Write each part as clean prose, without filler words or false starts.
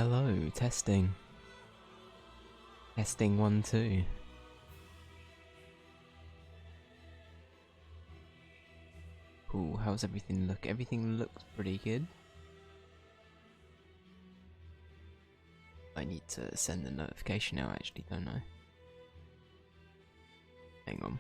Hello, testing. Testing 1, 2. Cool, how's everything look? Everything looks pretty good. I need to send the notification now actually, don't I? Hang on.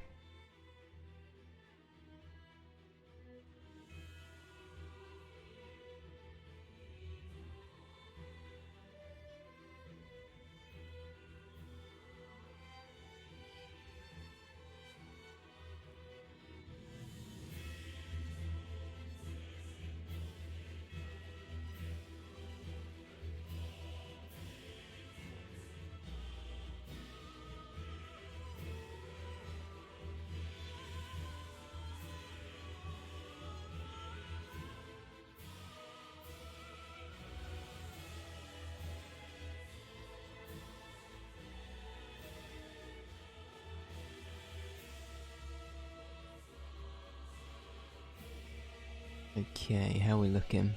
Okay, how are we looking?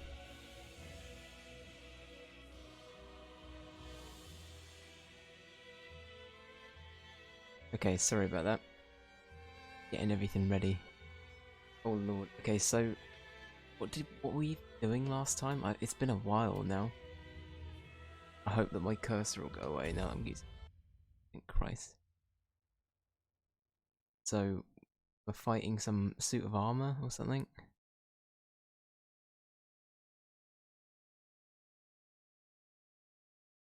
Okay, sorry about that. Getting everything ready. Oh lord. Okay, so what were we doing last time? It's been a while now. I hope that my cursor will go away now I'm using. Thank Christ. So we're fighting some suit of armor or something.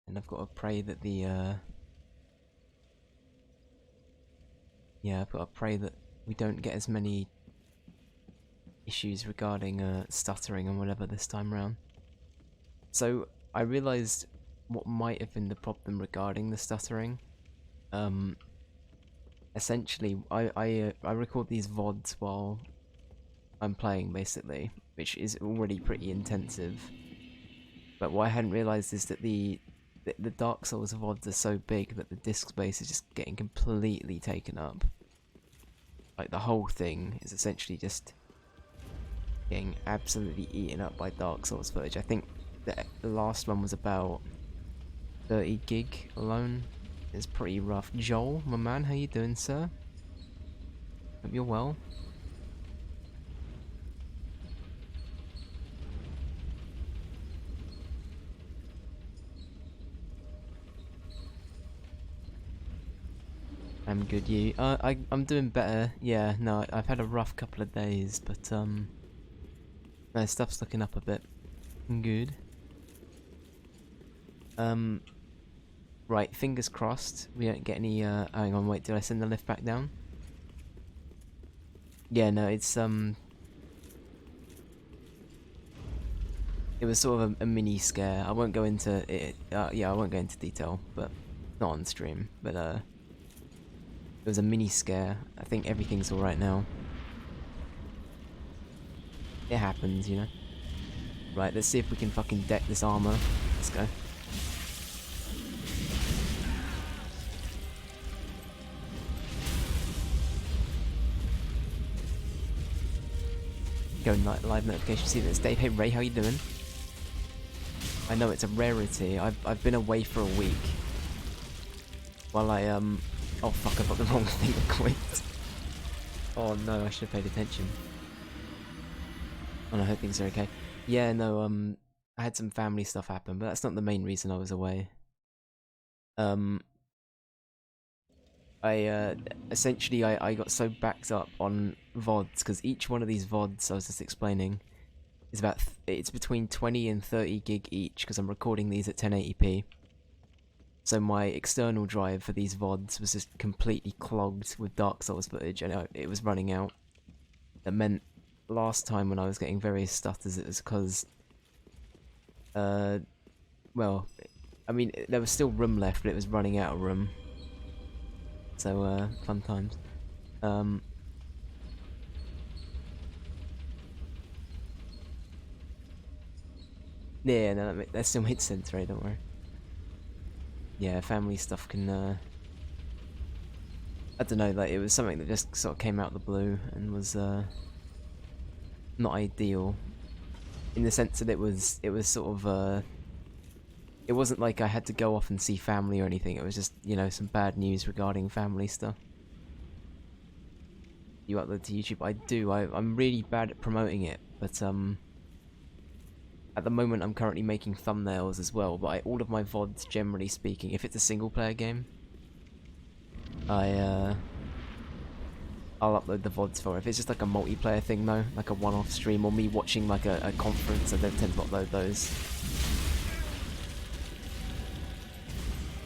And I've got to pray that I've got to pray that we don't get as many issues regarding stuttering and whatever this time round. So I realised what might have been the problem regarding the stuttering. Essentially, I record these VODs while I'm playing, basically, which is already pretty intensive. But what I hadn't realised is that the Dark Souls VODs are so big that the disk space is just getting completely taken up. Like, the whole thing is essentially just getting absolutely eaten up by Dark Souls footage. I think the last one was about 30 gig alone. It's pretty rough. Joel, my man, how you doing, sir? Hope you're well. I'm good, you? I'm doing better. Yeah, no, I've had a rough couple of days, but no, stuff's looking up a bit. Good. Right, fingers crossed we don't get any, hang on, wait, did I send the lift back down? Yeah, no, it's, it was sort of a mini scare. I won't go into it, yeah, I won't go into detail, but not on stream, but, it was a mini scare. I think everything's alright now. It happens, you know? Right, let's see if we can fucking deck this armor. Let's go. Go live notification, see this. Dave, hey Ray, how you doing? I know it's a rarity. I've been away for a week. While I oh fuck, I've got the wrong thing equipped. Oh no, I should have paid attention. Oh no, I hope things are okay. Yeah, no, I had some family stuff happen, but that's not the main reason I was away. Essentially I got so backed up on VODs, because each one of these VODs I was just explaining is about, it's between 20 and 30 gig each, because I'm recording these at 1080p. So my external drive for these VODs was just completely clogged with Dark Souls footage, and it was running out. That meant last time when I was getting various stutters, it was because, well, I mean, there was still room left, but it was running out of room. So, fun times. Yeah, no, that still made sense, right? Don't worry. Yeah, family stuff can, I don't know, like, it was something that just sort of came out of the blue and was, not ideal. In the sense that it was sort of, it wasn't like I had to go off and see family or anything. It was just, you know, some bad news regarding family stuff. You upload to YouTube? I do. I'm really bad at promoting it, but at the moment I'm currently making thumbnails as well. But all of my VODs, generally speaking, if it's a single player game, I'll upload the VODs for it. If it's just like a multiplayer thing though, like a one-off stream or me watching like a conference, I don't tend to upload those.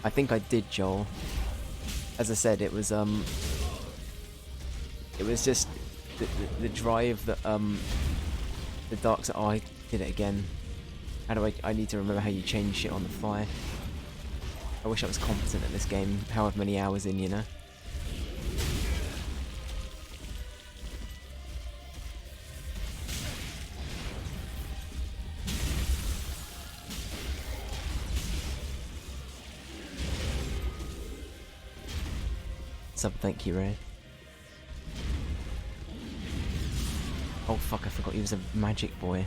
I think I did, Joel. As I said, it was just the drive that the dark side. Oh, I did it again. How do I need to remember how you change shit on the fly. I wish I was competent at this game, however many hours in, you know. Sub, thank you, Ray. Oh fuck, I forgot he was a magic boy.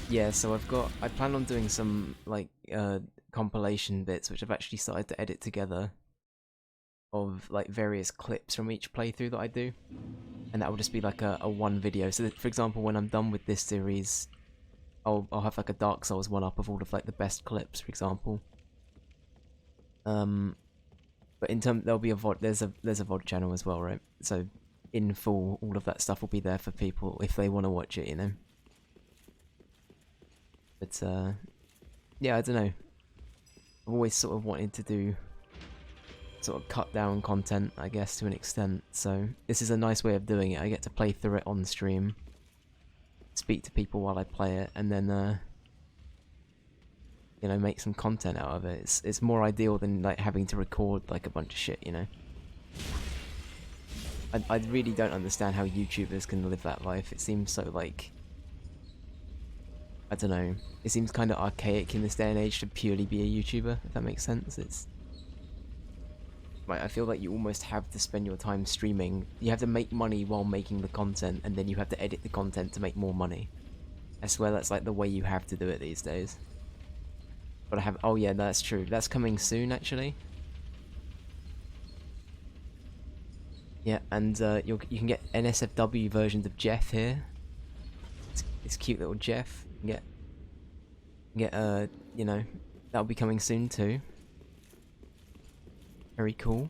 Yeah, so I plan on doing some, like, compilation bits, which I've actually started to edit together, of, like, various clips from each playthrough that I do. And that will just be, like, a one video. So that, for example, when I'm done with this series, I'll have, like, a Dark Souls one-up of all of, like, the best clips, for example. But in terms, there'll be a VOD, there's a VOD channel as well, right? So, in full, all of that stuff will be there for people if they want to watch it, you know? But, yeah, I don't know. I've always sort of wanted to do sort of cut down content, I guess, to an extent. So this is a nice way of doing it. I get to play through it on stream, speak to people while I play it, and then, you know, make some content out of it. It's more ideal than like having to record like a bunch of shit, you know. I really don't understand how YouTubers can live that life. It seems so like, I don't know. It seems kind of archaic in this day and age to purely be a YouTuber, if that makes sense. It's like, I feel like you almost have to spend your time streaming. You have to make money while making the content, and then you have to edit the content to make more money. I swear that's like the way you have to do it these days. But I have, oh yeah, that's true. That's coming soon, actually. Yeah, and you can get NSFW versions of Jeff here. It's cute little Jeff. You can get you know, that'll be coming soon too. Very cool.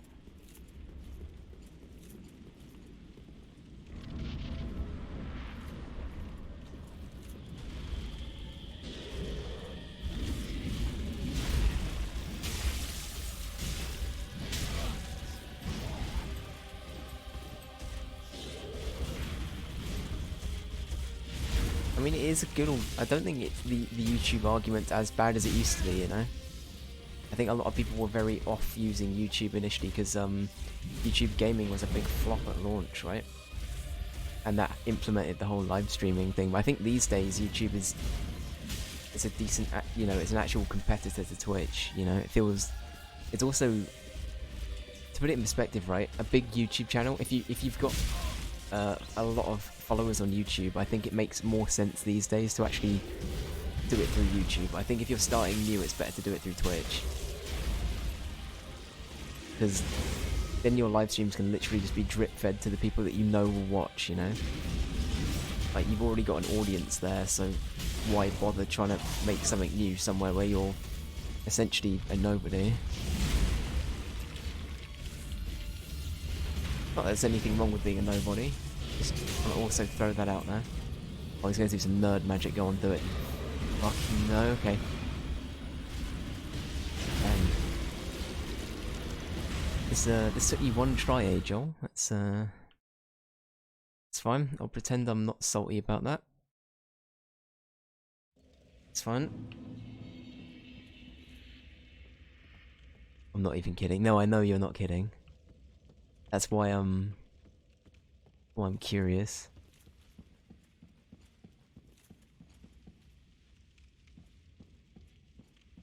I mean, it is a good. I don't think it's the YouTube argument's as bad as it used to be. You know, I think a lot of people were very off using YouTube initially because YouTube gaming was a big flop at launch, right? And that implemented the whole live streaming thing. But I think these days YouTube is it's a decent, you know, it's an actual competitor to Twitch. You know, it feels. It's also, to put it in perspective, right? A big YouTube channel. If you've got a lot of followers on YouTube, I think it makes more sense these days to actually do it through YouTube. I think if you're starting new, it's better to do it through Twitch, because then your live streams can literally just be drip fed to the people that you know will watch, you know? Like, you've already got an audience there, so why bother trying to make something new somewhere where you're essentially a nobody? Not that there's anything wrong with being a nobody. Just want to also throw that out there. Oh, he's going to do some nerd magic. Go on, do it. Fucking no, okay. This took you one try, eh, Joel? That's it's fine. I'll pretend I'm not salty about that. It's fine. I'm not even kidding. No, I know you're not kidding. That's why I'm curious.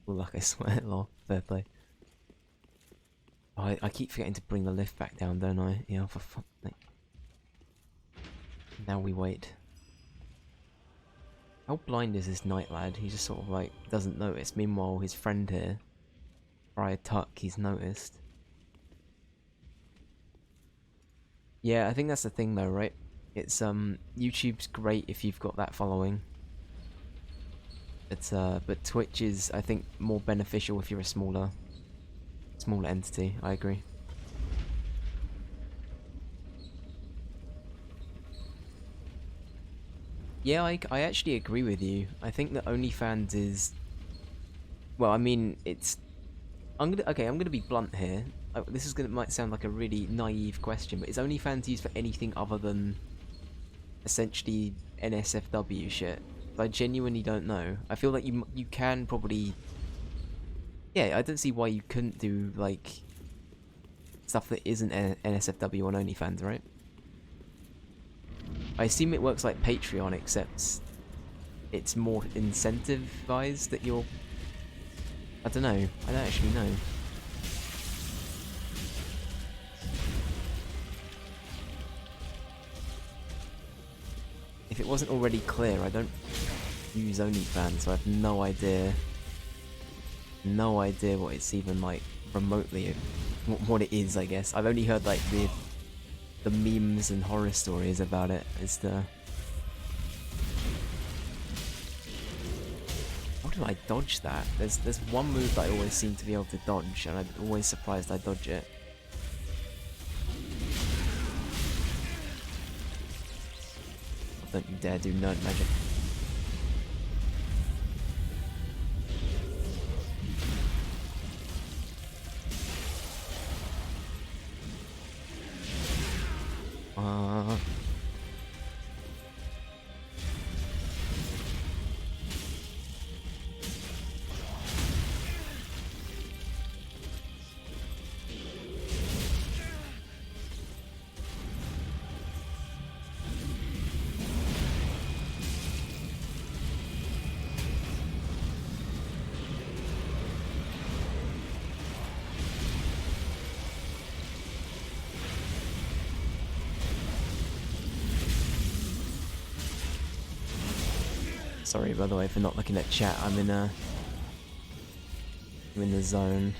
Well, like I swear, lol. Fair play. Oh, I keep forgetting to bring the lift back down, don't I? Yeah, for fuck's sake. Now we wait. How blind is this night lad? He just sort of like doesn't notice. Meanwhile, his friend here, Friar Tuck, he's noticed. Yeah, I think that's the thing though, right? It's YouTube's great if you've got that following. But Twitch is, I think, more beneficial if you're a smaller entity. I agree. Yeah, I actually agree with you. I think that OnlyFans is, well, I mean, it's, I'm gonna be blunt here. This is gonna might sound like a really naive question, but is OnlyFans used for anything other than essentially NSFW shit? I genuinely don't know. I feel like you can probably, yeah. I don't see why you couldn't do like stuff that isn't NSFW on OnlyFans, right? I assume it works like Patreon, except it's more incentivized that you're. I don't know. I don't actually know. If it wasn't already clear, I don't use OnlyFans, so I have no idea. No idea what it's even like remotely. What it is, I guess. I've only heard like the memes and horror stories about it. Is the. How do I dodge that? There's one move that I always seem to be able to dodge, and I'm always surprised I dodge it. Don't you dare do nerd magic. Sorry, by the way, for not looking at chat. I'm in the zone.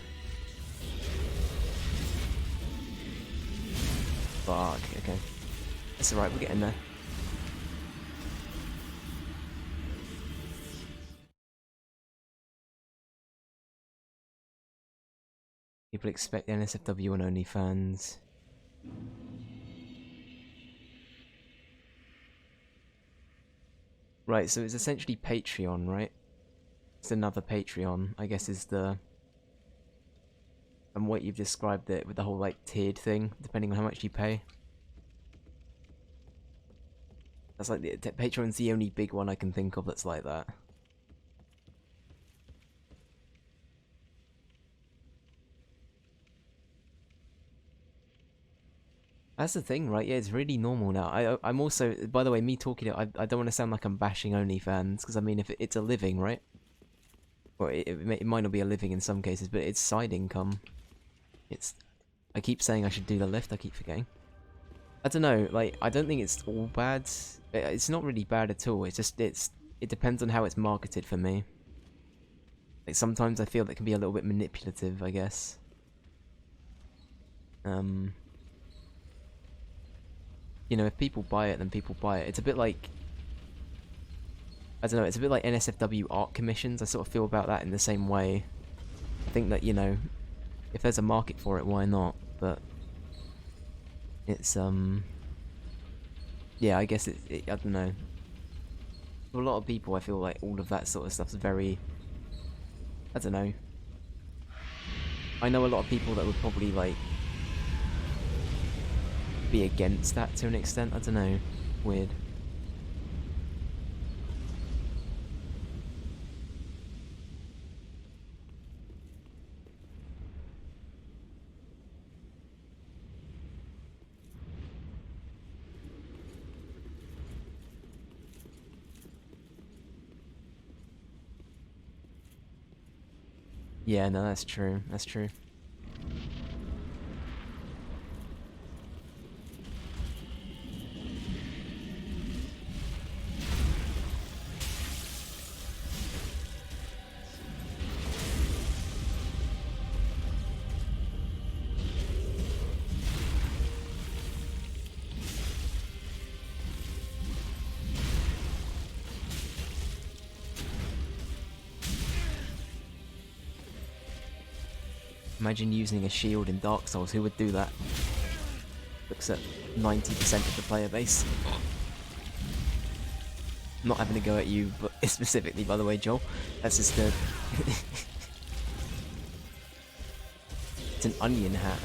Fuck. Okay, it's alright. We're getting there. People expect NSFW on OnlyFans. Right, so it's essentially Patreon, right? It's another Patreon, I guess, is the. And what you've described it with the whole like tiered thing, depending on how much you pay. That's like the Patreon's the only big one I can think of that's like that. That's the thing, right? Yeah, it's really normal now. I'm also, by the way, me talking it, I don't want to sound like I'm bashing OnlyFans, because I mean, if it's a living, right? Well, it might not be a living in some cases, but it's side income. It's, I keep saying I should do the lift, I keep forgetting. I don't know, like, I don't think it's all bad. It's not really bad at all, it's just, it depends on how it's marketed for me. Like, sometimes I feel that can be a little bit manipulative, I guess. You know, if people buy it, then people buy it. It's a bit like, I don't know, it's a bit like NSFW art commissions. I sort of feel about that in the same way. I think that, you know, if there's a market for it, why not? But it's, yeah, I guess I don't know. For a lot of people, I feel like all of that sort of stuff's very, I don't know. I know a lot of people that would probably, like, be against that to an extent. I don't know. Weird. Yeah, no, that's true. That's true. Imagine using a shield in Dark Souls. Who would do that? Looks at 90% of the player base. I'm not having to go at you, but specifically, by the way, Joel. That's just a... It's an onion hat.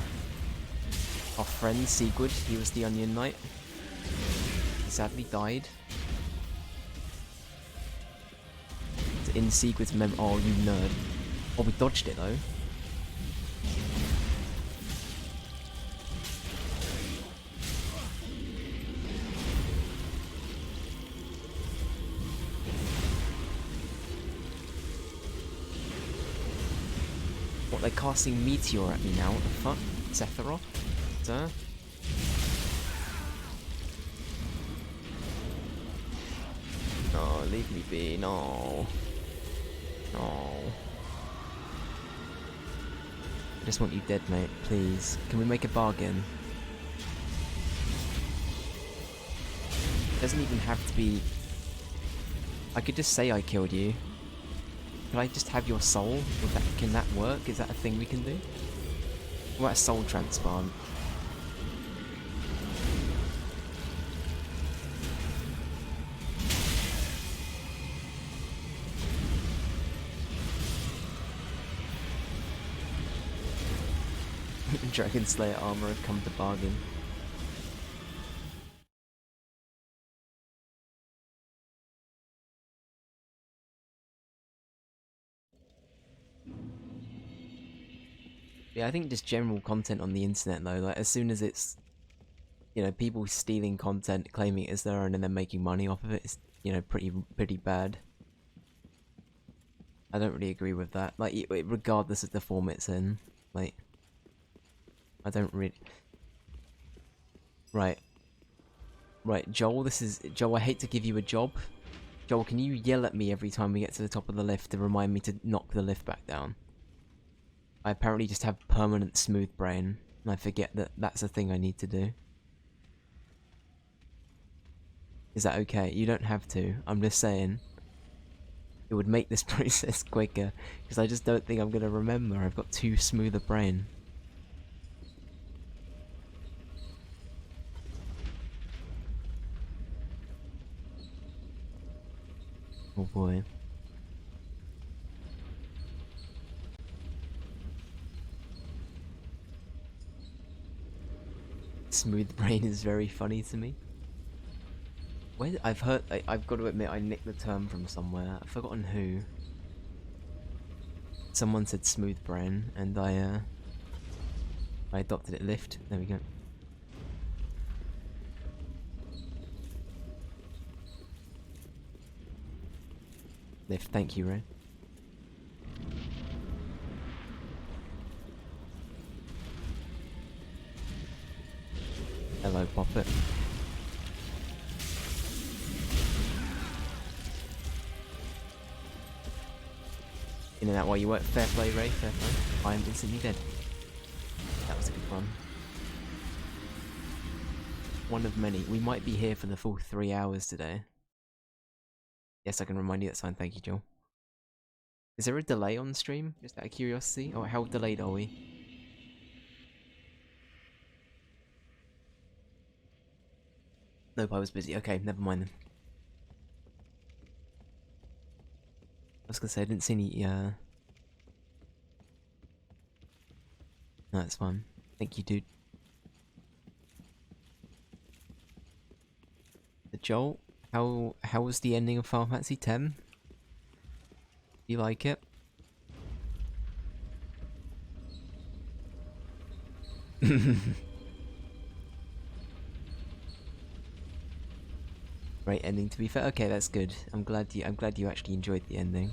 Our friend Sigurd, he was the Onion Knight. He sadly died. It's in Sigurd's oh, you nerd. Oh, we dodged it though. What, they're casting Meteor at me now? What the fuck? Sephiroth? Sir? No, leave me be. No. No. I just want you dead, mate. Please. Can we make a bargain? It doesn't even have to be... I could just say I killed you. Can I just have your soul? Can that work? Is that a thing we can do? What about a soul transplant? Dragon Slayer armor have come to bargain. Yeah, I think just general content on the internet though, like as soon as it's, you know, people stealing content, claiming it as their own and then making money off of it, it's, you know, pretty bad. I don't really agree with that. Like, regardless of the form it's in, like, I don't really... Right. Right, Joel, Joel, I hate to give you a job. Joel, can you yell at me every time we get to the top of the lift to remind me to knock the lift back down? I apparently just have permanent smooth brain, and I forget that that's a thing I need to do. Is that okay? You don't have to. I'm just saying. It would make this process quicker, because I just don't think I'm going to remember. I've got too smooth a brain. Oh boy. Smooth brain is very funny to me. Where I've got to admit, I nicked the term from somewhere. I've forgotten who. Someone said smooth brain, and I adopted it. Lift. There we go. Lift. Thank you, Ray. Hello, Poppet. In and out while you work. Fair play, Ray. Fair play. I am instantly dead. That was a good run. One of many. We might be here for the full 3 hours today. Yes, I can remind you that's fine. Thank you, Joel. Is there a delay on the stream? Just out of curiosity? Or how delayed are we? Nope, I was busy. Okay, never mind then. I was gonna say, I didn't see any, No, it's fine. Thank you, dude. Joel, how was the ending of Final Fantasy X? Do you like it? Great ending, to be fair. Okay, that's good. I'm glad you actually enjoyed the ending.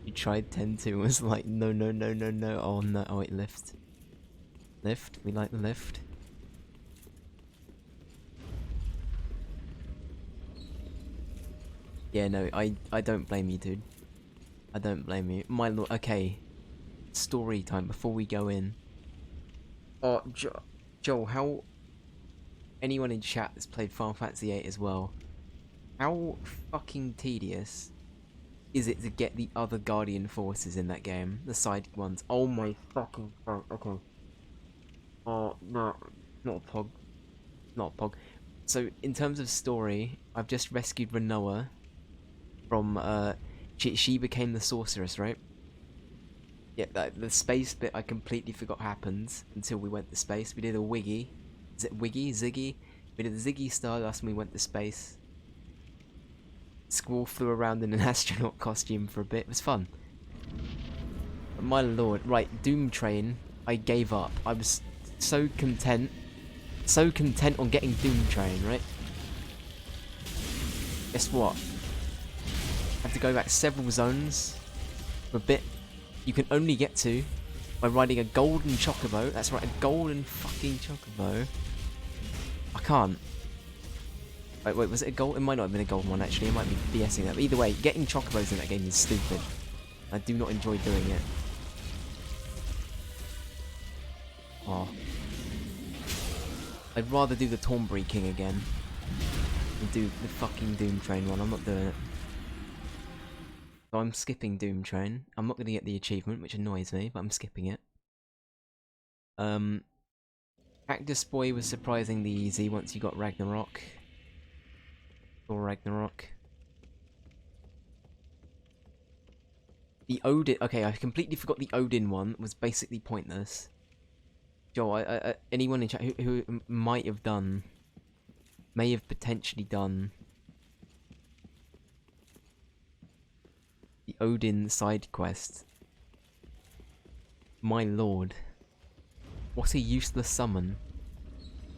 You tried 10-2 and was like, no, no, no, no, no. Oh no, oh wait, lift. Lift, we like the lift. Yeah, no, I don't blame you, dude. I don't blame you. My lord, okay. Story time before we go in. Oh, Joel, how anyone in chat that's played Final Fantasy VIII as well, how fucking tedious is it to get the other Guardian forces in that game? The side ones. Oh my fucking god. Okay. Oh, no. Not a pog. Not a pog. So, in terms of story, I've just rescued Renoa from, she became the sorceress, right? Yeah, the space bit I completely forgot happened until we went to space. We did a Wiggy. Is it Wiggy? Ziggy? We did the Ziggy Stardust and we went to space. Squall flew around in an astronaut costume for a bit. It was fun. But my lord. Right, Doom Train. I gave up. I was so content. So content on getting Doom Train, right? Guess what? I had to go back several zones for a bit you can only get to by riding a golden chocobo. That's right, a golden fucking chocobo. I can't. Wait, was it a gold? It might not have been a golden one, actually. It might be BSing that. But either way, getting chocobos in that game is stupid. I do not enjoy doing it. Oh. I'd rather do the Thornbury King again than do the fucking Doom Train one. I'm not doing it. So I'm skipping Doom Train. I'm not going to get the achievement, which annoys me, but I'm skipping it. Cactus Boy was surprisingly easy once you got Ragnarok. Or Ragnarok. The Odin... Okay, I completely forgot the Odin one was basically pointless. Joe, anyone in chat who might have done... May have potentially done... The Odin side quest. My lord. What a useless summon.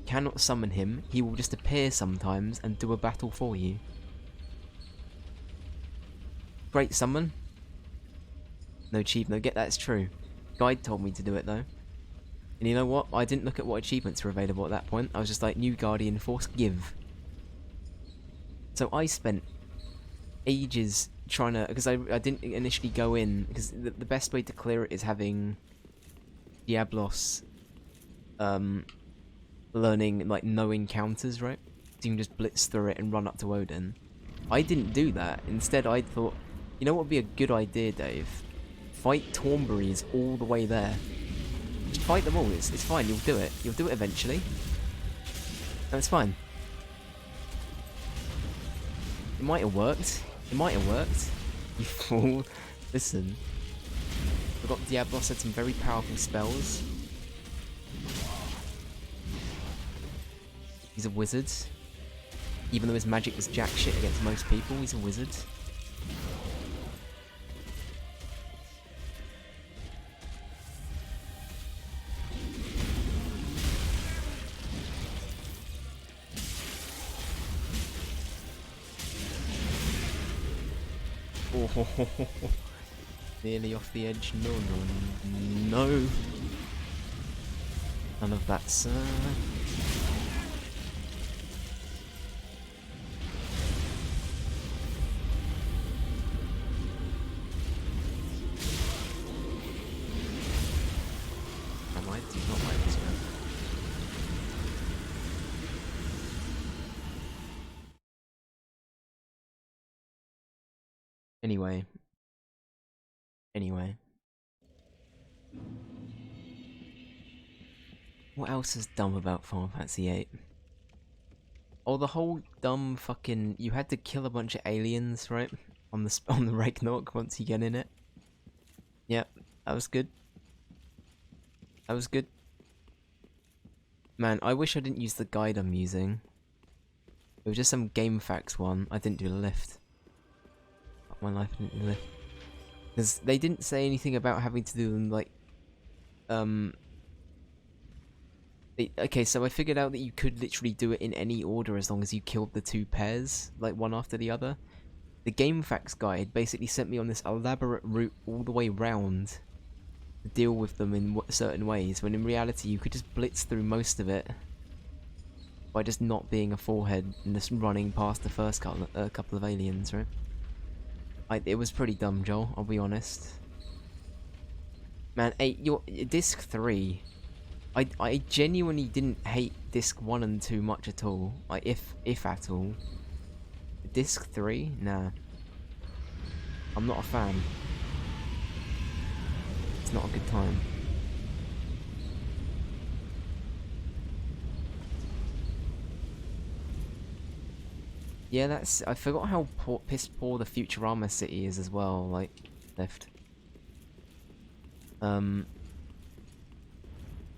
Cannot summon him, he will just appear sometimes and do a battle for you. Great summon. No achievement, no, get that's true. Guide told me to do it though. And you know what? I didn't look at what achievements were available at that point. I was just like, new Guardian Force, give. So I spent ages trying to... Because I didn't initially go in, because the best way to clear it is having Diablos learning, like, no encounters, right? So you can just blitz through it and run up to Odin. I didn't do that. Instead, I thought, you know what would be a good idea, Dave? Fight Thornberries all the way there. Just fight them all, it's fine, you'll do it. You'll do it eventually. And it's fine. It might have worked. It might have worked. You fool. Listen. I forgot Diablos had some very powerful spells. He's a wizard. Even though his magic was jack shit against most people, he's a wizard. Oh, nearly off the edge. No, no, no. None of that, sir. I do not like this man. Anyway. What else is dumb about Final Fantasy VIII? Oh, the whole dumb fucking... You had to kill a bunch of aliens, right? On the Ragnarok once you get in it. Yep, that was good. That was good. Man, I wish I didn't use the guide I'm using. It was just some game facts one. I didn't do the lift. Fuck my life, I didn't do the lift. Because they didn't say anything about having to do them, like... Okay, so I figured out that you could literally do it in any order as long as you killed the two pairs, like one after the other. The game facts guide basically sent me on this elaborate route all the way round to deal with them in certain ways, when in reality you could just blitz through most of it by just not being a forehead and just running past the first couple of aliens, right? It was pretty dumb, Joel, I'll be honest. Man, your Disc 3... I genuinely didn't hate disc 1 and 2 much at all. Like, if at all. Disc 3? Nah. I'm not a fan. It's not a good time. Yeah, that's... I forgot how piss poor the Futurama city is as well, like, left.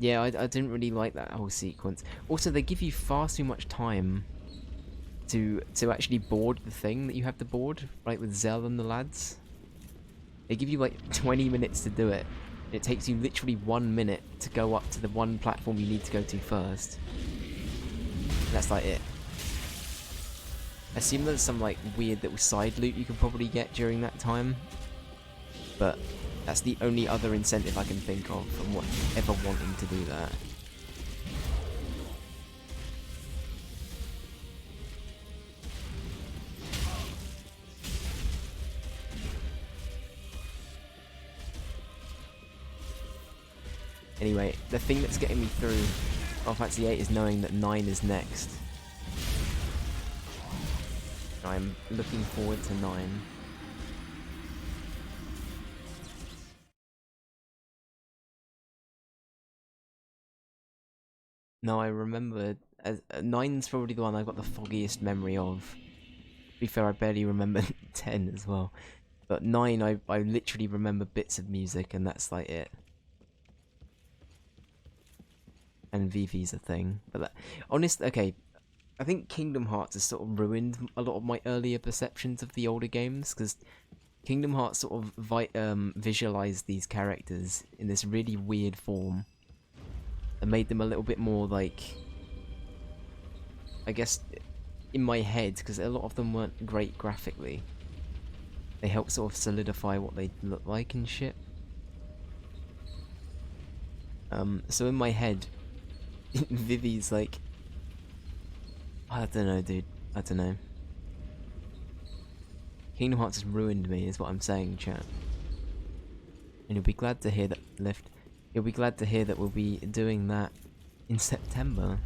Yeah, I didn't really like that whole sequence. Also, they give you far too much time to actually board the thing that you have to board, right, with Zell and the lads. They give you, like, 20 minutes to do it. It takes you literally 1 minute to go up to the one platform you need to go to first. That's, like, it. I assume there's some, like, weird little side loot you can probably get during that time. But that's the only other incentive I can think of from ever wanting to do that. Anyway, the thing that's getting me through Final Fantasy VIII is knowing that 9 is next. I'm looking forward to 9. No, I remember... 9's probably the one I've got the foggiest memory of. To be fair, I barely remember 10 as well. But 9, I literally remember bits of music, and that's like it. And Vivi's a thing. But that, okay, I think Kingdom Hearts has sort of ruined a lot of my earlier perceptions of the older games, because Kingdom Hearts sort of visualized these characters in this really weird form, and made them a little bit more like, I guess, in my head, because a lot of them weren't great graphically. They helped sort of solidify what they look like and shit. So in my head, Vivi's like, I don't know, dude. I don't know. Kingdom Hearts has ruined me, is what I'm saying, chat. And you'll be glad to hear that Lift. You'll be glad to hear that we'll be doing that in September.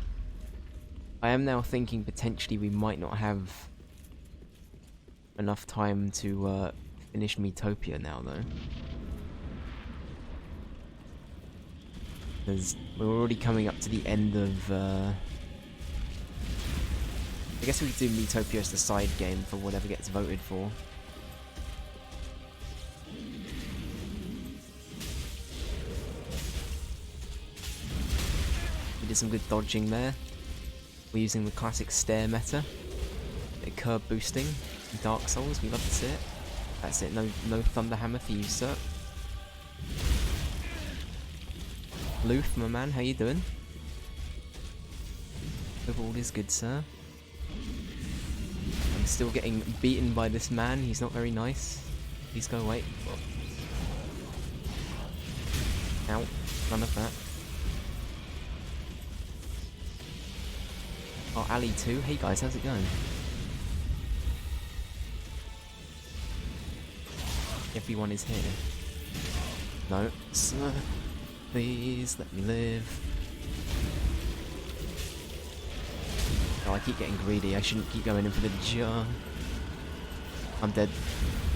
I am now thinking potentially we might not have enough time to finish Miitopia now, though. Because we're already coming up to the end of... I guess we could do Miitopia as the side game for whatever gets voted for. We did some good dodging there. We're using the classic stair meta. Bit of curb boosting. Dark Souls, we love to see it. That's it, no Thunder Hammer for you, sir. Luth, my man, how you doing? Hope all is good, sir. I'm still getting beaten by this man, he's not very nice. Please go away. Ow, none of that. Oh, Ali too. Hey guys, how's it going? Everyone is here. No, sir. Please let me live. Oh, I keep getting greedy. I shouldn't keep going in for the jar. I'm dead.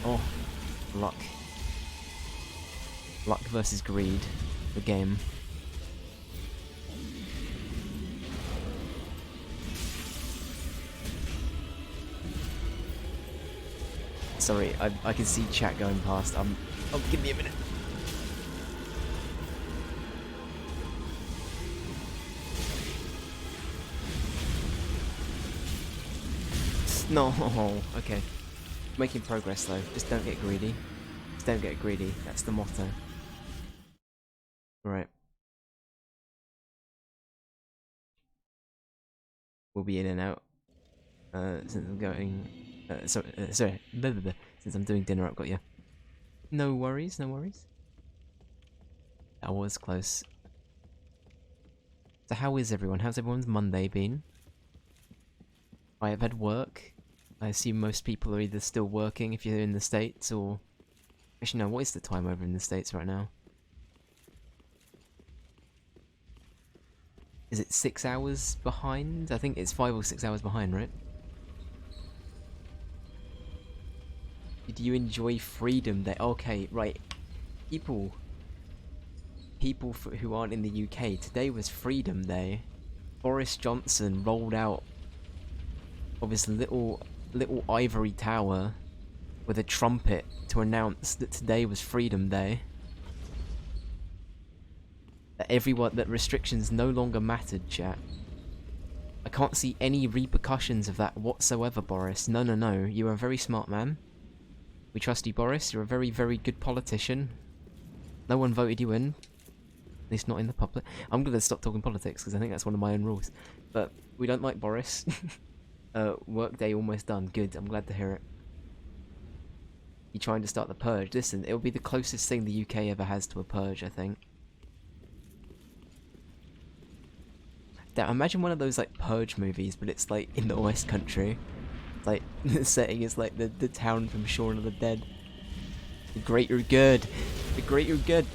Oh, luck. Luck versus greed. The game. Sorry, I can see chat going past. Oh, give me a minute. No, okay. Making progress though. Just don't get greedy. Just don't get greedy. That's the motto. Right. We'll be in and out. Since I'm going. Sorry. Blah, blah, blah. Since I'm doing dinner, I've got you. No worries, no worries. That was close. So how is everyone? How's everyone's Monday been? I have had work. I assume most people are either still working if you're in the States, or... Actually no, what is the time over in the States right now? Is it 6 hours behind? I think it's 5 or 6 hours behind, right? Did you enjoy Freedom Day? Okay, right. People who aren't in the UK, today was Freedom Day. Boris Johnson rolled out of his little ivory tower with a trumpet to announce that today was Freedom Day. That restrictions no longer mattered, chat. I can't see any repercussions of that whatsoever, Boris. No, you're a very smart man. We trust you, Boris. You're a very, very good politician. No one voted you in. At least not in the public. I'm gonna stop talking politics because I think that's one of my own rules. But we don't like Boris. Workday almost done. Good. I'm glad to hear it. You trying to start the purge? Listen, it'll be the closest thing the UK ever has to a purge, I think. Now, imagine one of those like purge movies, but it's like in the West Country. Like the setting is like the town from Shaun of the Dead. The greater good. The greater good.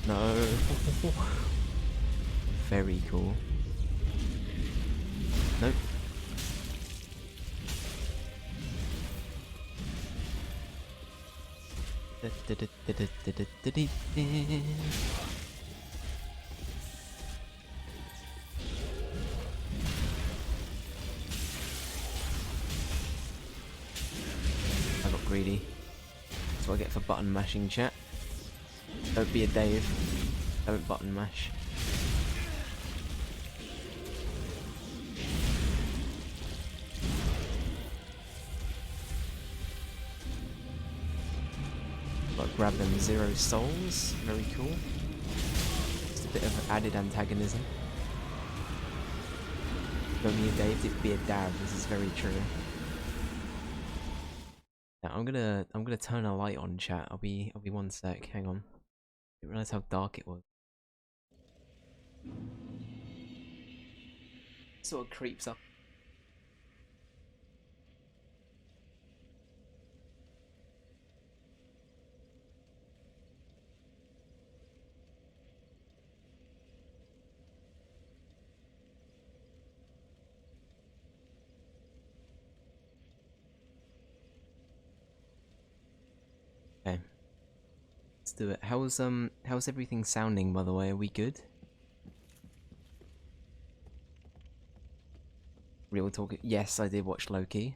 No. Very cool. Nope. I got greedy. That's what I get for button mashing, chat. Don't be a Dave. Don't button mash. Got grab them 0 souls. Very cool. Just a bit of added antagonism. Don't be a Dave, it'd be a Dav. This is very true. Now I'm gonna turn a light on, chat. I'll be 1 sec. Hang on. Didn't realize how dark it was. Sort of creeps up. Okay. Let's do it. How's everything sounding, by the way? Are we good? Real talk. Yes, I did watch Loki.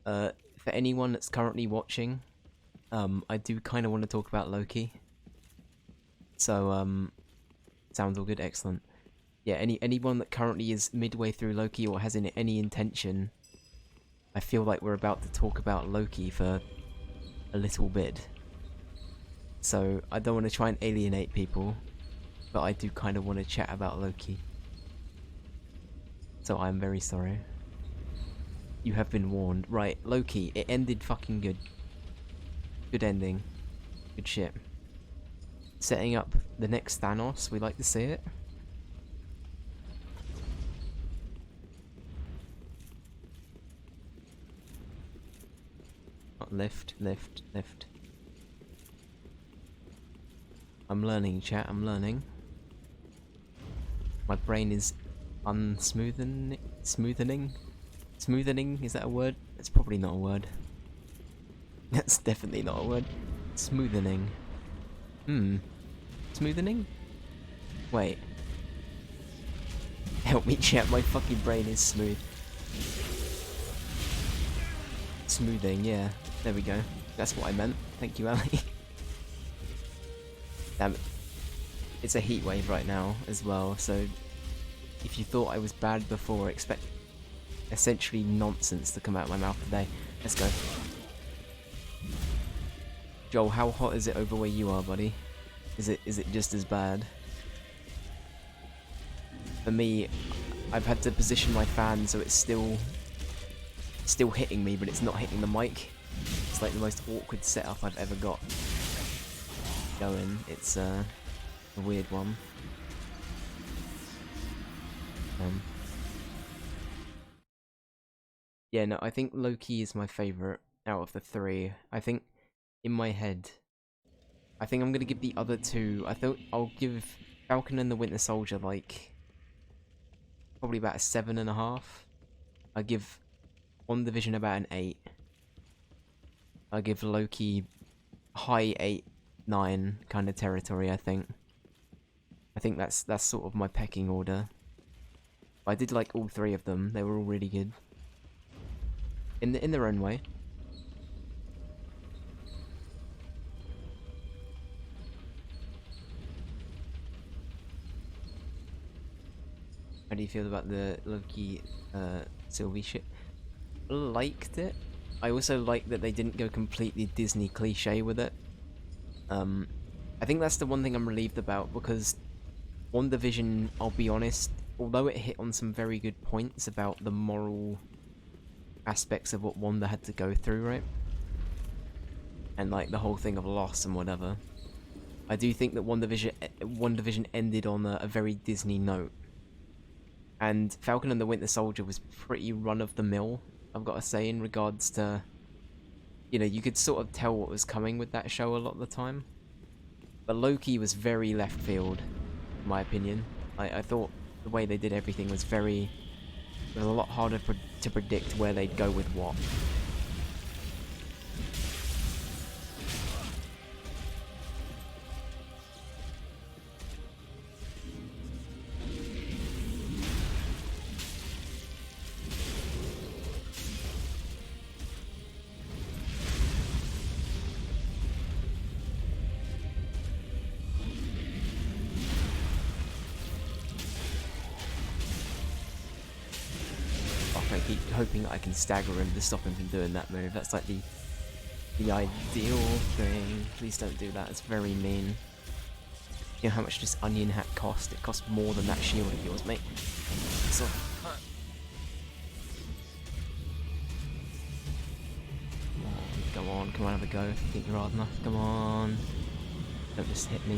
For anyone that's currently watching, I do kind of want to talk about Loki. So, sounds all good. Excellent. Yeah, anyone that currently is midway through Loki or has any intention, I feel like we're about to talk about Loki for a little bit. So, I don't want to try and alienate people, but I do kind of want to chat about Loki. So I'm very sorry. You have been warned. Right, Loki, it ended fucking good. Good ending. Good shit. Setting up the next Thanos, we like to see it. Not lift. I'm learning, chat, I'm learning. My brain is smoothening, is that a word? It's probably not a word. That's definitely not a word. Smoothening. Smoothening? Wait. Help me, chat, my fucking brain is smooth. Smoothing, yeah. There we go. That's what I meant. Thank you, Ali. Damn it. It's a heat wave right now as well, so if you thought I was bad before, expect essentially nonsense to come out of my mouth today. Let's go. Joel, how hot is it over where you are, buddy? Is it just as bad? For me, I've had to position my fan so it's still hitting me, but it's not hitting the mic. It's like the most awkward setup I've ever got going. It's a weird one. Yeah, no, I think Loki is my favorite out of the three. I think in my head, I think I'm gonna give the other two. I thought I'll give Falcon and the Winter Soldier like probably about a 7.5. I give WandaVision about an 8. I give Loki high 8, 9 kind of territory. I think. I think that's sort of my pecking order. I did like all three of them. They were all really good in their own way. How do you feel about the Loki Sylvie shit? Liked it. I also like that they didn't go completely Disney cliche with it. I think that's the one thing I'm relieved about, because WandaVision, I'll be honest, although it hit on some very good points about the moral aspects of what Wanda had to go through, right? And like the whole thing of loss and whatever. I do think that WandaVision ended on a very Disney note. And Falcon and the Winter Soldier was pretty run-of-the-mill, I've got to say, in regards to... You know, you could sort of tell what was coming with that show a lot of the time. But Loki was very left field, in my opinion. I thought the way they did everything was very... It was a lot harder to predict where they'd go with what. I keep hoping that I can stagger him to stop him from doing that move. That's like the ideal thing. Please don't do that. It's very mean. You know how much does Onion Hat cost? It costs more than that shield of yours, mate. So, come on, have a go if you think you're hard enough. Come on. Don't just hit me.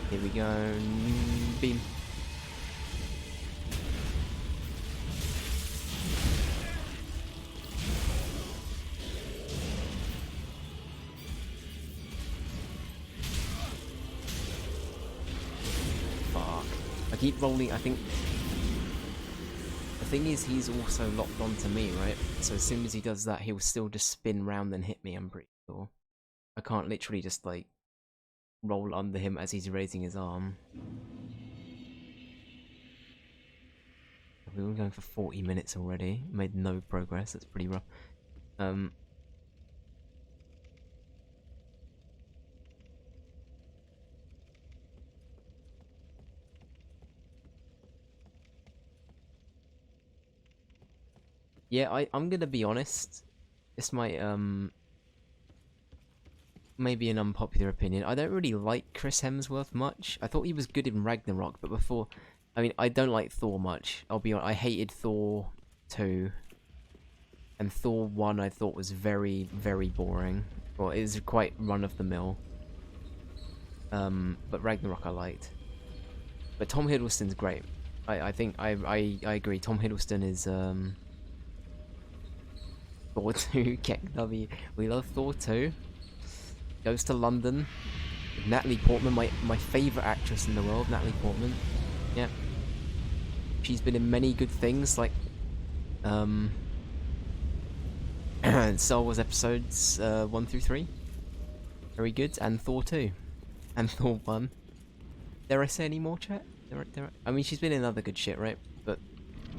Here we go. Beam. Fuck. I keep rolling. I think the thing is, he's also locked onto me, right? So as soon as he does that, he'll still just spin round and hit me, I'm pretty sure. I can't literally just like roll under him as he's raising his arm. We were going for 40 minutes already. Made no progress. That's pretty rough. Yeah, I'm gonna be honest. This might maybe an unpopular opinion. I don't really like Chris Hemsworth much. I thought he was good in Ragnarok, but before... I mean, I don't like Thor much. I'll be honest, I hated Thor 2. And Thor 1 I thought was very, very boring. Well, it was quite run-of-the-mill. But Ragnarok I liked. But Tom Hiddleston's great. I think, I agree. Tom Hiddleston is, Thor 2, KW. We love Thor 2. Goes to London. Natalie Portman, my favourite actress in the world, Natalie Portman. Yeah. She's been in many good things, like, Star Wars episodes 1 through 3. Very good. And Thor 2. And Thor 1. Dare I say any more, chat? I mean, she's been in other good shit, right? But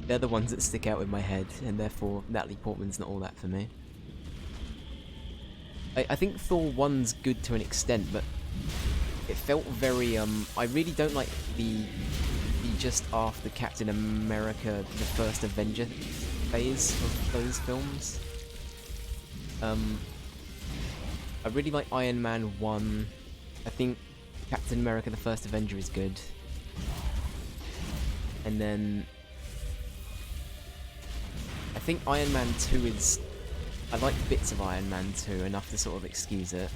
they're the ones that stick out in my head, and therefore Natalie Portman's not all that for me. I think Thor 1's good to an extent, but it felt very, I really don't like the just after Captain America, the first Avenger phase of those films. I really like Iron Man 1. I think Captain America, the first Avenger is good. And then I think Iron Man 2 is... I like bits of Iron Man 2 enough to sort of excuse it.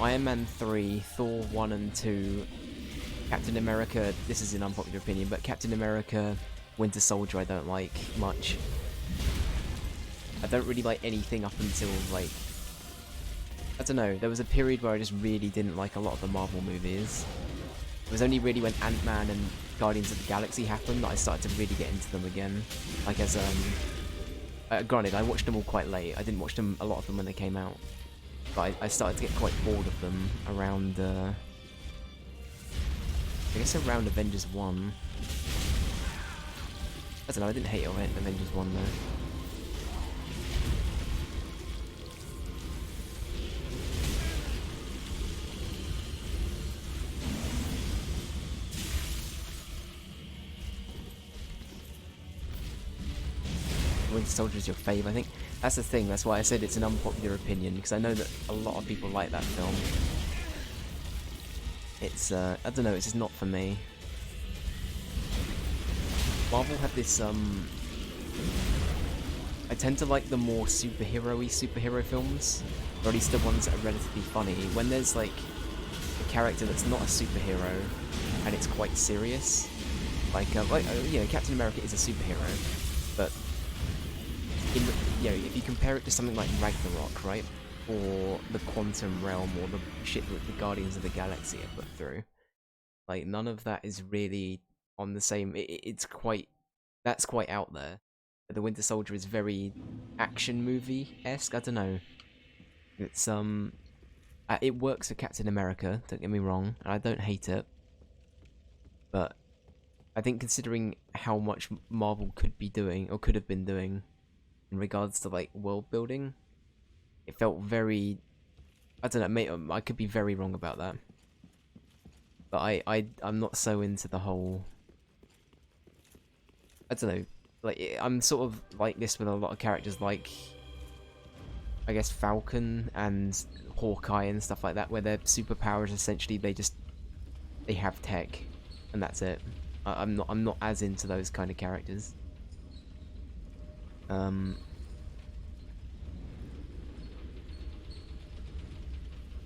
Iron Man 3, Thor 1 and 2, Captain America, this is an unpopular opinion, but Captain America, Winter Soldier I don't like much. I don't really like anything up until, like... I don't know, there was a period where I just really didn't like a lot of the Marvel movies. It was only really when Ant-Man and Guardians of the Galaxy happened that I started to really get into them again. Like as, granted, I watched them all quite late. I didn't watch them, a lot of them when they came out. But I started to get quite bored of them around, I guess around Avengers 1. I don't know, I didn't hate Avengers 1 though. Winter Soldier is your fave, I think. That's the thing, that's why I said it's an unpopular opinion, because I know that a lot of people like that film. It's, I don't know, it's just not for me. Marvel had this, I tend to like the more superhero-y superhero films, or at least the ones that are relatively funny. When there's, like, a character that's not a superhero, and it's quite serious, like, you know, Captain America is a superhero, but you know, if you compare it to something like Ragnarok, right, or the Quantum Realm, or the shit that the Guardians of the Galaxy have put through, like, none of that is really on the same... It's quite... That's quite out there. The Winter Soldier is very action movie-esque, I don't know. It's, it works for Captain America, don't get me wrong, and I don't hate it. But I think considering how much Marvel could be doing, or could have been doing, in regards to, like, world building, it felt very... I don't know, I could be very wrong about that. But I'm not so into the whole... I don't know, like, I'm sort of like this with a lot of characters, like, I guess Falcon and Hawkeye and stuff like that, where their superpowers essentially they have tech, and that's it. I'm not as into those kind of characters.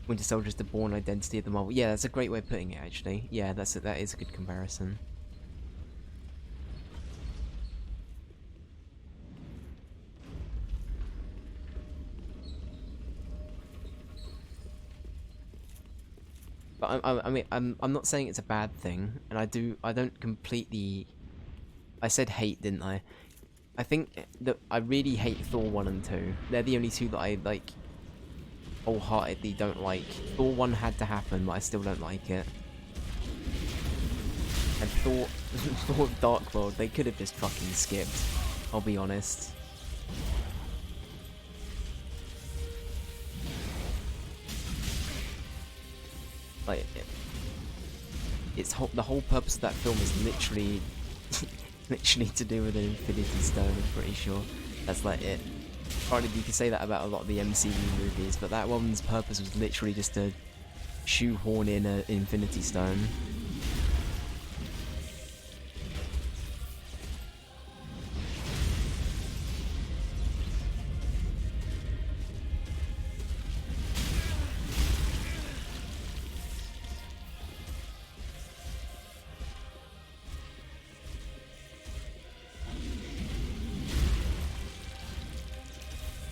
Winter Soldier is the born identity of the Marvel. Yeah, that's a great way of putting it, actually. Yeah, that is a good comparison. But I mean, I'm not saying it's a bad thing, and I don't completely... I said hate, didn't I? I think that I really hate Thor 1 and 2. They're the only two that I, like, wholeheartedly don't like. Thor 1 had to happen, but I still don't like it. And Thor Dark World, they could have just fucking skipped, I'll be honest. Like, the whole purpose of that film is literally literally to do with an Infinity Stone, I'm pretty sure. That's like it. Granted, you could say that about a lot of the MCU movies, but that one's purpose was literally just to shoehorn in an Infinity Stone.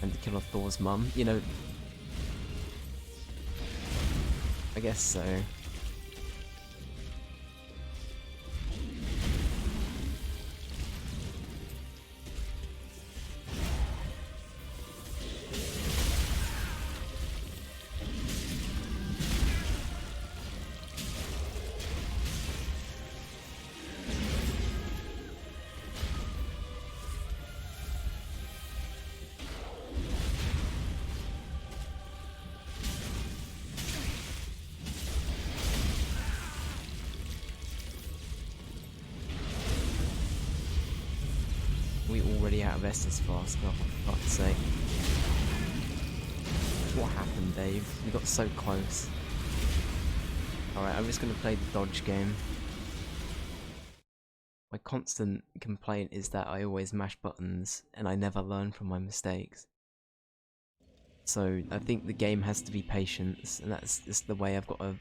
And to kill off Thor's mum, you know. I guess so. We already out of Estus Flask, oh for fuck's sake. What happened, Dave? We got so close. Alright, I'm just gonna play the dodge game. my constant complaint is that I always mash buttons and I never learn from my mistakes. So I think the game has to be patience, and that's the way I've got to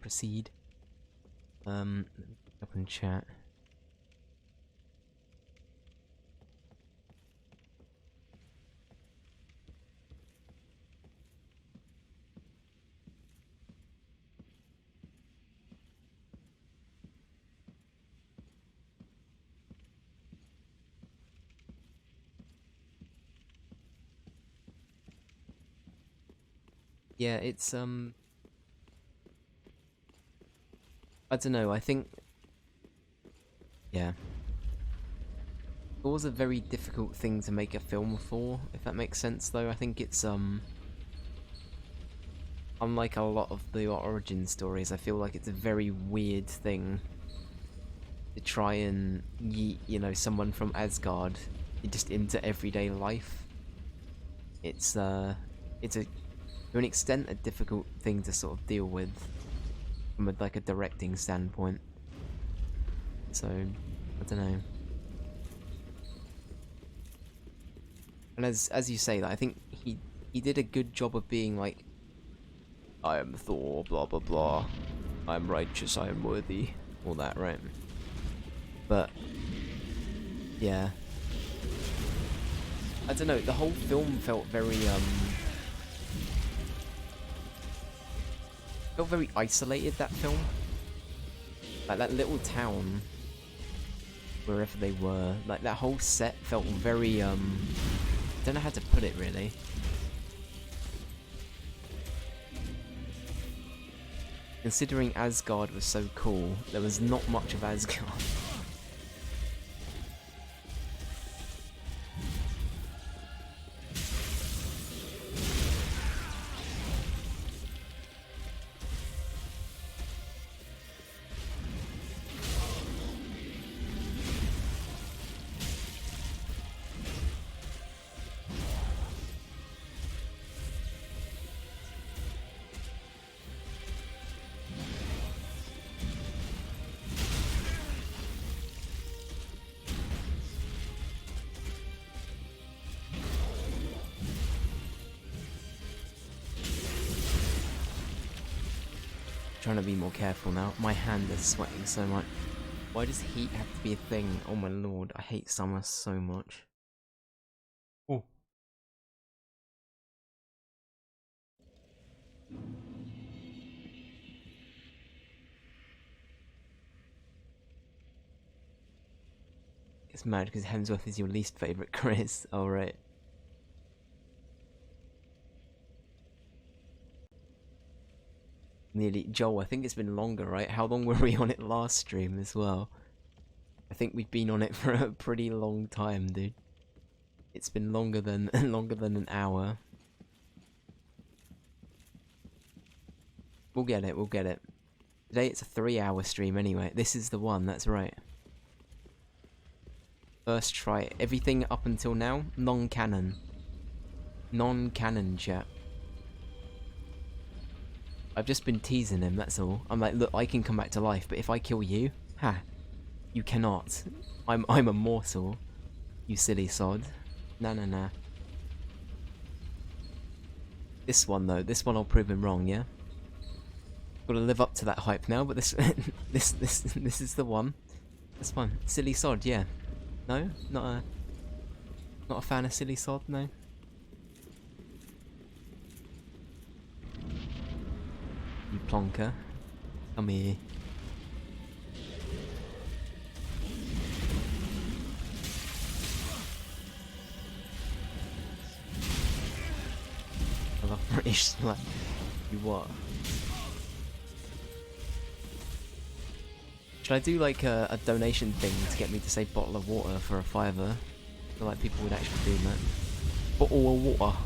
proceed. Let me up in chat. Yeah, it's I don't know, I think, yeah. It was a very difficult thing to make a film for, if that makes sense though. I think it's unlike a lot of the origin stories, I feel like it's a very weird thing to try and yeet, you know, someone from Asgard just into everyday life. It's a, to an extent, a difficult thing to sort of deal with from like a directing standpoint. So, I don't know. And as you say, that I think he did a good job of being like, I am Thor, blah blah blah. I am righteous, I am worthy, all that, right? But yeah, I don't know. The whole film felt very isolated. That film, like that little town, wherever they were, like that whole set felt very I don't know how to put it really. Considering Asgard was so cool, there was not much of Asgard. Trying to be more careful now. My hand is sweating so much. Why does heat have to be a thing? Oh my lord, I hate summer so much. Oh. It's mad because Hemsworth is your least favourite Chris. Oh right. Nearly. Joel, I think it's been longer, right? How long were we on it last stream as well? I think we've been on it for a pretty long time, dude. It's been longer than an hour. We'll get it, we'll get it. Today it's a 3-hour stream anyway. This is the one, that's right. First try. Everything up until now, non-canon. Non-canon, chat. I've just been teasing him, that's all. I'm like, look, I can come back to life, but if I kill you, ha, you cannot. I'm immortal, you silly sod. Nah, nah, nah. This one though, this one I'll prove him wrong, yeah? Gotta live up to that hype now, but this this is the one. That's fine. Silly sod, yeah. No? Not a fan of silly sod, no? You plonker. Come here. I love British slang. You what? Should I do like a donation thing to get me to say bottle of water for a $5? I feel like people would actually do that. Bottle of water.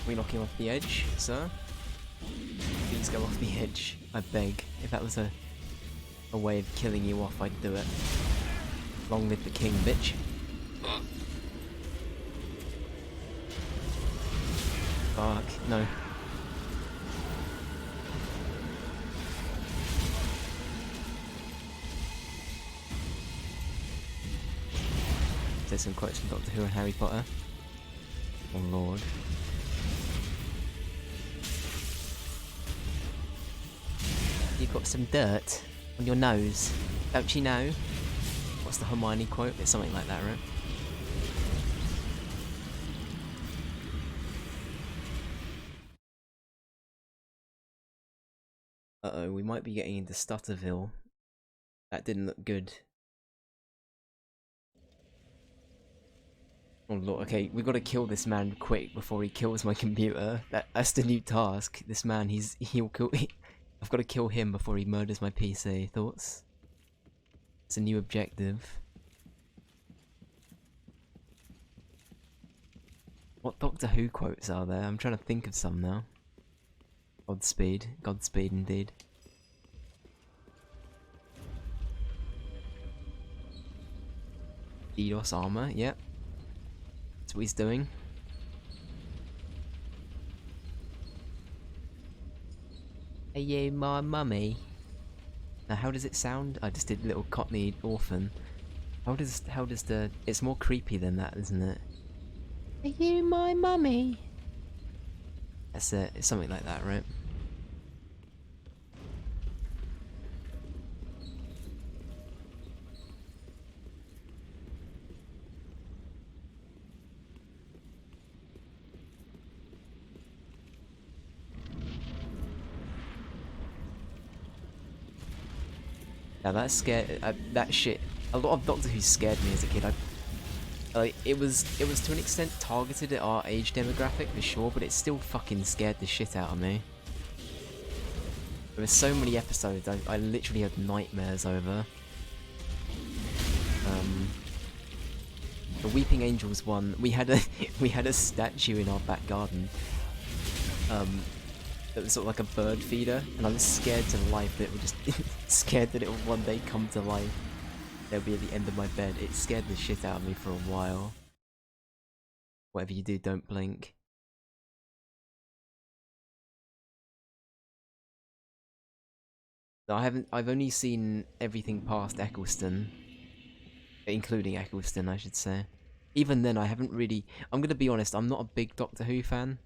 we knock him off the edge, sir? Please go off the edge. I beg. If that was a way of killing you off, I'd do it. Long live the king, bitch. Fuck, no. There's some quotes from Doctor Who and Harry Potter. Oh lord. You've got some dirt on your nose, don't you know? What's the Hermione quote? It's something like that, right? Uh-oh, we might be getting into Stutterville. That didn't look good. Oh lord, okay, we gotta kill this man quick before he kills my computer. That's the new task. This man, he'll kill. I've got to kill him before he murders my PC. Thoughts? It's a new objective. What Doctor Who quotes are there? I'm trying to think of some now. Godspeed. Godspeed indeed. DDoS armor, yep. That's what he's doing. Are you my mummy? Now how does it sound? I just did little Cockney orphan. How does the... It's more creepy than that, isn't it? Are you my mummy? That's it. It's something like that, right? Now that scared... that shit... A lot of Doctor Who scared me as a kid. It was to an extent targeted at our age demographic for sure, but it still fucking scared the shit out of me. There were so many episodes I literally had nightmares over. The Weeping Angels one, we had a statue in our back garden. That was sort of like a bird feeder, and I was scared to life that it would just scared that it would one day come to life. They'll be at the end of my bed. It scared the shit out of me for a while. Whatever you do, don't blink. No, I've only seen everything past Eccleston. Including Eccleston, I should say. Even then, I haven't really... I'm gonna be honest, I'm not a big Doctor Who fan.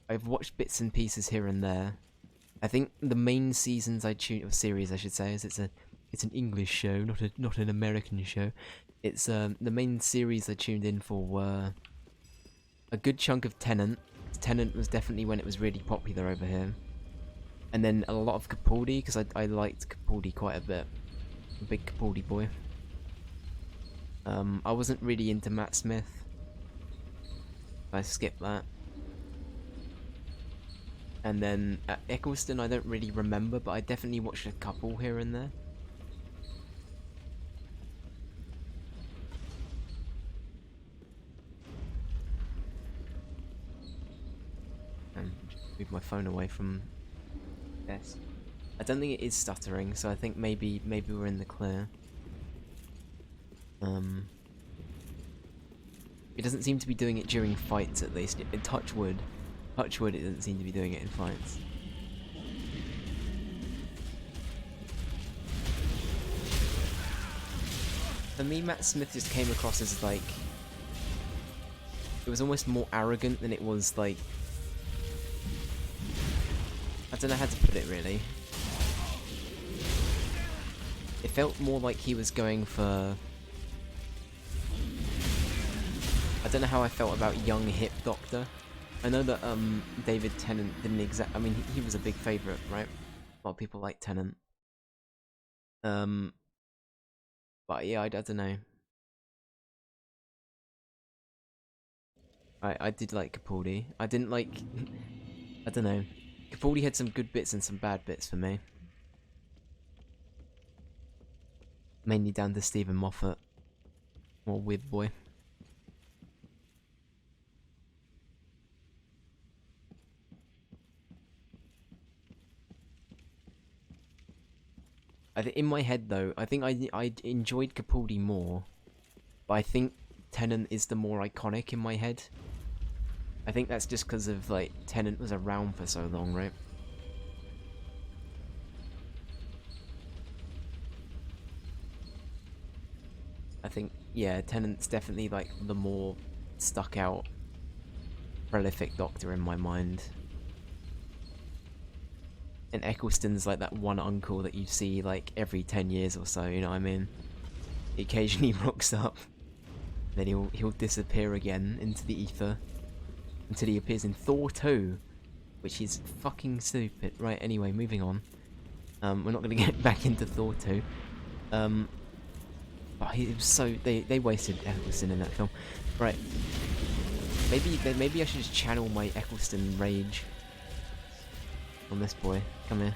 I've watched bits and pieces here and there. I think the main seasons of series, I should say, is it's an English show, not an American show. It's the main series I tuned in for were a good chunk of Tennant. Tennant was definitely when it was really popular over here, and then a lot of Capaldi because I liked Capaldi quite a bit. I'm a big Capaldi boy. I wasn't really into Matt Smith. I skipped that. And then at Eccleston, I don't really remember, but I definitely watched a couple here and there. And move my phone away from desk. I don't think it is stuttering, so I think maybe we're in the clear. It doesn't seem to be doing it during fights, at least. In touch wood, it doesn't seem to be doing it in fights. For me, Matt Smith just came across as like... It was almost more arrogant than it was like... I don't know how to put it really. It felt more like he was going for... I don't know how I felt about young hip Doctor. I know that David Tennant didn't I mean, he was a big favourite, right? A lot of people like Tennant. But yeah, I don't know. I did like Capaldi. I didn't like... I don't know. Capaldi had some good bits and some bad bits for me. Mainly down to Stephen Moffat. Or Weird Boy. in my head though, I think I enjoyed Capaldi more, but I think Tennant is the more iconic in my head. I think that's just because of like Tennant was around for so long, right? I think yeah, Tennant's definitely like the more stuck out, prolific Doctor in my mind. And Eccleston's like that one uncle that you see like every 10 years or so, you know what I mean? He occasionally rocks up, then he'll disappear again into the ether until he appears in Thor 2, which is fucking stupid. Right, anyway, moving on. We're not gonna get back into Thor 2. But he was so they wasted Eccleston in that film. Right. Maybe I should just channel my Eccleston rage on this boy. Come here.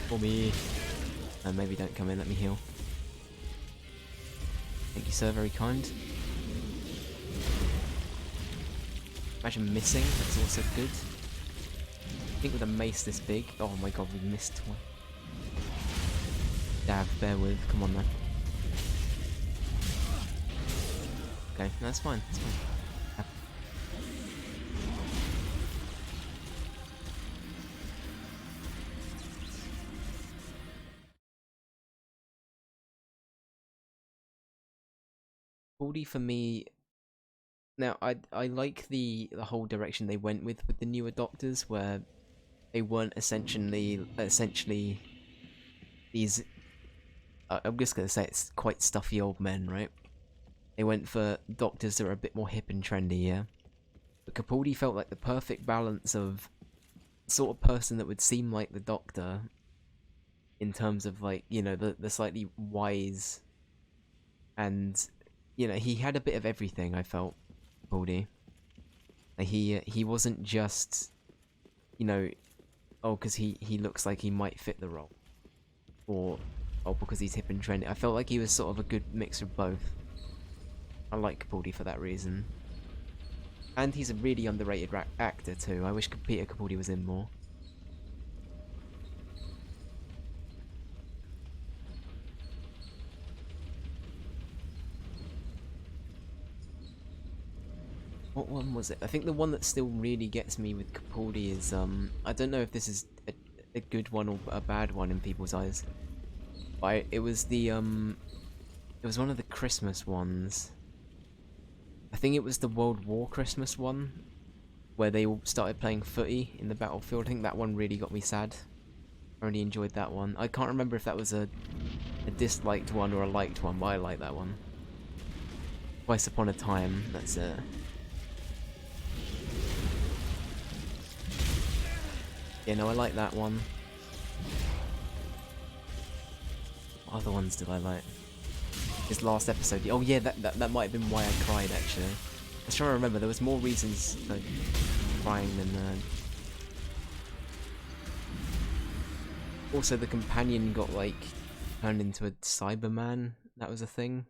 For me. Maybe don't come in, let me heal. Thank you, sir, very kind. Imagine missing, that's also good. I think with a mace this big. Oh my god, we missed twice. Dav, bear with, come on man. Okay, no, that's fine, that's fine. Baldy for me. Now I like the whole direction they went with the newer Doctors, where they weren't essentially these. I'm just gonna say it's quite stuffy old men, right? They went for Doctors that are a bit more hip and trendy, yeah. But Capaldi felt like the perfect balance of sort of person that would seem like the Doctor in terms of like, you know, the slightly wise, and you know, he had a bit of everything. I felt Capaldi. Like he wasn't just, you know, oh, because he looks like he might fit the role, or oh, because he's hip and trendy. I felt like he was sort of a good mix of both. I like Capaldi for that reason. And he's a really underrated actor too. I wish Peter Capaldi was in more. What one was it? I think the one that still really gets me with Capaldi is I don't know if this is a good one or a bad one in people's eyes. But it was the it was one of the Christmas ones. I think it was the World War Christmas one, where they all started playing footy in the battlefield. I think that one really got me sad. I really enjoyed that one. I can't remember if that was a disliked one or a liked one, but I like that one. Twice Upon a Time, that's it. Yeah, no, I like that one. What other ones did I like? His last episode. Oh yeah, that might have been why I cried actually. I was trying to remember, there was more reasons for crying than also the companion got like turned into a Cyberman. That was a thing.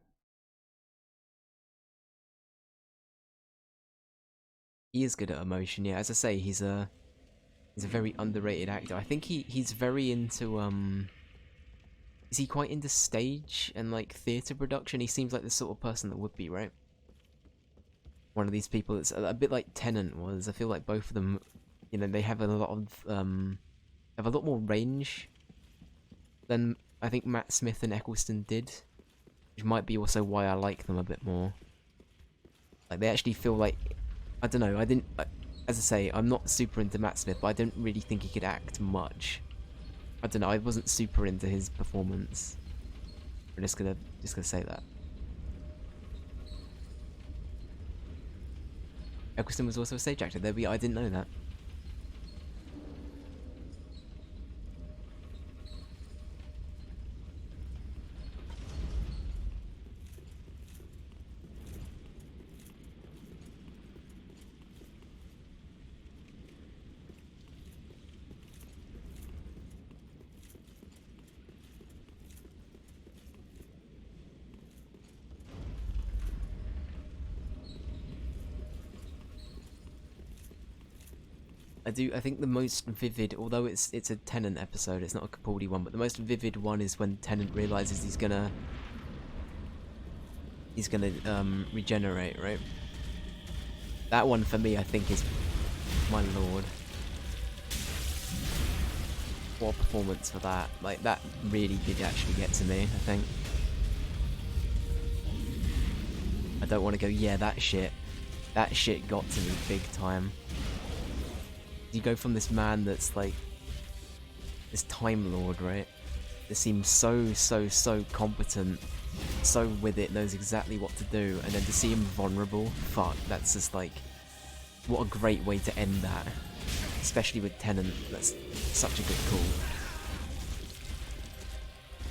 He is good at emotion, yeah. As I say, he's a very underrated actor. I think he's very into is he quite into stage and like theatre production? He seems like the sort of person that would be, right? One of these people that's a bit like Tennant was. I feel like both of them, you know, they have a lot of have a lot more range than I think Matt Smith and Eccleston did, which might be also why I like them a bit more. Like they actually feel like, I don't know. As I say, I'm not super into Matt Smith, but I don't really think he could act much. I don't know. I wasn't super into his performance. I'm just gonna say that. Eccleston was also a stage actor. I didn't know that. I think the most vivid, although it's a Tennant episode, it's not a Capaldi one, but the most vivid one is when Tennant realizes he's gonna regenerate, right? That one for me, I think, is my lord. What a performance for that! Like that really did actually get to me. I think. I don't want to go. Yeah, that shit got to me big time. You go from this man that's like this Time Lord, right? That seems so competent, so with it, knows exactly what to do, and then to see him vulnerable, fuck, that's just like, what a great way to end that. Especially with Tennant, that's such a good call.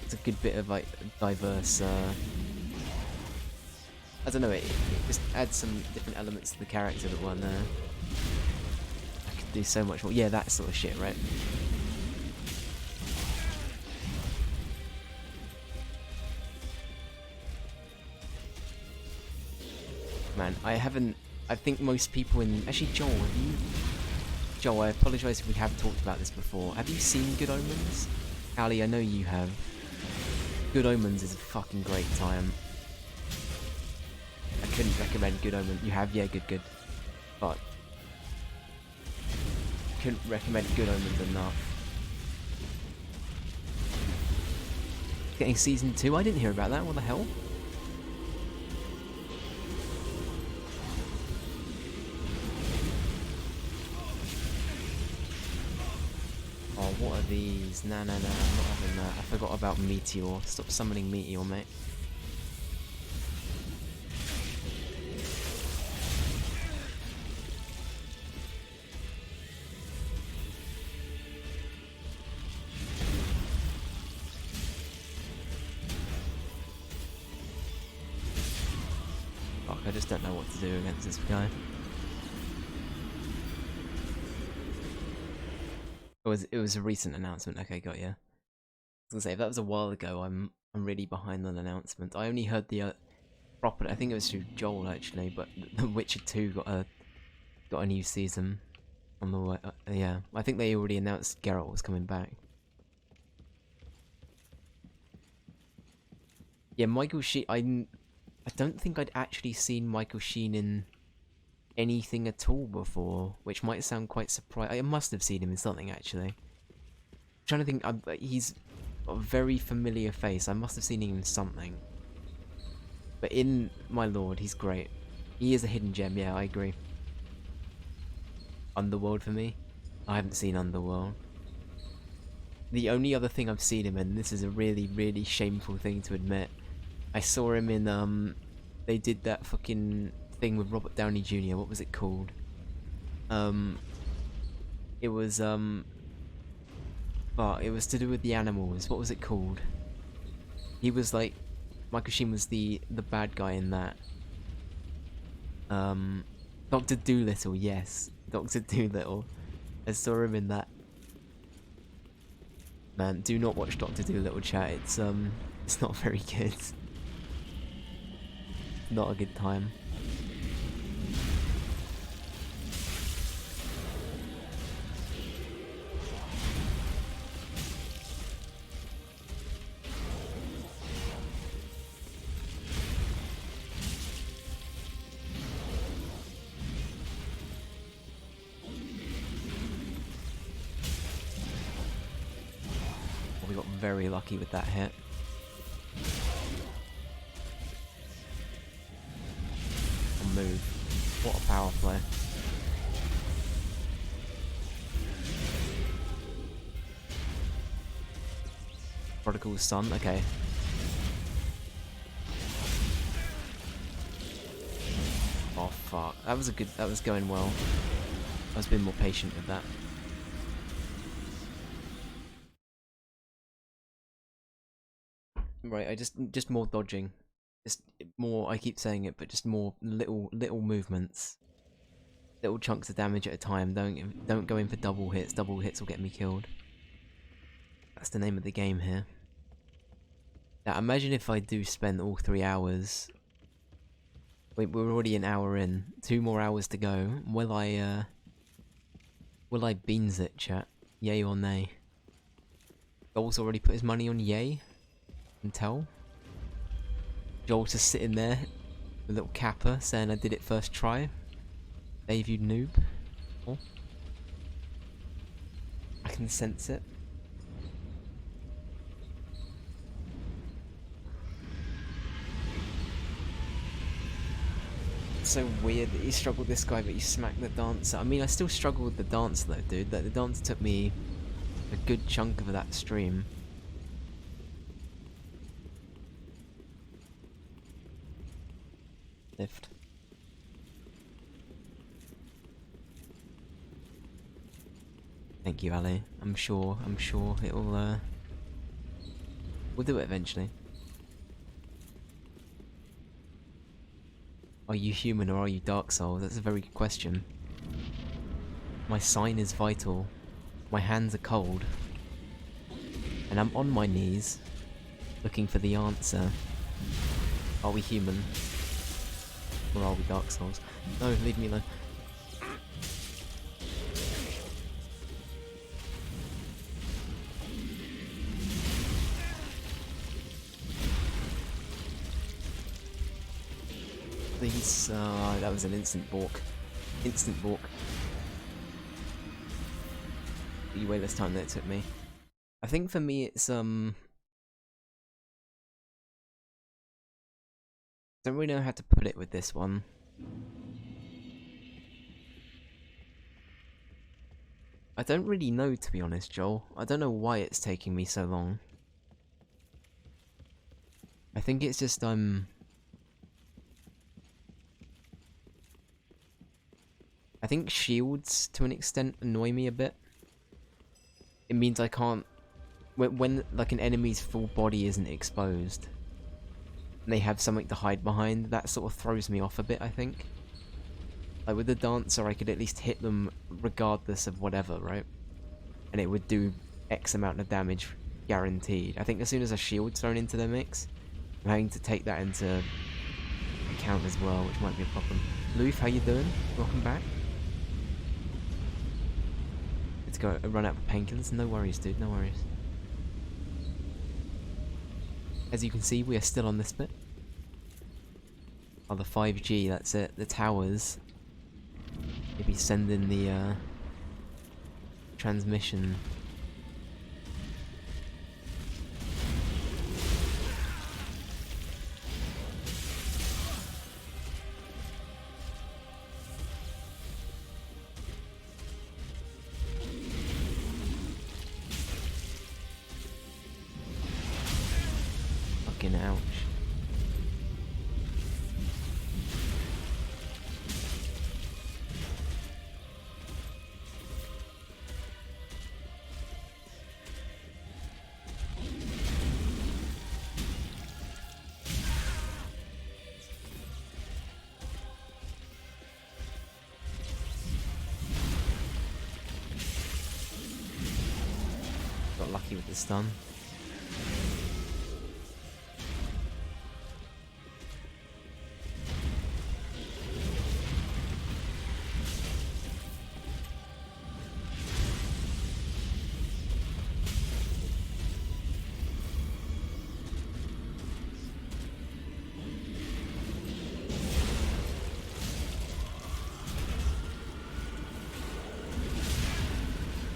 It's a good bit of like diverse, I don't know, it just adds some different elements to the character that weren't there. I could do so much more. Yeah, that sort of shit, right? Man, I think most people in... Actually, Joel, have you... Joel, I apologise if we have talked about this before. Have you seen Good Omens? Ali, I know you have. Good Omens is a fucking great time. I couldn't recommend Good Omens. You have? Yeah, good. But... couldn't recommend Good Omens enough. Getting season 2? I didn't hear about that. What the hell? Oh, what are these? Nah, I'm not having that. I forgot about Meteor. Stop summoning Meteor, mate. Fuck, I just don't know what to do against this guy. It was a recent announcement. Okay, got ya. I was gonna say if that was a while ago, I'm really behind on announcements. I only heard the proper. I think it was through Joel actually, but The Witcher 2 got a new season on the way. Yeah, I think they already announced Geralt was coming back. Yeah, Michael Sheen. I don't think I'd actually seen Michael Sheen in anything at all before, which might sound quite surprising. I must have seen him in something actually. I'm trying to think. He's a very familiar face. I must have seen him in something. But in My Lord, he's great. He is a hidden gem. Yeah, I agree. Underworld for me. I haven't seen Underworld. The only other thing I've seen him in, this is a really shameful thing to admit. I saw him in they did that fucking thing with Robert Downey Jr. What was it called? It was but it was to do with the animals. What was it called? He was like, Michael Sheen was the bad guy in that. Dr. Dolittle, yes, Dr. Dolittle. I saw him in that. Man, do not watch Dr. Dolittle, chat. It's not very good. Not a good time. We got very lucky with that hit. Move. What a power play. Prodigal Son, okay. Oh fuck. That was going well. I was being more patient with that. Right, just more dodging. Just more, I keep saying it, but just more little movements. Little chunks of damage at a time. Don't go in for double hits. Double hits will get me killed. That's the name of the game here. Now imagine if I do spend all 3 hours. Wait, we're already an hour in. 2 more hours to go. Will I Will I beans it, chat? Yay or nay? Joel's already put his money on yay. And tell. Joel's just sitting there, a little capper, saying I did it first try. Dave, you noob. Oh. I can sense it. It's so weird that you struggled this guy, but you smacked the dancer. I mean, I still struggle with the dance though, dude. Like, the dance took me a good chunk of that stream. Lift. Thank you, Ali. I'm sure it'll, we'll do it eventually. Are you human or are you Dark Souls? That's a very good question. My sign is vital. My hands are cold. And I'm on my knees, looking for the answer. Are we human? Or are we Dark Souls? No, leave me alone. Please, that was an instant balk. Instant balk. You way less time than it took me. I think for me it's, don't really know how to put it with this one. I don't really know, to be honest, Joel. I don't know why it's taking me so long. I think it's just, I think shields, to an extent, annoy me a bit. It means I can't... When like, an enemy's full body isn't exposed, and they have something to hide behind, that sort of throws me off a bit, I think. Like, with the dancer, I could at least hit them regardless of whatever, right? And it would do X amount of damage, guaranteed. I think as soon as a shield's thrown into the mix, I'm having to take that into account as well, which might be a problem. Loof, how you doing? Welcome back. Let's go run out of painkillers. No worries, dude, no worries. As you can see, we are still on this bit. Oh, the 5G, that's it. The towers. Maybe sending the transmission. Fucking ouch. Got lucky with the stun.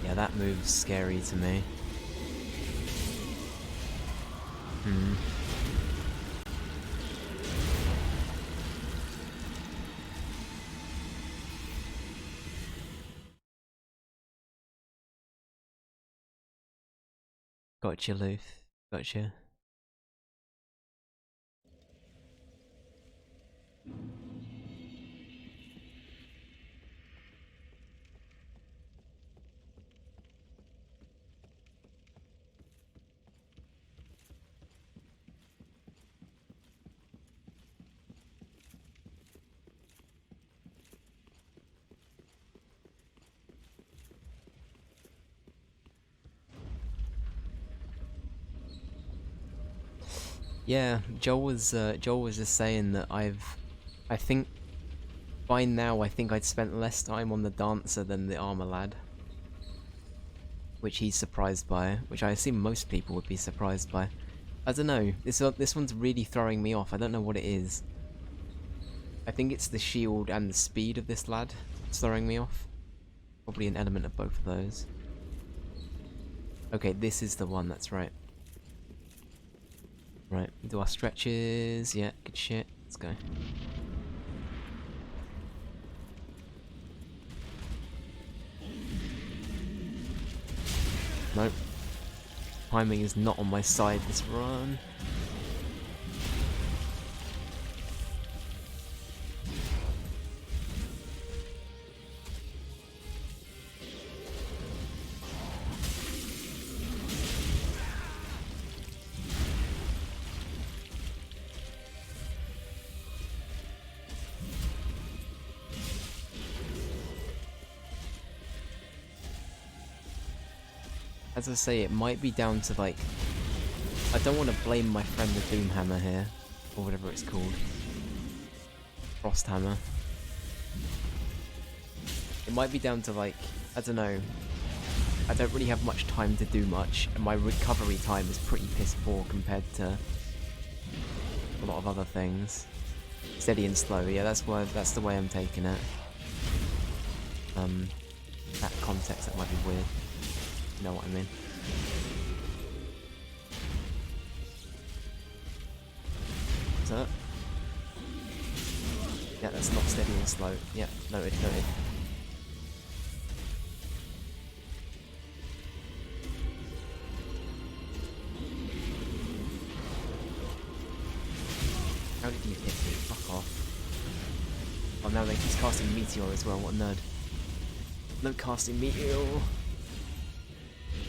Yeah, that move's scary to me. Gotcha, Loof. Gotcha. Yeah, Joel was just saying that I think by now I think I'd spent less time on the dancer than the armor lad. which he's surprised by, which I assume most people would be surprised by. I don't know, this one's really throwing me off. I don't know what it is. I think it's the shield and the speed of this lad that's throwing me off. Probably an element of both of those. Okay, this is the one, that's right. Right, do our stretches. Yeah, good shit. Let's go. Nope. Timing is not on my side this run. As I say, it might be down to, like... I don't want to blame my friend the Doomhammer here, or whatever it's called. Frosthammer. It might be down to, like, I don't know. I don't really have much time to do much, and my recovery time is pretty piss poor compared to a lot of other things. Steady and slow, yeah, that's the way I'm taking it. That context, that might be weird. You know what I mean? What's that? Yeah, that's not steady and slow. Yeah, noted, noted. How did you hit me? Fuck off. Oh, now he's casting Meteor as well, what a nerd. No casting Meteor.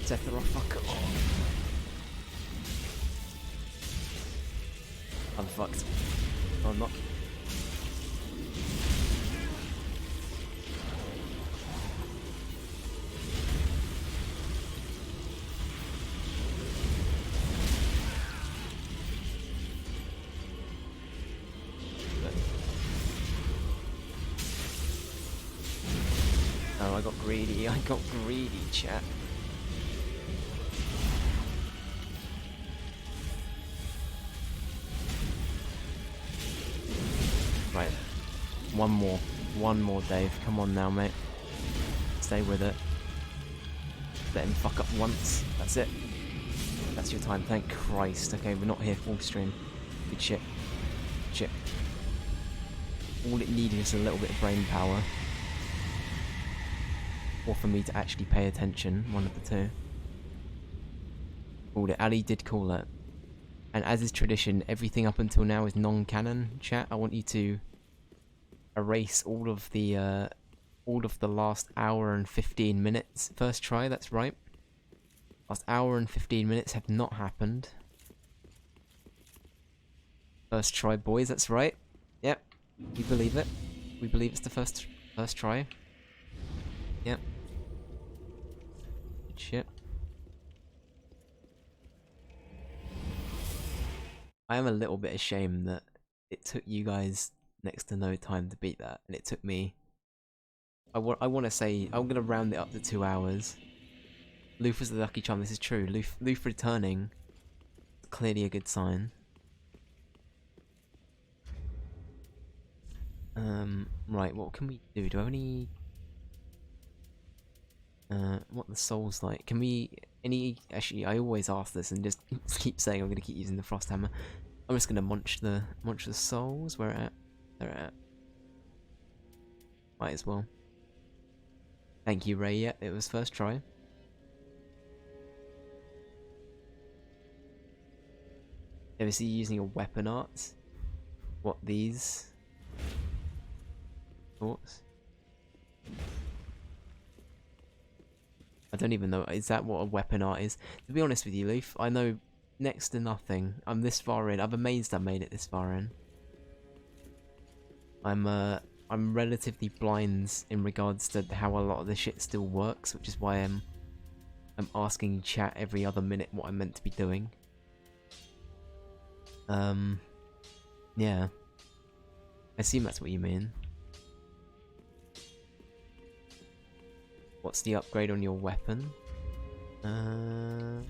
Sephiroth, fuck off. I'm fucked. Oh, I'm not. Oh, I got greedy. I got greedy, chat. Right. One more. One more, Dave. Come on now, mate. Stay with it. Let him fuck up once. That's it. That's your time. Thank Christ. Okay, we're not here full stream. Good shit. Good shit. All it needed is a little bit of brain power. Or for me to actually pay attention. One of the two. Called it. Ali did call it. And as is tradition, everything up until now is non-canon. Chat, I want you to erase all of the last hour and 15 minutes. First try, that's right. Last hour and 15 minutes have not happened. First try, boys, that's right. Yep, we believe it. We believe it's the first try. Yep. Good shit. I am a little bit ashamed that it took you guys next to no time to beat that, and it took me... I want to say, I'm going to round it up to 2 hours. Loof was the lucky charm, this is true. Loof returning is clearly a good sign. Right, what can we do? Do I have any... what are the souls like? Can we... Actually, I always ask this and just keep saying I'm going to keep using the frost hammer. I'm just going to munch the souls. Where at? They're at. Might as well. Thank you, Ray. Yeah, it was first try. Ever see you using a weapon art? What, these? Thoughts? I don't even know. Is that what a weapon art is? To be honest with you, Leaf, I know next to nothing. I'm this far in. I'm amazed I made it this far in. I'm relatively blind in regards to how a lot of this shit still works, which is why I'm asking chat every other minute what I'm meant to be doing. Yeah. I assume that's what you mean. What's the upgrade on your weapon? Uh,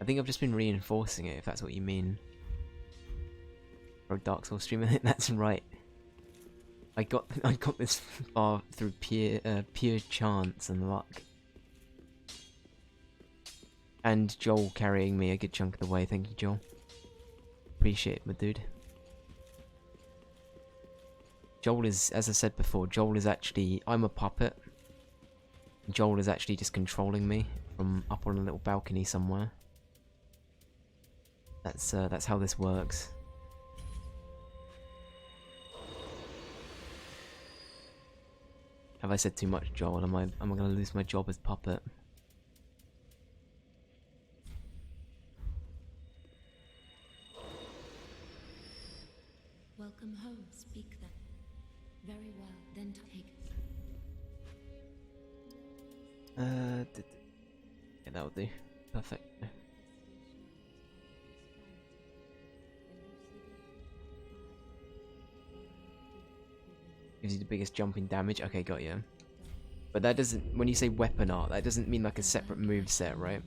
I think I've just been reinforcing it, if that's what you mean. For a Dark Souls streamer, that's right. I got this far through pure chance and luck. And Joel carrying me a good chunk of the way. Thank you, Joel. Appreciate it, my dude. Joel is, as I said before, Joel is actually... I'm a puppet. Joel is actually just controlling me from up on a little balcony somewhere. That's how this works. Have I said too much, Joel? Am I gonna lose my job as puppet? Welcome home, speak then. Very well, then take it. Yeah, that'll do. Perfect. Gives you the biggest jumping damage. Okay, got you. But that doesn't... When you say weapon art, that doesn't mean like a separate move set, right?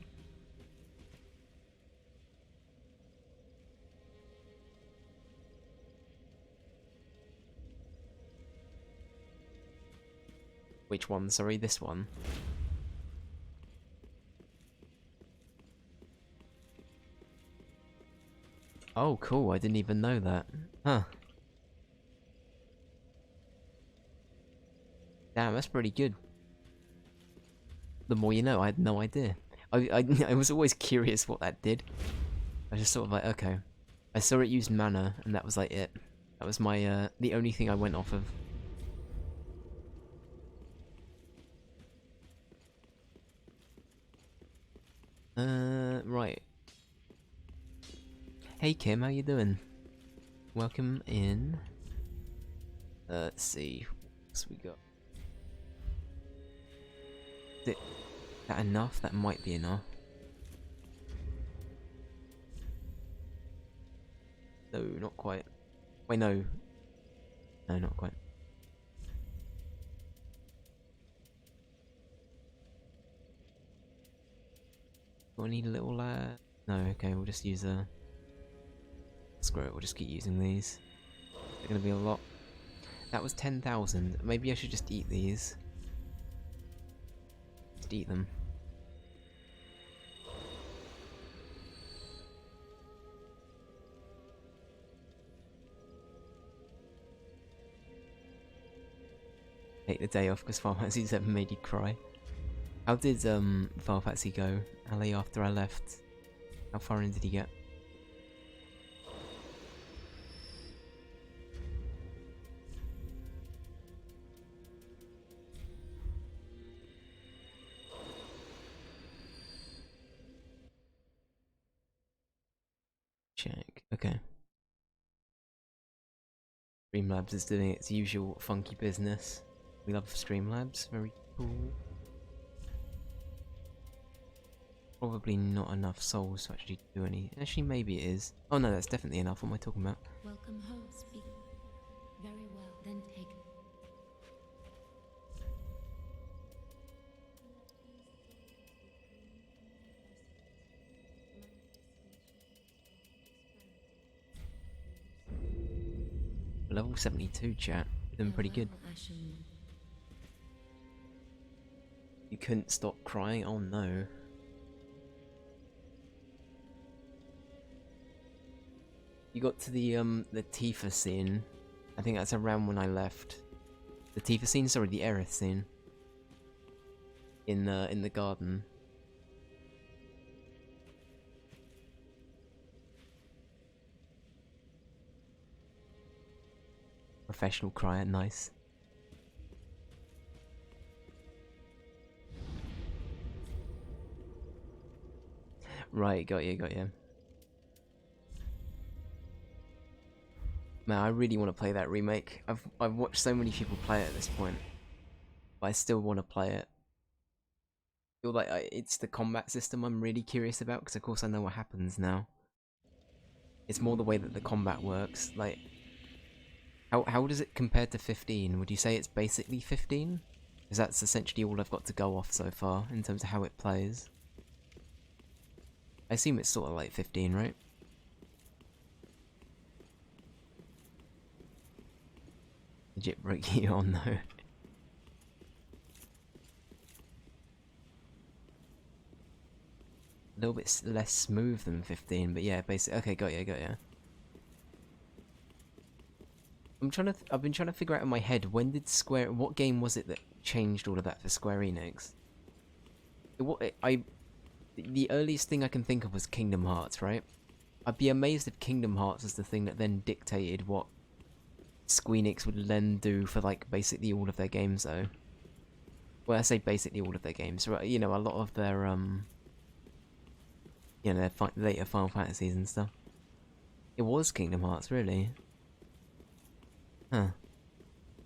Which one? Sorry, this one. Oh, cool. I didn't even know that. Huh. Damn, that's pretty good. The more you know, I had no idea. I was always curious what that did. I was just sort of like, okay. I saw it used mana, and that was like it. That was my, the only thing I went off of. Right. Hey Kim, how you doing? Welcome in. Let's see. What we got? Is that enough? That might be enough. No, not quite. Wait, no. No, not quite. Do I need a little, No, okay, we'll just use a... Screw it, we'll just keep using these. They're gonna be a lot. That was 10,000. Maybe I should just eat these. Just eat them. Take the day off because Final Fantasy 7 made you cry. How did Final Fantasy go, Ali, after I left? How far in did he get? Check. Okay. Streamlabs is doing its usual funky business. We love Streamlabs. Very cool. Probably not enough souls to actually do any. Actually, maybe it is. Oh no, that's definitely enough. What am I talking about? Welcome home, speak. Very well, then take it. Level 72, chat. Doing pretty good. You couldn't stop crying? Oh no. You got to the Tifa scene. I think that's around when I left. The Tifa scene, sorry, the Aerith scene. In the garden. Professional crier, nice. Right, got you, got you. Man, I really want to play that remake. I've watched so many people play it at this point, but I still want to play it. I feel like it's the combat system I'm really curious about, because of course I know what happens now. It's more the way that the combat works. Like, How does it compare to 15? Would you say it's basically 15? Because that's essentially all I've got to go off so far in terms of how it plays. I assume it's sort of like 15, right? Legit break you on though. A little bit less smooth than 15, but yeah, basically. Okay, got ya. I've been trying to figure out in my head, what game was it that changed all of that for Square Enix? The earliest thing I can think of was Kingdom Hearts, right? I'd be amazed if Kingdom Hearts was the thing that then dictated what Square Enix would then do for, like, basically all of their games, though. Well, I say basically all of their games, right? You know, a lot of their, you know, their later Final Fantasies and stuff. It was Kingdom Hearts, really. Huh.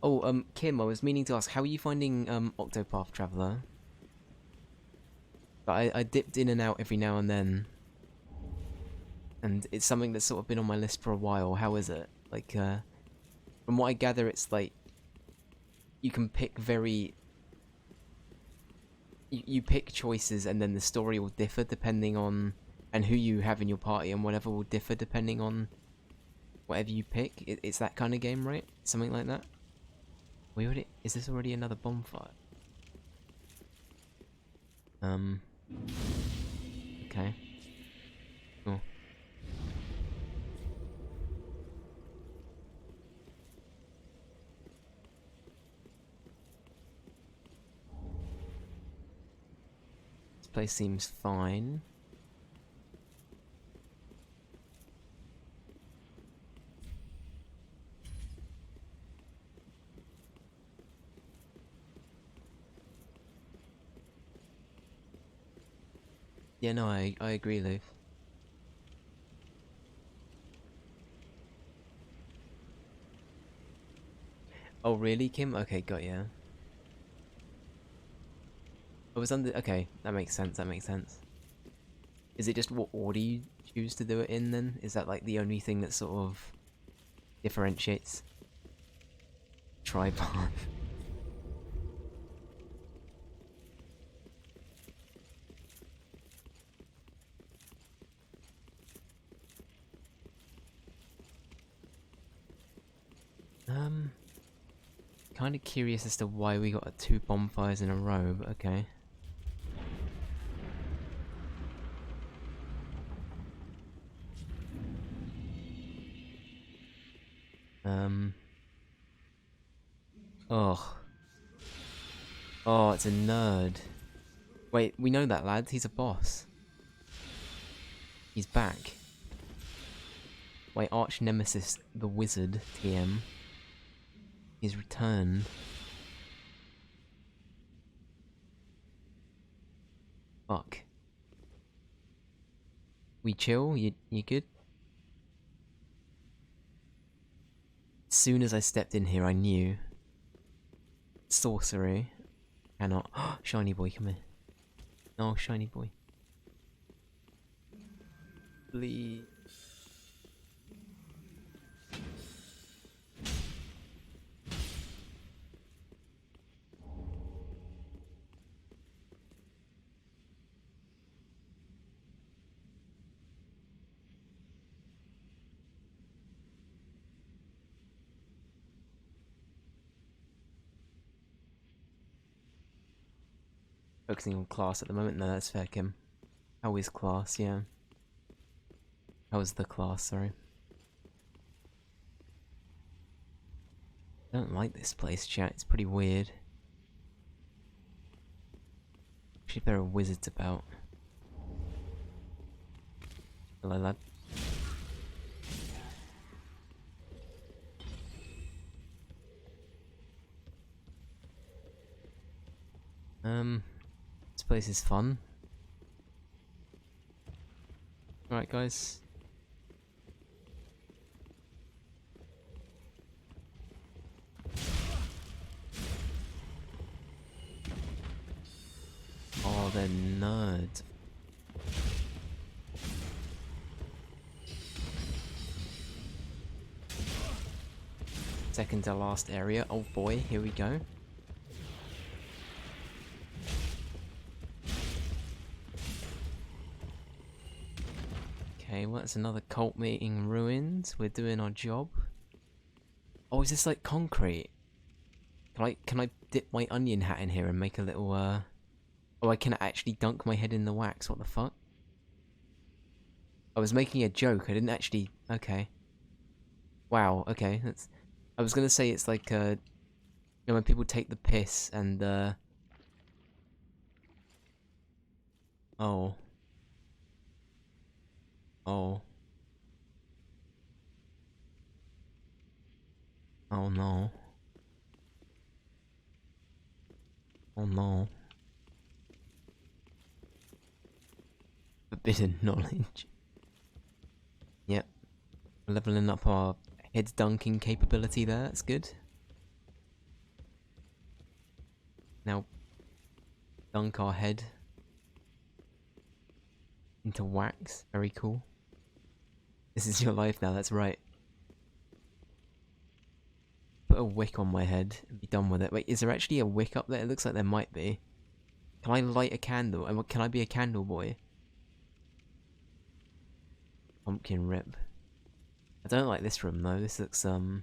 Oh, Kim, I was meaning to ask, how are you finding, Octopath Traveler? But I dipped in and out every now and then. And it's something that's sort of been on my list for a while. How is it? Like, from what I gather, it's like, you can pick you pick choices and then the story will differ depending on, and who you have in your party and whatever will differ depending on whatever you pick. It's that kind of game, right? Something like that? Is this already another bonfire? Okay. Cool. This place seems fine. Yeah, no, I agree, Luke. Oh, really, Kim? Okay, got ya. I was under... Okay, that makes sense. Is it just what order you choose to do it in, then? Is that, like, the only thing that sort of differentiates Tripod? Kind of curious as to why we got 2 bonfires in a row, but okay. Oh. Oh, it's a nerd. Wait, we know that lad. He's a boss. He's back. My arch nemesis, the wizard, TM. He's returned. Fuck. We chill? You good? As soon as I stepped in here, I knew. Sorcery. Cannot. Shiny boy, come here. No, shiny boy. Please. Focusing on class at the moment? No, that's fair, Kim. How is class? Yeah. How is the class? Sorry. I don't like this place, chat. It's pretty weird. Actually, if there are wizards about. Hello, lad. This place is fun. Alright, guys. Oh, they're nerds. Second to last area. Oh boy, here we go. Okay, well that's another cult meeting ruins. We're doing our job. Oh, is this like concrete? Can I dip my onion hat in here and make a little Oh, I can actually dunk my head in the wax. What the fuck? I was making a joke. I didn't actually. Okay. Wow. Okay. That's. I was gonna say it's like you know, when people take the piss and oh. Oh. Oh no. Oh no. Forbidden knowledge. Yep. Leveling up our head dunking capability there. That's good. Now dunk our head into wax. Very cool. This is your life now. That's right. Put a wick on my head and be done with it. Wait, is there actually a wick up there? It looks like there might be. Can I light a candle? And can I be a candle boy? Pumpkin rip. I don't like this room though. This looks Oh,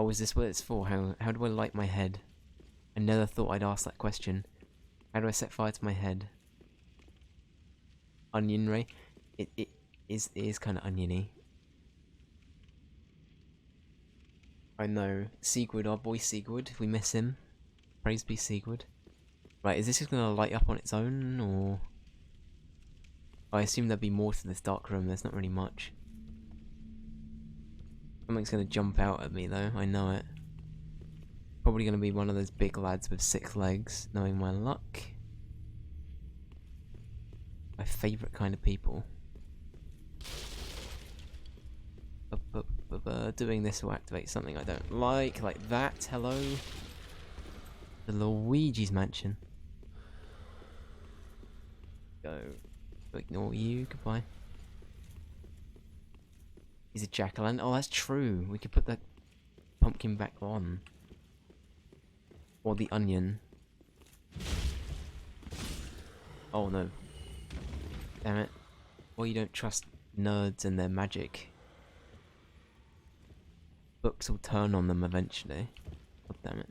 is this what it's for? How do I light my head? I never thought I'd ask that question. How do I set fire to my head? Onion ray. It is kind of oniony. I know. Sigurd, our boy Sigurd. We miss him. Praise be Sigurd. Right, is this just gonna light up on its own, or? I assume there'd be more to this dark room. There's not really much. Something's gonna jump out at me though. I know it. Probably gonna be one of those big lads with 6 legs, knowing my luck. My favourite kind of people. Doing this will activate something I don't like that. Hello? The Luigi's Mansion. Go. Ignore you, goodbye. He's a jack-o'-lantern. Oh, that's true. We could put the pumpkin back on. Or the onion. Oh no. Damn it. Well, you don't trust nerds and their magic. Books will turn on them eventually. God damn it.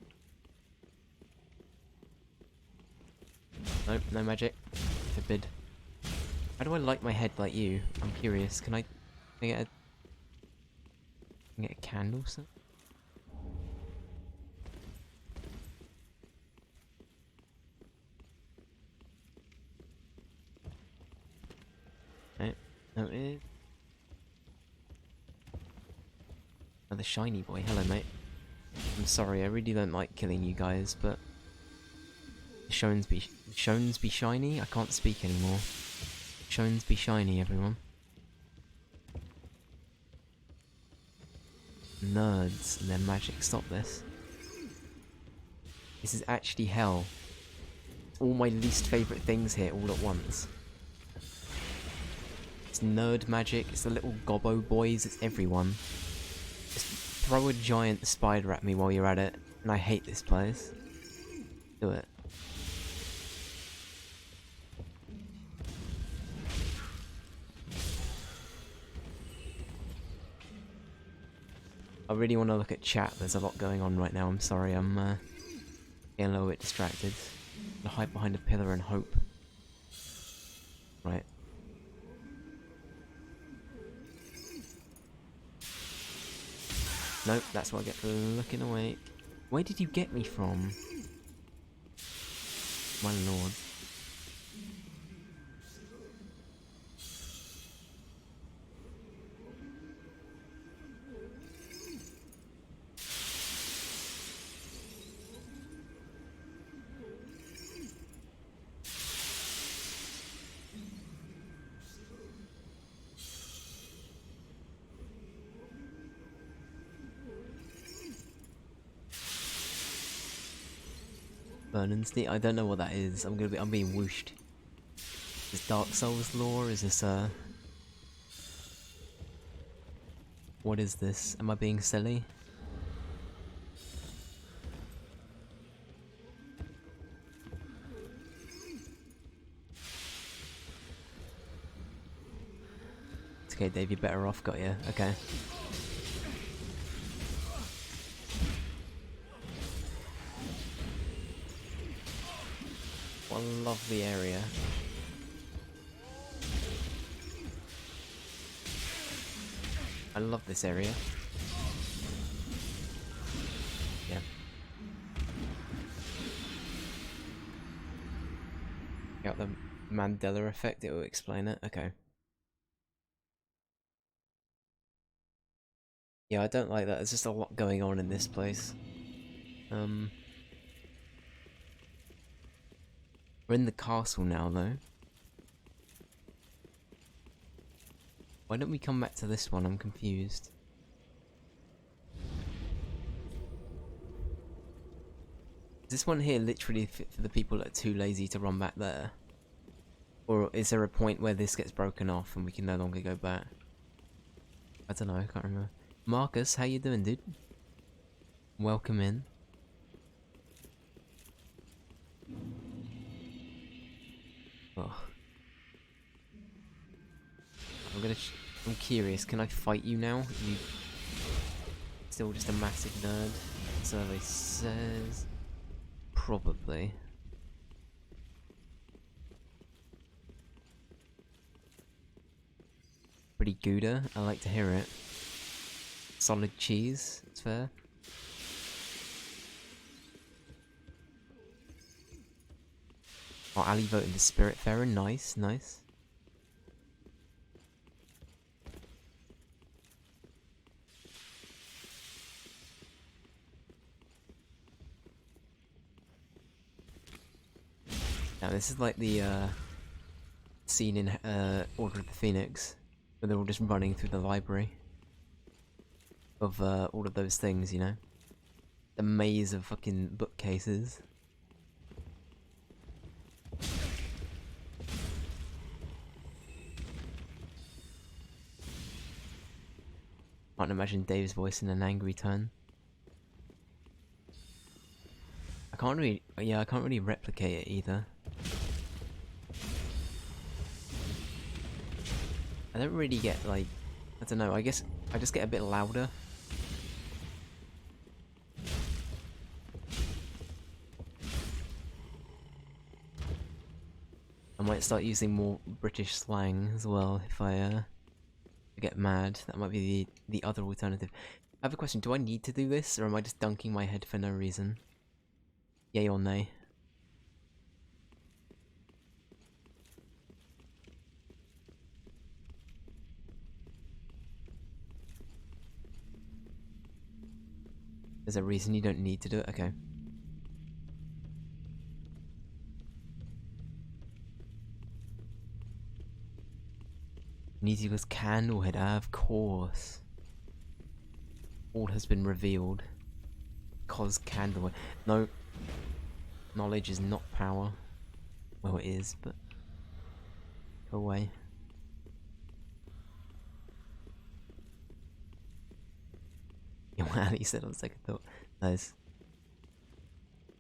Nope, no magic. Forbid. How do I light my head like you? I'm curious. Can I get a candle, sir? No, no it is. Another shiny boy. Hello, mate. I'm sorry, I really don't like killing you guys, but Shones be shiny? I can't speak anymore. Shones be shiny, everyone. Nerds and their magic. Stop this. This is actually hell. All my least favourite things here all at once. It's nerd magic, it's the little gobbo boys, it's everyone. Just throw a giant spider at me while you're at it, and I hate this place. Do it. I really want to look at chat. There's a lot going on right now. I'm sorry. I'm getting a little bit distracted. I'll hide behind a pillar and hope. Right. Nope, that's what I get for looking away. Where did you get me from? My lord. Vernon's Knee? I don't know what that is. I'm being whooshed. Is this Dark Souls lore? Is this What is this? Am I being silly? It's okay, Dave, you're better off, got you. Okay. What a lovely area. I love this area. Yeah. Got the Mandela effect, it will explain it. Okay. Yeah, I don't like that. There's just a lot going on in this place. We're in the castle now, though. Why don't we come back to this one? I'm confused. Is this one here literally fit for the people that are too lazy to run back there? Or is there a point where this gets broken off and we can no longer go back? I don't know, I can't remember. Marcus, how you doing, dude? Welcome in. Oh. I'm curious, can I fight you now? You still just a massive nerd? Survey says... Probably. Pretty Gouda, I like to hear it. Solid cheese, it's fair. Oh, Ali voted the Spiritfarer, nice, nice. Now this is like the scene in Order of the Phoenix, where they're all just running through the library of all of those things, you know? The maze of fucking bookcases. Can't imagine Dave's voice in an angry tone. I can't really replicate it either. I don't really get, like, I don't know, I guess I just get a bit louder. I might start using more British slang as well if I get mad. That might be the other alternative. I have a question, do I need to do this, or am I just dunking my head for no reason? Yay or nay? There's a reason you don't need to do it? Okay. Needy was Candlehead, of course. All has been revealed. Cause Candlehead. No. Knowledge is not power. Well, it is, but... Go away. Yeah, what Ali said on second thought. Nice.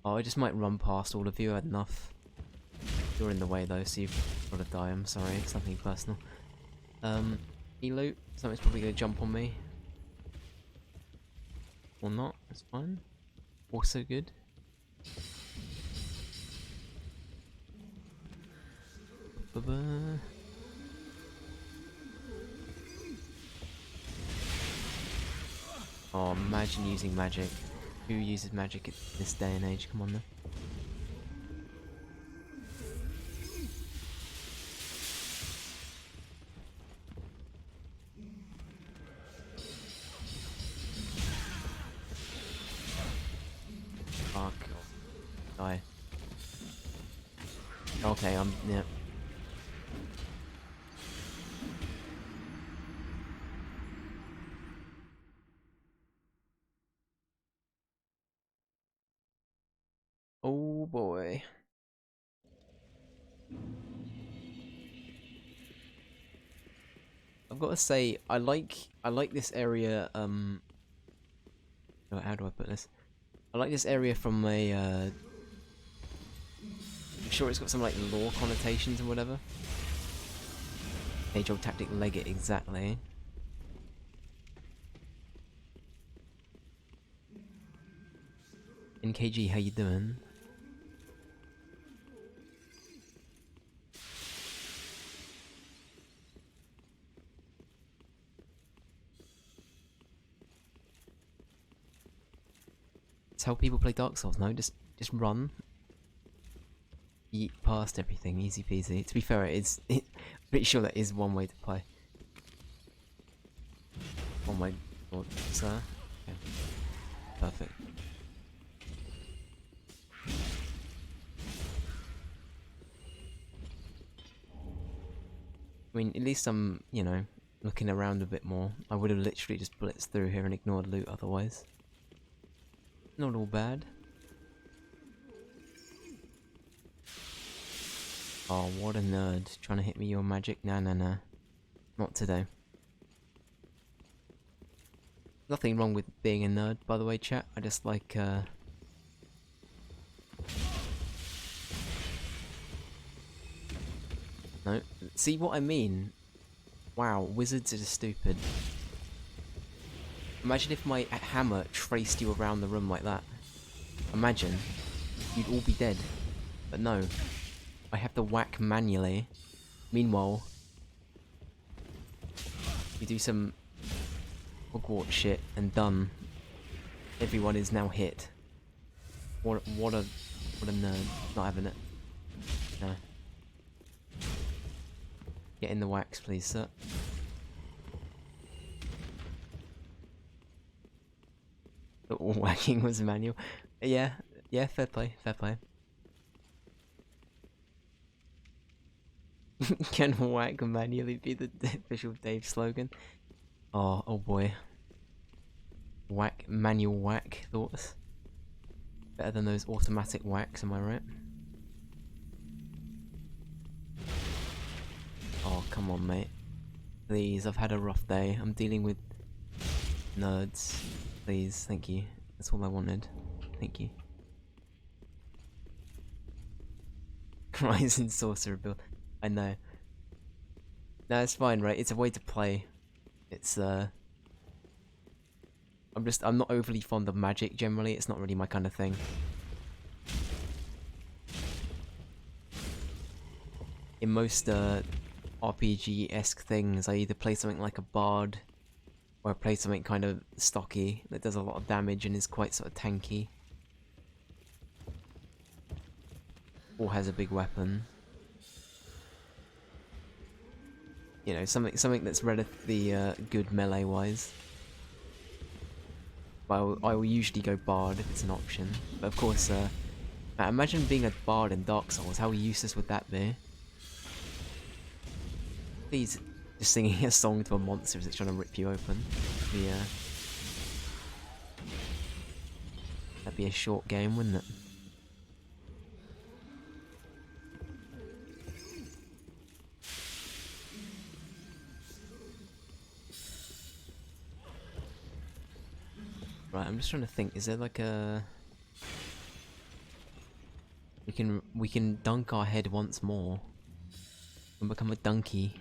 Oh, I just might run past all of you, I had enough. You're in the way though, so you've got to die, I'm sorry, it's nothing personal. E-loot, something's probably gonna jump on me. Or not, that's fine. Also good. Ba-ba. Oh, imagine using magic. Who uses magic at this day and age? Come on then. Fuck. Die. Okay, yeah. Oh boy. I've got to say, I like this area. How do I put this? I like this area from a. I'm sure it's got some like lore connotations and whatever. Age-old tactic, leg it exactly. NKG, how you doing? It's how people play Dark Souls. No, just run, yeet past everything, easy peasy. To be fair, it is. Pretty sure that is one way to play. Oh my god, sir. Okay. Perfect. I mean, at least I'm, you know, looking around a bit more. I would have literally just blitzed through here and ignored loot otherwise. Not all bad. Oh, what a nerd. Trying to hit me your magic? Nah, nah, nah. Not today. Nothing wrong with being a nerd, by the way, chat. I just like, No. See what I mean? Wow, wizards are stupid. Imagine if my hammer traced you around the room like that. Imagine. You'd all be dead. But no. I have to whack manually. Meanwhile, you do some Hogwarts shit and done. Everyone is now hit. What a nerd. Not having it. No. Get in the wax, please, sir. All whacking was manual. Yeah, fair play, fair play. Can whack manually be the official Dave slogan? Oh boy. Whack, manual whack, thoughts? Better than those automatic whacks, am I right? Oh, come on, mate. Please, I've had a rough day. I'm dealing with nerds. Please, thank you. That's all I wanted. Thank you. Rising Sorcerer build. I know. No, it's fine, right? It's a way to play. It's, I'm not overly fond of magic generally. It's not really my kind of thing. In most, RPG-esque things, I either play something like a bard, or I play something kind of stocky that does a lot of damage and is quite sort of tanky. Or has a big weapon. You know, something that's relatively good melee-wise. Well, I will usually go bard if it's an option. But of course, imagine being a bard in Dark Souls. How useless would that be? Please, just singing a song to a monster as it's trying to rip you open. Yeah. That'd be a short game, wouldn't it? Right, I'm just trying to think. Is there like a... We can dunk our head once more and become a donkey.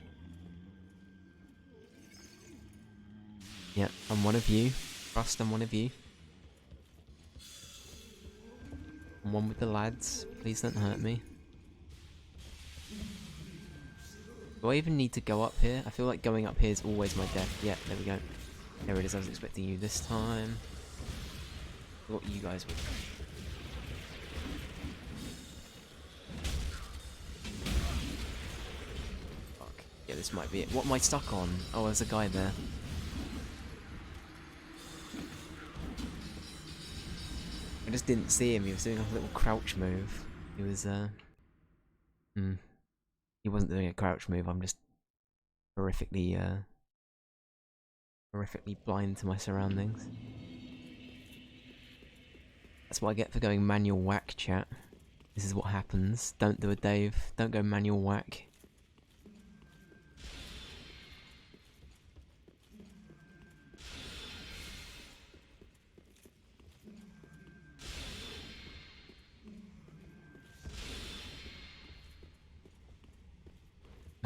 Yep, I'm one of you. Trust I'm one of you. I'm one with the lads. Please don't hurt me. Do I even need to go up here? I feel like going up here is always my death. Yeah, there we go. There it is. I was expecting you this time. What you guys would. Fuck. Yeah, this might be it. What am I stuck on? Oh, there's a guy there. I just didn't see him. He was doing a little crouch move. He was, He wasn't doing a crouch move. I'm just horrifically, horrifically blind to my surroundings. That's what I get for going manual whack, chat. This is what happens. Don't do a Dave. Don't go manual whack.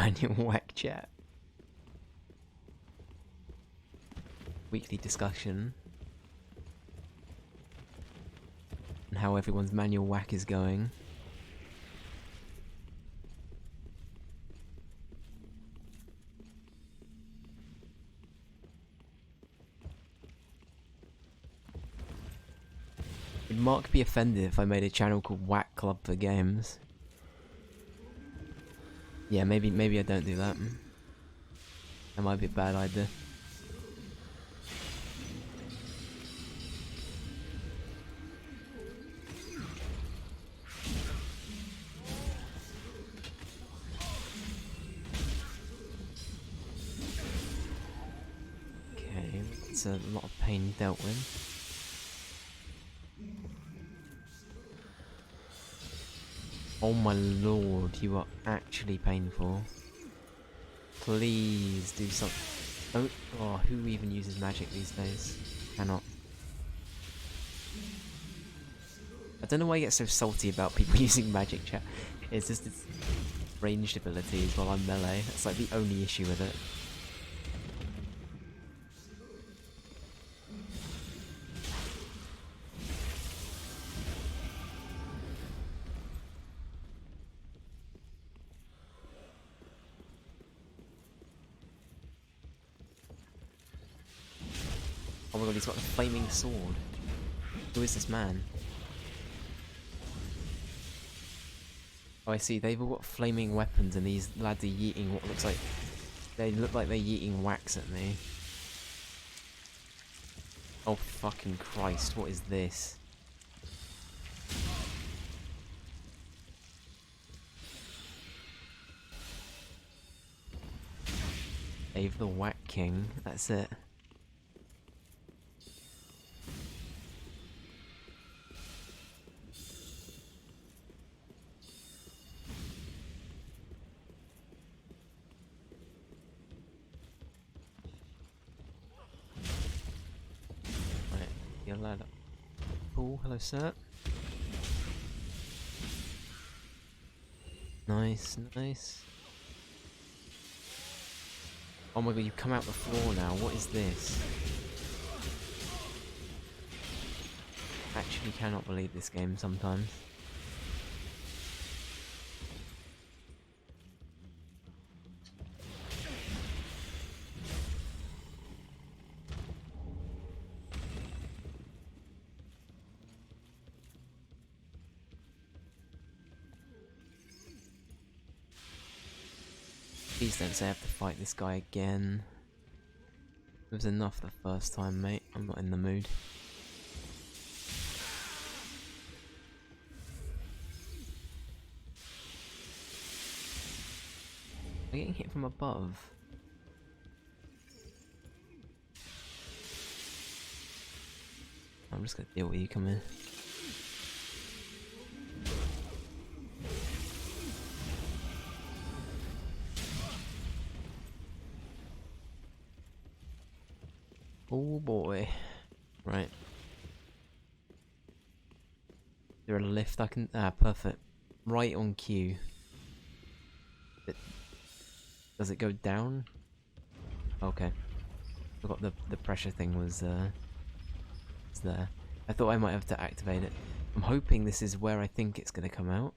Manual whack chat. Weekly discussion. And how everyone's manual whack is going. Would Mark be offended if I made a channel called Whack Club for Games? Yeah, maybe I don't do that. That might be a bad idea. Okay, that's a lot of pain dealt with. Oh my lord, you are actually painful. Please do something. Don't. Oh, who even uses magic these days? Cannot. I don't know why I get so salty about people using magic chat. It's just its ranged abilities while I'm melee. That's like the only issue with it. Oh my god, he's got the flaming sword. Who is this man? Oh, I see. They've all got flaming weapons, and these lads are yeeting what looks like... They look like they're yeeting wax at me. Oh, fucking Christ. What is this? Dave the Whack King. That's it. Right, get a lad up. Cool, hello sir. Nice, nice. Oh my god, you come out the floor now. What is this? Actually cannot believe this game sometimes. Please don't say I have to fight this guy again. It was enough the first time, mate. I'm not in the mood. I'm getting hit from above. I'm just gonna deal with you, come in. Oh boy. Right. Is there a lift I can... Ah, perfect. Right on cue. Does it go down? Okay. I forgot the pressure thing was there. I thought I might have to activate it. I'm hoping this is where I think it's gonna come out.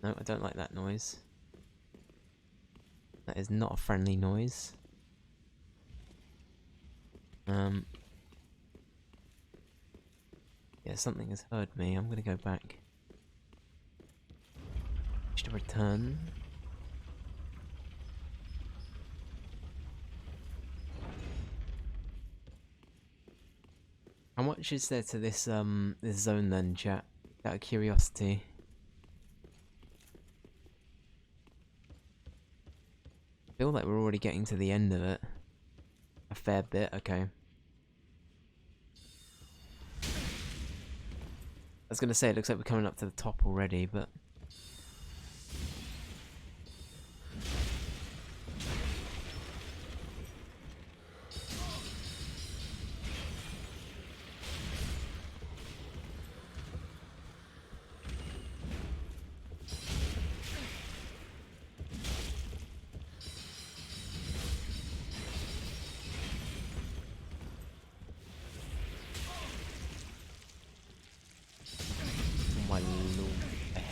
No, I don't like that noise. That is not a friendly noise. Yeah, something has heard me. I'm gonna go back. Just to return. How much is there to this this zone then, chat? Out of curiosity. I feel like we're already getting to the end of it. A fair bit, okay. I was gonna say, it looks like we're coming up to the top already, but...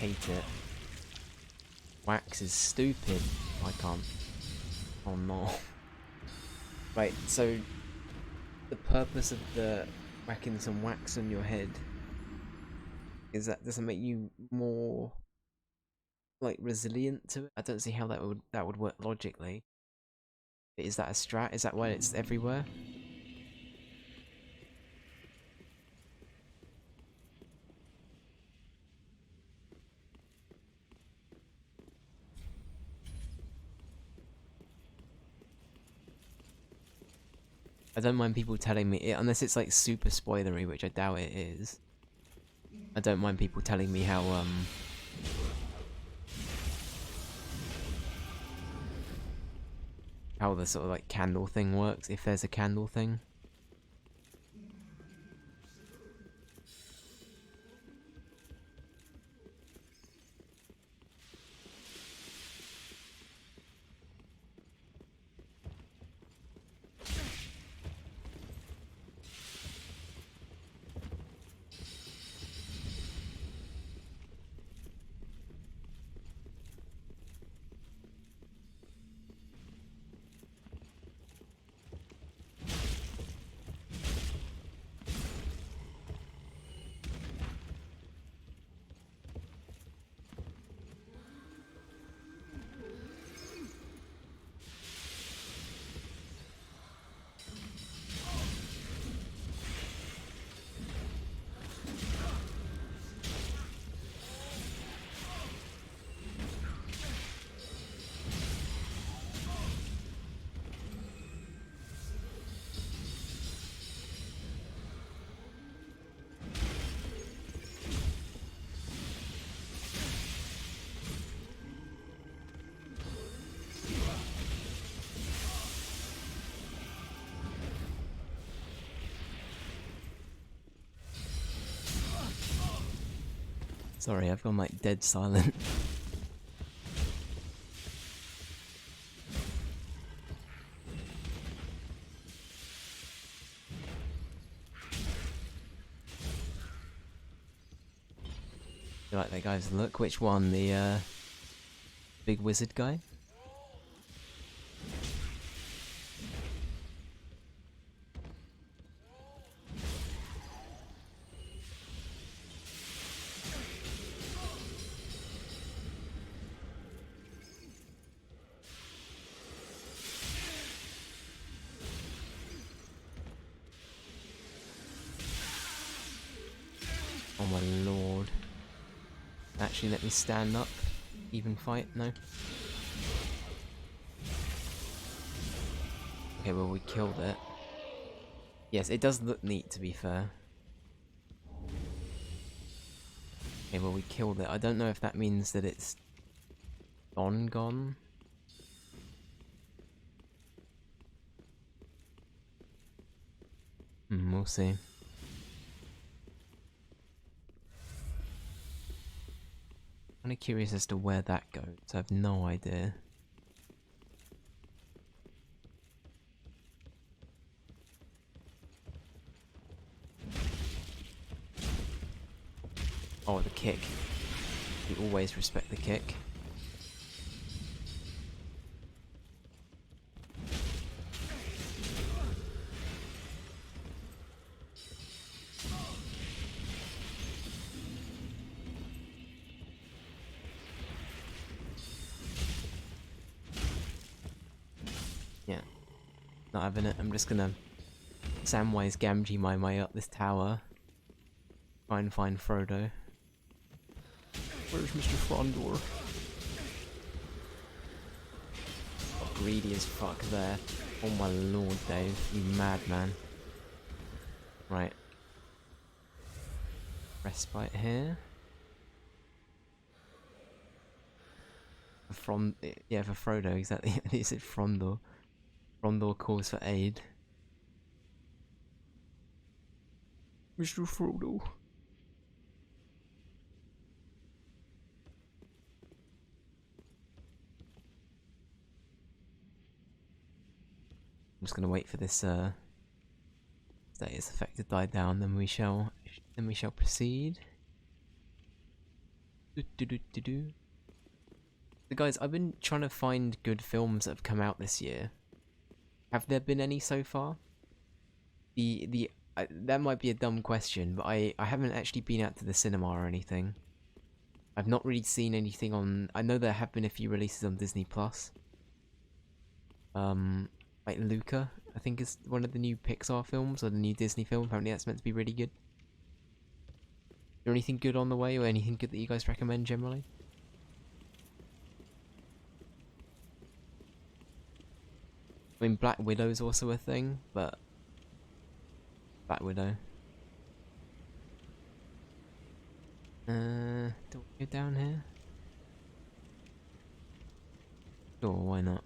hate it. Wax is stupid. I can't. Oh no. Right, so the purpose of the whacking some wax on your head is that doesn't make you more like resilient to it. I don't see how that would work logically. Is that a strat? Is that why it's everywhere? I don't mind people telling me, unless it's like super spoilery, which I doubt it is. I don't mind people telling me how the sort of like candle thing works, if there's a candle thing. Sorry, I've gone like dead silent. You like that guy's look? Which one? The big wizard guy? Oh my lord. Actually, let me stand up. Even fight? No. Okay, well, we killed it. Yes, it does look neat, to be fair. Okay, well, we killed it. I don't know if that means that it's gone. We'll see. I'm kinda curious as to where that goes. I have no idea. Oh, the kick. We always respect the kick. Yeah. Not having it. I'm just gonna Samwise Gamgee my way up this tower. Try and find Frodo. Where's Mr. Frondor? Oh, greedy as fuck there. Oh my lord, Dave. You madman. Right. Respite here. Yeah, for Frodo, exactly. Is it Frondor? Frondor calls for aid. Mr. Frodo. I'm just gonna wait for this status effect to die down, then we shall proceed. Do. So guys, I've been trying to find good films that have come out this year. Have there been any so far? That might be a dumb question, but I haven't actually been out to the cinema or anything. I've not really seen anything on. I know there have been a few releases on Disney Plus. Like Luca, I think is one of the new Pixar films or the new Disney film. Apparently, that's meant to be really good. Is there anything good on the way, or anything good that you guys recommend generally? I mean, Black Widow's also a thing, but Black Widow. Do we go down here? Sure, why not?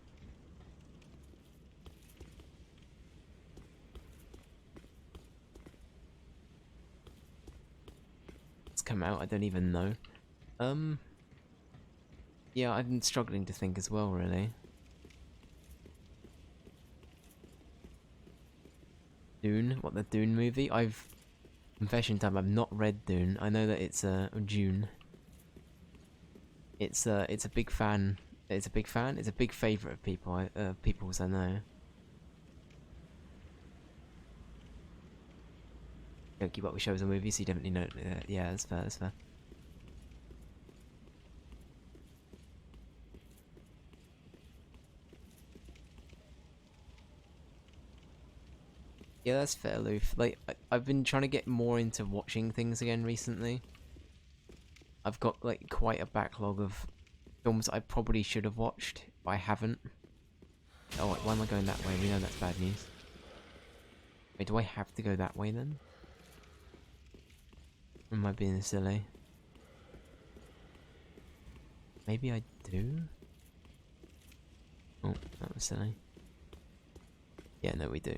It's come out, I don't even know. Yeah, I've been struggling to think as well, really. Dune? What, the Dune movie? Confession time, I've not read Dune. I know that it's, June. It's a big fan. It's a big fan? It's a big favourite of people's, I know. Don't keep up with shows and movies, so you definitely know. Yeah, that's fair, that's fair. Yeah, that's fair, Loof. Like, I've been trying to get more into watching things again recently. I've got, like, quite a backlog of films I probably should have watched, but I haven't. Oh, wait, why am I going that way? We know that's bad news. Wait, do I have to go that way then? Or am I being silly? Maybe I do? Oh, that was silly. Yeah, no, we do.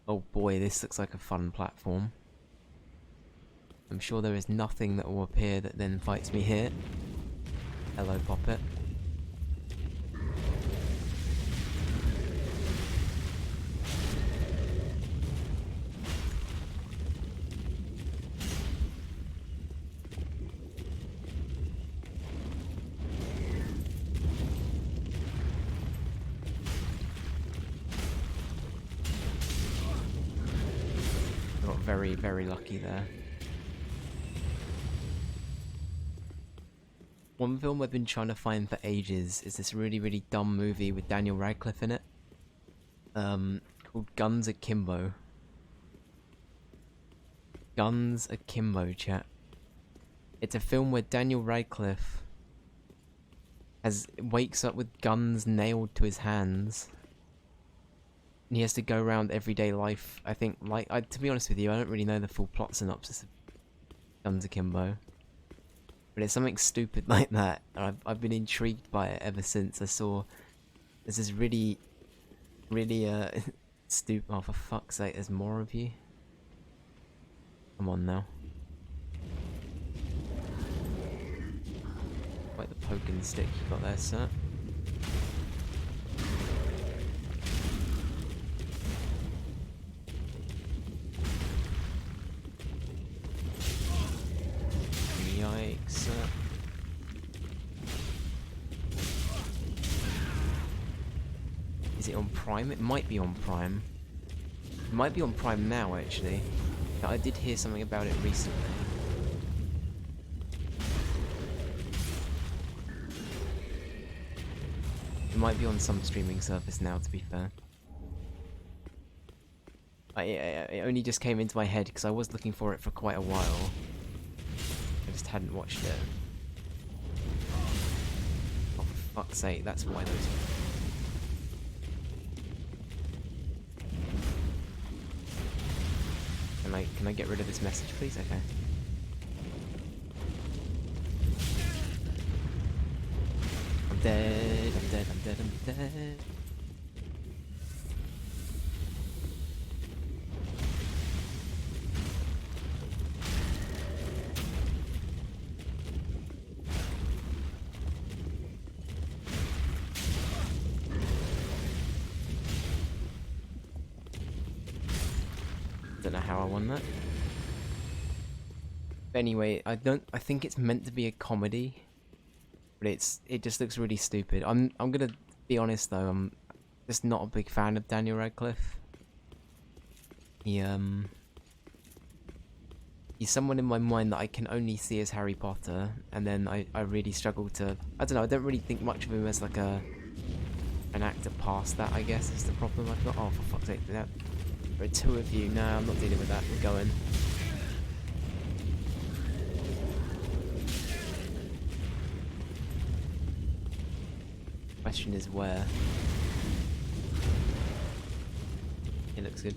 Oh boy, this looks like a fun platform. I'm sure there is nothing that will appear that then fights me here. Hello, Poppet. I got very, very lucky there. One film I've been trying to find for ages is this really, really dumb movie with Daniel Radcliffe in it. Called Guns Akimbo. Guns Akimbo, chat. It's a film where Daniel Radcliffe wakes up with guns nailed to his hands. And he has to go around everyday life, I think, to be honest with you, I don't really know the full plot synopsis of Guns Akimbo. But it's something stupid like that, and I've been intrigued by it ever since I saw there's this really, really, stupid, oh for fuck's sake, there's more of you? Come on now. Like the poke and stick you got there, sir. Yikes. Is it on Prime? It might be on Prime. It might be on Prime now, actually. I did hear something about it recently. It might be on some streaming service now, to be fair. It only just came into my head because I was looking for it for quite a while. I just hadn't watched it. Oh, for fuck's sake, that's why those... Can I get rid of this message, please? Okay. I'm dead, I'm dead, I'm dead, I'm dead. Don't know how I won that. But anyway, I think it's meant to be a comedy, but it just looks really stupid. I'm gonna be honest though, I'm just not a big fan of Daniel Radcliffe. He's someone in my mind that I can only see as Harry Potter, and then I really struggle to, I don't know, I don't really think much of him as like an actor past that, I guess, is the problem I've got. Oh, for fuck's sake, there are two of you. No, I'm not dealing with that, we're going. Question is where. It looks good.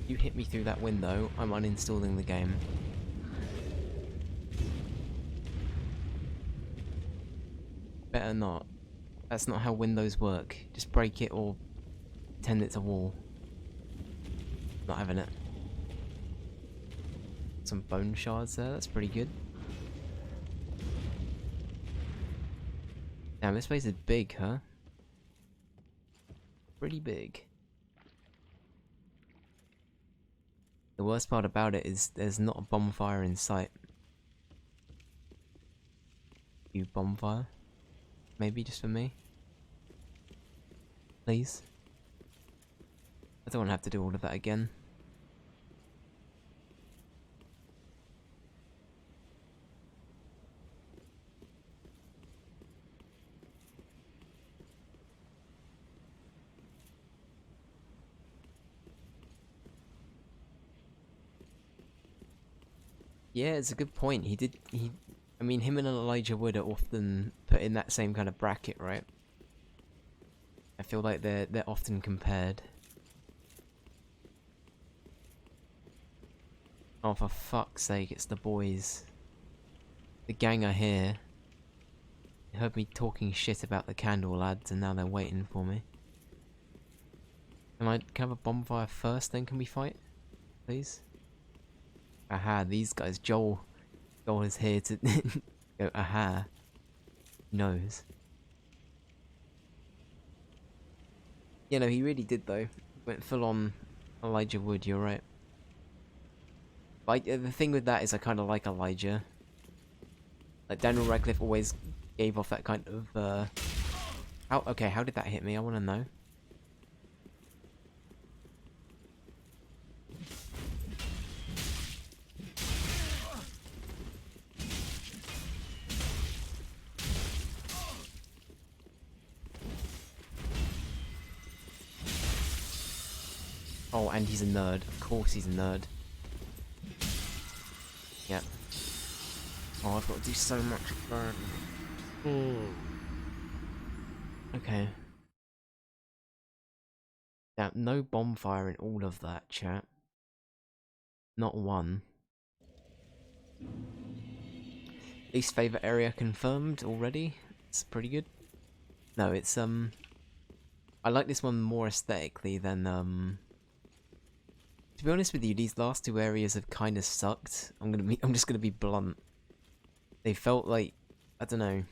You hit me through that window, I'm uninstalling the game. Better not. That's not how windows work. Just break it or pretend it's a wall. Not having it. Some bone shards there, that's pretty good. Damn, this place is big, huh? Pretty big. The worst part about it is there's not a bonfire in sight. You bonfire? Maybe just for me? Please? I don't want to have to do all of that again. Yeah, it's a good point. I mean, him and Elijah Wood are often put in that same kind of bracket, right? I feel like they're often compared. Oh, for fuck's sake, it's the boys. The gang are here. They heard me talking shit about the candle lads, and now they're waiting for me. Can I have a bonfire first, then can we fight? Please? Aha, these guys. Joel is here to go, aha. Knows. You know, he really did though. Went full on Elijah Wood, you're right. But the thing with that is I kind of like Elijah. Like, Daniel Radcliffe always gave off that kind of, okay, how did that hit me? I want to know. Oh, and he's a nerd. Of course he's a nerd. Yep. Oh, I've got to do so much burn. Okay. Now, no bonfire in all of that, chat. Not one. Least favourite area confirmed already. It's pretty good. No, it's, I like this one more aesthetically than, to be honest with you, these last two areas have kind of sucked. I'm just gonna be blunt. They felt like, I don't know.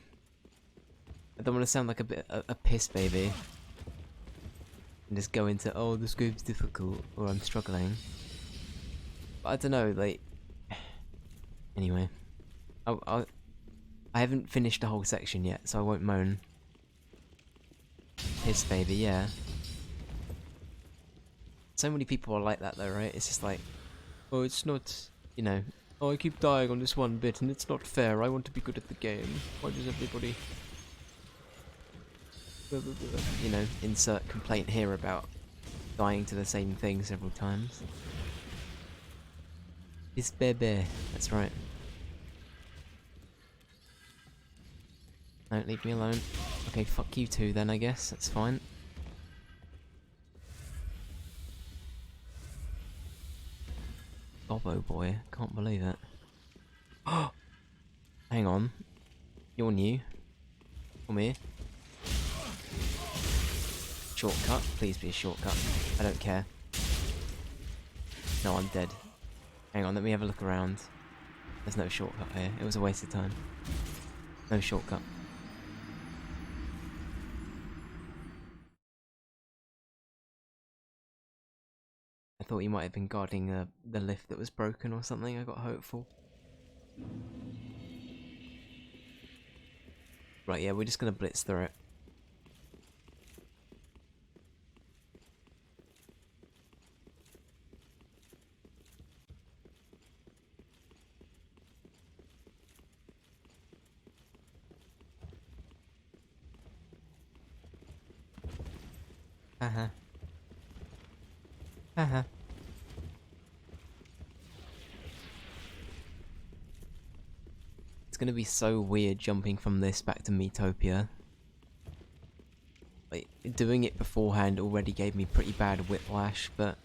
I don't want to sound like a piss baby. And just go into, oh, this game's difficult, or I'm struggling. But I don't know, like. Anyway, I haven't finished the whole section yet, so I won't moan. Piss baby, yeah. So many people are like that though, right? It's just like, oh, it's not, you know, oh, I keep dying on this one bit and it's not fair, I want to be good at the game. Why does everybody... You know, insert complaint here about dying to the same thing several times. This baby, that's right. Don't leave me alone. Okay, fuck you too then, I guess, that's fine. Gobbo boy, can't believe it. Oh, hang on. You're new. Come here. Shortcut, please be a shortcut. I don't care. No, I'm dead. Hang on, let me have a look around. There's no shortcut here. It was a waste of time. No shortcut. I thought he might have been guarding the lift that was broken or something. I got hopeful. Right, yeah, we're just gonna blitz through it. Haha. Haha. It's gonna be so weird jumping from this back to Metopia. Like, doing it beforehand already gave me pretty bad whiplash, but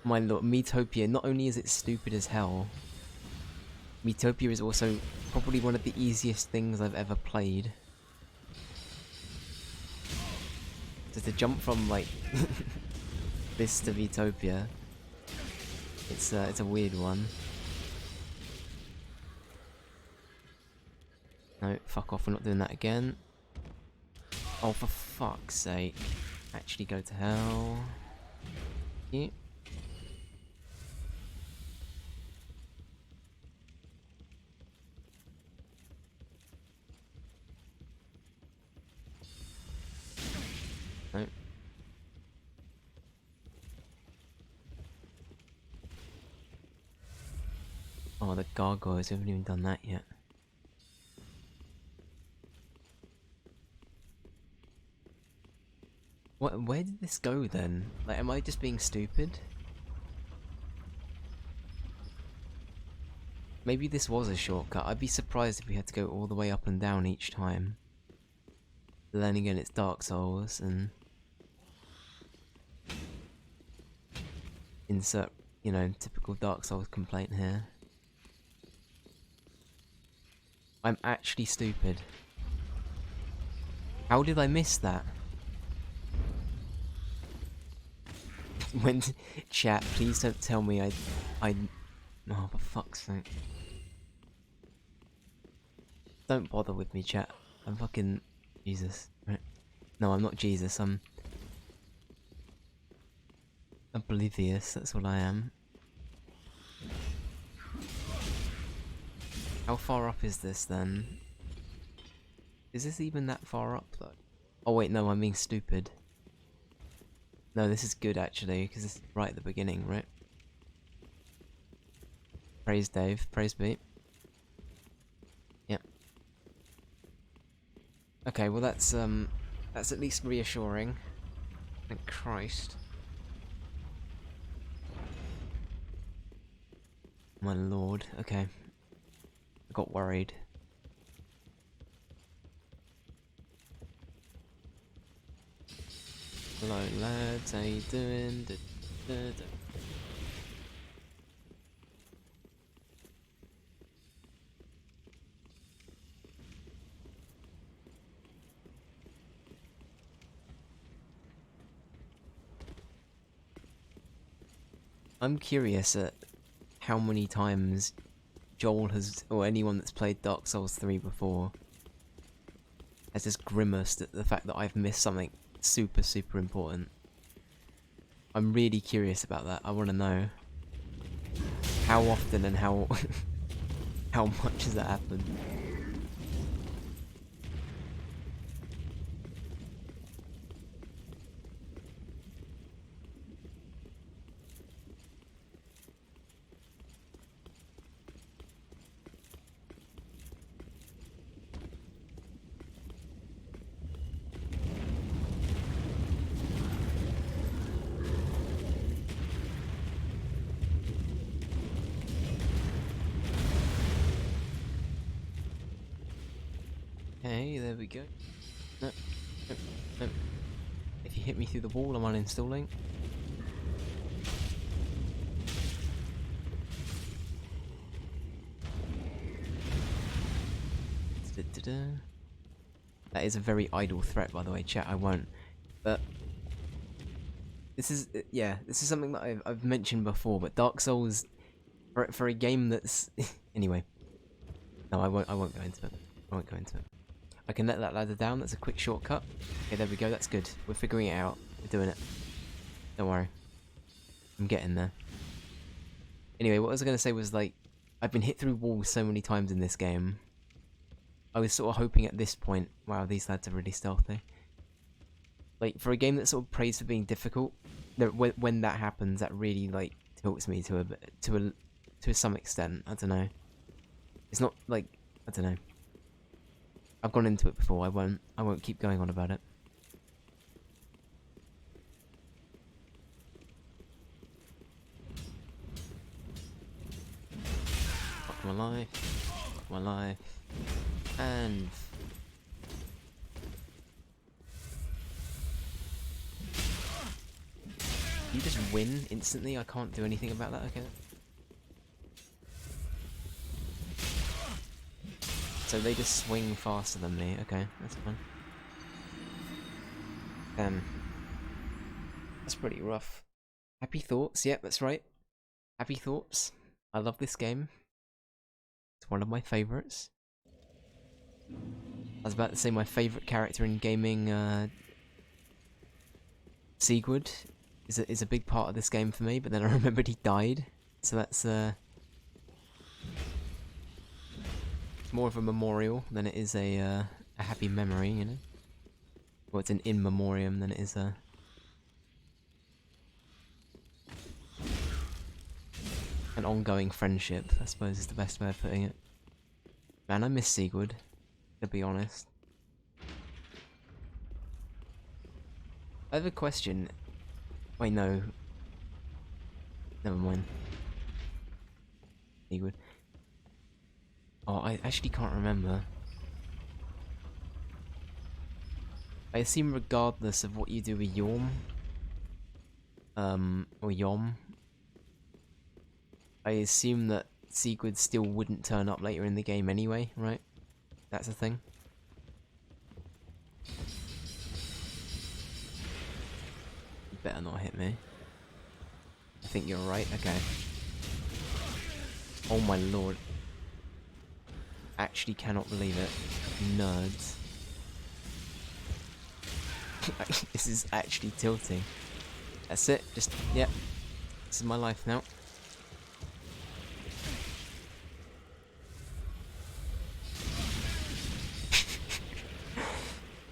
my lord, Metopia, not only is it stupid as hell, Metopia is also probably one of the easiest things I've ever played. So to jump from, like, this to Metopia, it's a weird one. No, fuck off, we're not doing that again. Oh, for fuck's sake. Actually go to hell. Yeah. No. Oh, the gargoyles, we haven't even done that yet. What? Where did this go then? Like, am I just being stupid? Maybe this was a shortcut. I'd be surprised if we had to go all the way up and down each time. But then again, it's Dark Souls, and insert, you know, typical Dark Souls complaint here. I'm actually stupid. How did I miss that? When chat, please don't tell me I oh, for fuck's sake. Don't bother with me, chat. I'm fucking Jesus. Right? No, I'm not Jesus. I'm oblivious. That's what I am. How far up is this then? Is this even that far up though? Oh wait, no, I'm being stupid. No, this is good actually, because it's right at the beginning, right? Praise Dave, praise Beat. Yep. Okay, well that's at least reassuring. Thank Christ. My lord, okay. I got worried. Hello lads, how you doing? I'm curious at how many times Joel has, or anyone that's played Dark Souls 3 before, has just grimaced at the fact that I've missed something super, super important. I'm really curious about that. I want to know how often and how how much has that happened. Okay, there we go. No, no, no. If you hit me through the wall, I'm uninstalling. That is a very idle threat, by the way, chat. I won't. But this is, yeah, this is something that I've mentioned before. But Dark Souls, for a game that's anyway. No, I won't go into it. I won't go into it. I can let that ladder down. That's a quick shortcut. Okay, there we go. That's good. We're figuring it out. We're doing it. Don't worry. I'm getting there. Anyway, what I was gonna say was, like, I've been hit through walls so many times in this game. I was sort of hoping at this point, wow, these lads are really stealthy. Like, for a game that sort of prays for being difficult, when that happens, that really, like, tilts me to some extent. I don't know. It's not, like, I don't know. I've gone into it before, I won't keep going on about it. Fuck my life. Fuck my life. And... you just win instantly? I can't do anything about that, okay. So they just swing faster than me, okay, that's fine. That's pretty rough. Happy Thoughts, yep, that's right. Happy Thoughts. I love this game. It's one of my favourites. I was about to say my favourite character in gaming, Sigurd, is a big part of this game for me, but then I remembered he died. So that's, it's more of a memorial than it is a happy memory, you know? Well, it's an in memoriam than it is a... an ongoing friendship, I suppose is the best way of putting it. Man, I miss Sigurd, to be honest. I have a question. Wait, no. Never mind. Sigurd. Oh, I actually can't remember. I assume regardless of what you do with Yorm, or Yom, I assume that Sigurd still wouldn't turn up later in the game anyway, right? That's a thing. You better not hit me. I think you're right, okay. Oh my lord. Actually cannot believe it. Nerds. This is actually tilting. That's it, just, yep. This is my life now.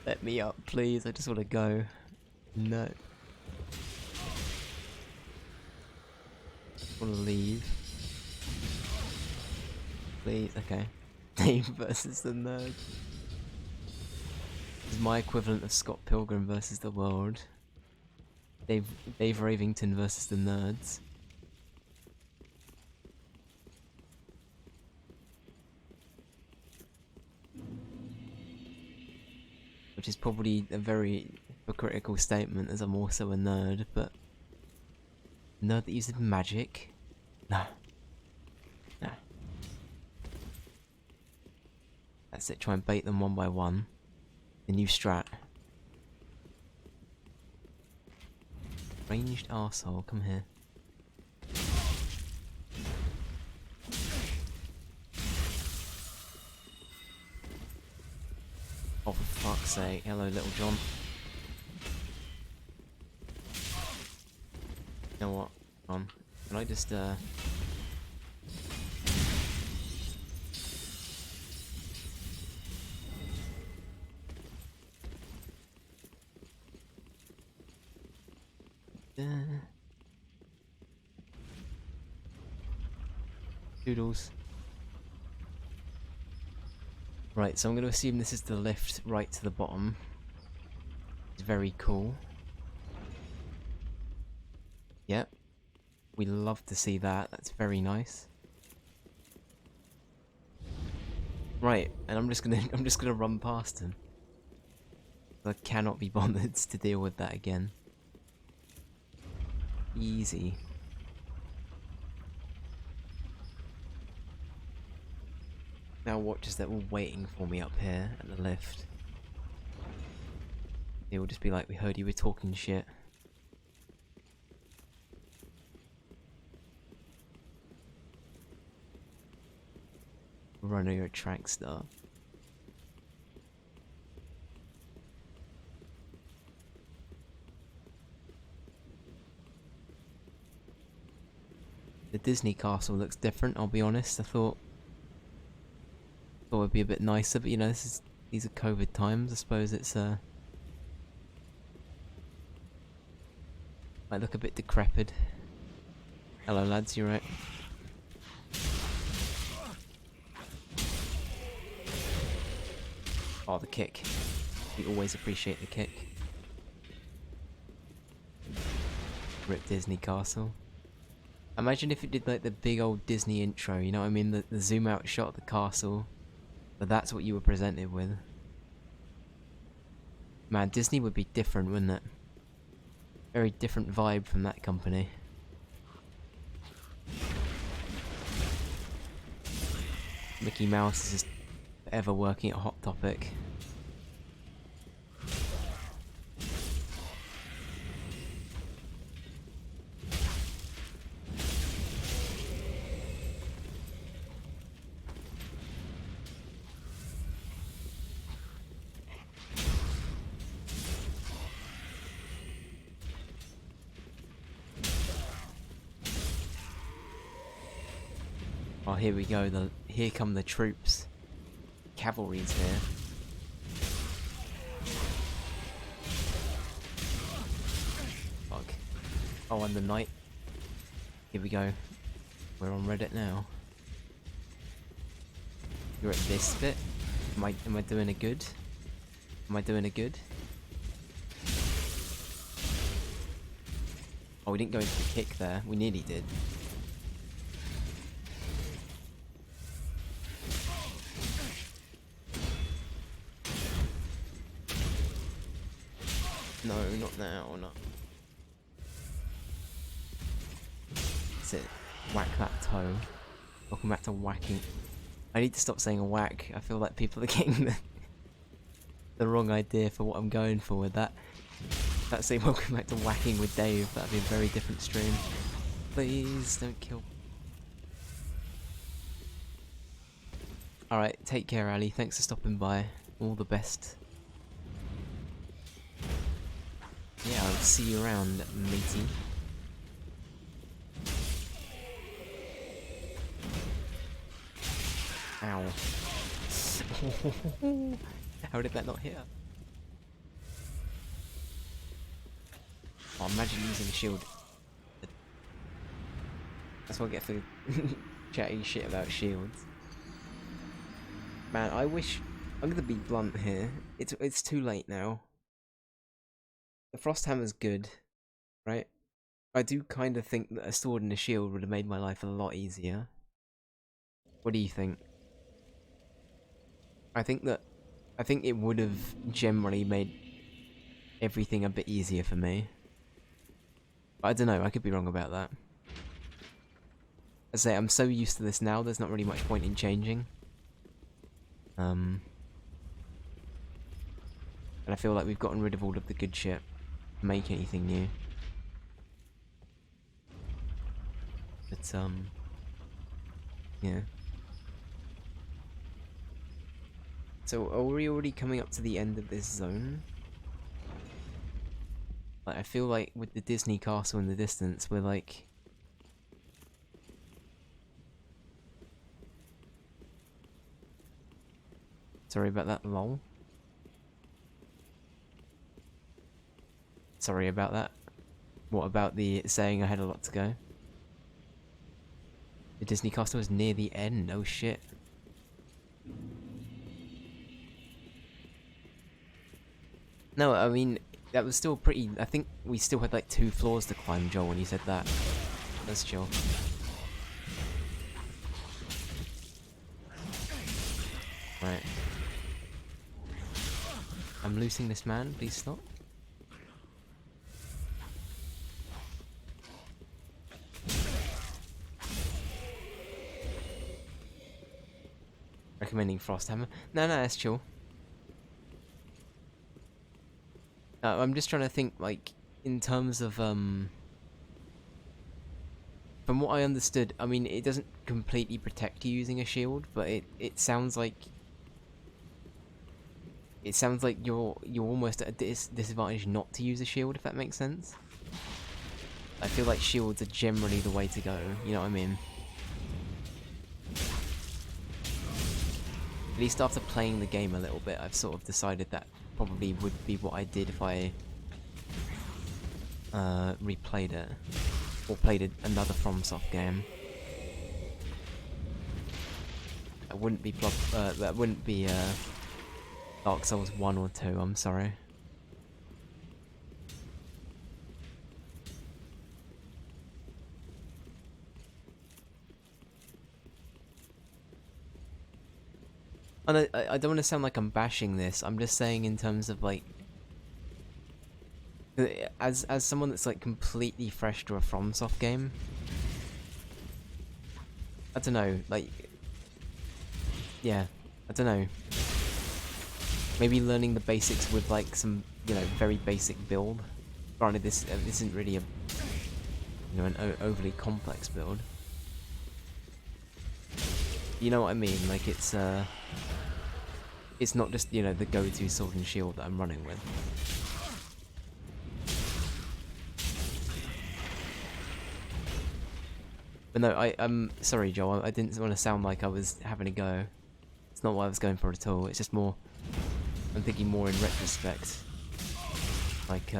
Let me up, please. I just want to go. No. I want to leave. Please, okay. Dave versus the nerd. This is my equivalent of Scott Pilgrim versus the world. Dave Ravington versus the nerds. Which is probably a very hypocritical statement, as I'm also a nerd, but... nerd that uses magic? No. No. That's it, try and bait them one by one. The new strat. Ranged arsehole, come here. Oh, for fuck's sake. Hello, Little John. You know what? Hold on. Can I just, Doodles. Right, so I'm going to assume this is the lift right to the bottom. It's very cool. Yep. We love to see that. That's very nice. Right, and I'm just gonna run past him. I cannot be bothered to deal with that again. Easy. Now watch as they're all waiting for me up here at the lift. They will just be like, we heard you were talking shit. Runner, you're a track star. The Disney castle looks different, I'll be honest. I thought it'd be a bit nicer, but you know, these are COVID times. I suppose it's might look a bit decrepit. Hello lads, you right? Oh, the kick. We always appreciate the kick. Rip Disney Castle. Imagine if it did like the big old Disney intro, you know what I mean? The zoom out shot of the castle. But that's what you were presented with. Man, Disney would be different, wouldn't it? Very different vibe from that company. Mickey Mouse is just ever working at Hot Topic. Oh, here we go. Here come the troops. Cavalry's here. Fuck. Oh, and the knight. Here we go. We're on Reddit now. You're at this bit. Am I doing a good? Am I doing a good? Oh, we didn't go into the kick there. We nearly did. No, not now, not. That's it. Whack that toe. Welcome back to whacking. I need to stop saying whack. I feel like people are getting the wrong idea for what I'm going for with that. Let's say welcome back to whacking with Dave. That'd be a very different stream. Please don't kill. Alright, take care, Ali. Thanks for stopping by. All the best. Yeah, I'll see you around, matey. Ow. How did that not hit her? Oh, imagine using a shield. That's what I get for chatting shit about shields. Man, I wish... I'm gonna be blunt here. It's too late now. The Frost Hammer's good, right? I do kind of think that a sword and a shield would have made my life a lot easier. What do you think? I think it would have generally made everything a bit easier for me. But I don't know, I could be wrong about that. I say I'm so used to this now, there's not really much point in changing. And I feel like we've gotten rid of all of the good shit. Make anything new. But yeah. So are we already coming up to the end of this zone? Like, I feel like with the Disney castle in the distance, we're like... Sorry about that, lol. Sorry about that. What about the saying I had a lot to go? The Disney castle is near the end, oh shit. No, I mean, that was still pretty... I think we still had like 2 floors to climb, Joel, when you said that. That's chill. Right. I'm losing this man, please stop. Recommending Frosthammer. No, that's chill. I'm just trying to think, like, in terms of, from what I understood, I mean, it doesn't completely protect you using a shield, but it sounds like... It sounds like you're almost at a disadvantage not to use a shield, if that makes sense. I feel like shields are generally the way to go, you know what I mean? At least after playing the game a little bit, I've sort of decided that probably would be what I did if I replayed it. Or played another FromSoft game. That wouldn't be Dark Souls 1 or 2, I'm sorry. And I don't want to sound like I'm bashing this, I'm just saying in terms of like... As someone that's like completely fresh to a FromSoft game... I don't know, like... Yeah, I don't know. Maybe learning the basics with like some, you know, very basic build. Granted, this isn't really a, you know, an overly complex build. You know what I mean? Like it's not just, you know, the go-to sword and shield that I'm running with. But no, I'm sorry, Joel. I didn't want to sound like I was having a go. It's not what I was going for at all. It's just more. I'm thinking more in retrospect. Like,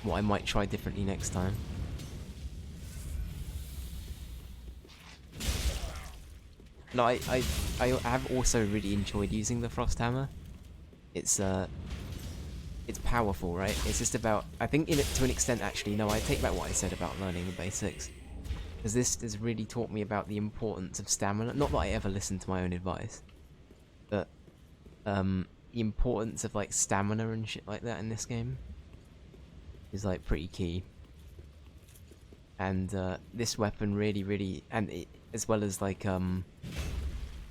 what I might try differently next time. No, I have also really enjoyed using the Frost Hammer. It's powerful, right? It's just about, I think to an extent actually, no, I take back what I said about learning the basics. Because this has really taught me about the importance of stamina. Not that I ever listened to my own advice. But, the importance of like stamina and shit like that in this game is like pretty key. And this weapon really, and as well as like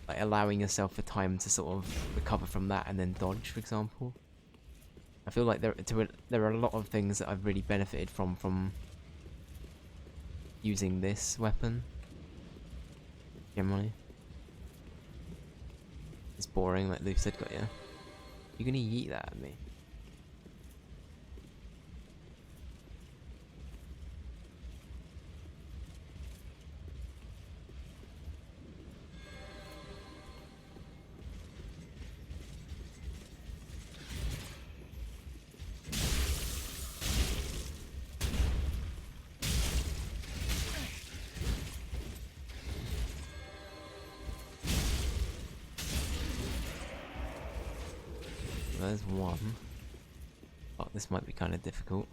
allowing yourself the time to sort of recover from that and then dodge, for example. I feel like there are a lot of things that I've really benefited from using this weapon. Generally, it's boring, like Luke said. Got you. You're gonna yeet that at me. There's one. Oh, this might be kind of difficult.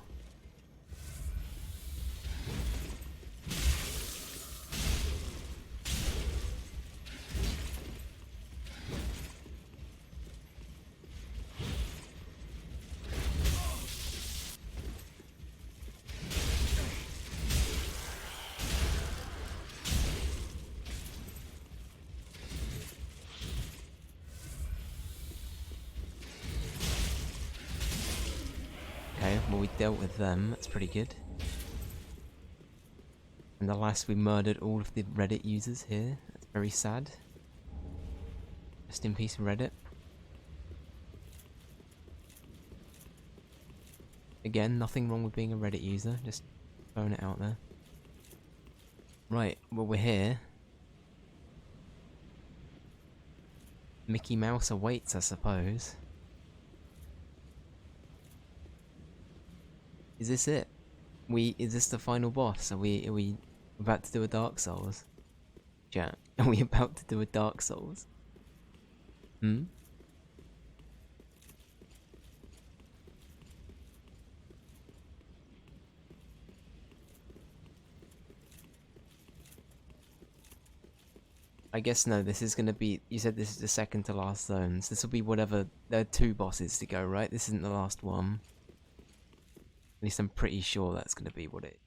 Okay, well we dealt with them, that's pretty good. And alas, we murdered all of the Reddit users here. That's very sad. Rest in peace, Reddit. Again, nothing wrong with being a Reddit user, just throwing it out there. Right, well we're here. Mickey Mouse awaits, I suppose. Is this it? Is this the final boss? Are we about to do a Dark Souls? Chat, are we about to do a Dark Souls? Hmm? I guess no, this is gonna be, you said this is the second to last zones. This will be whatever, there are 2 bosses to go, right? This isn't the last one. At least I'm pretty sure that's gonna be what it...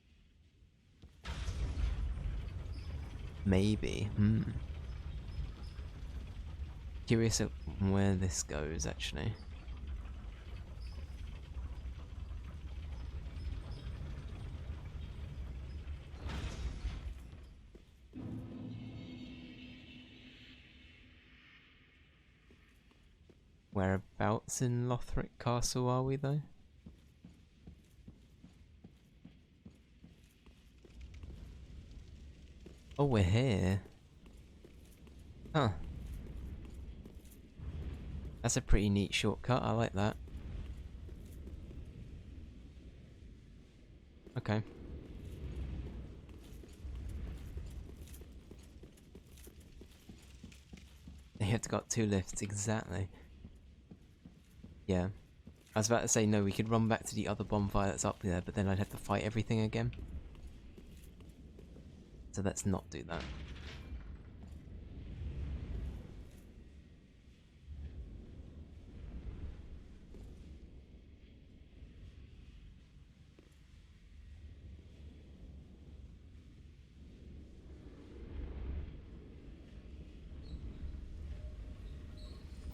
Maybe, Curious of where this goes, actually. Whereabouts in Lothric Castle are we, though? Oh, we're here. Huh. That's a pretty neat shortcut. I like that. Okay. You have to got 2 lifts, exactly. Yeah. I was about to say, no, we could run back to the other bonfire that's up there, but then I'd have to fight everything again. So let's not do that.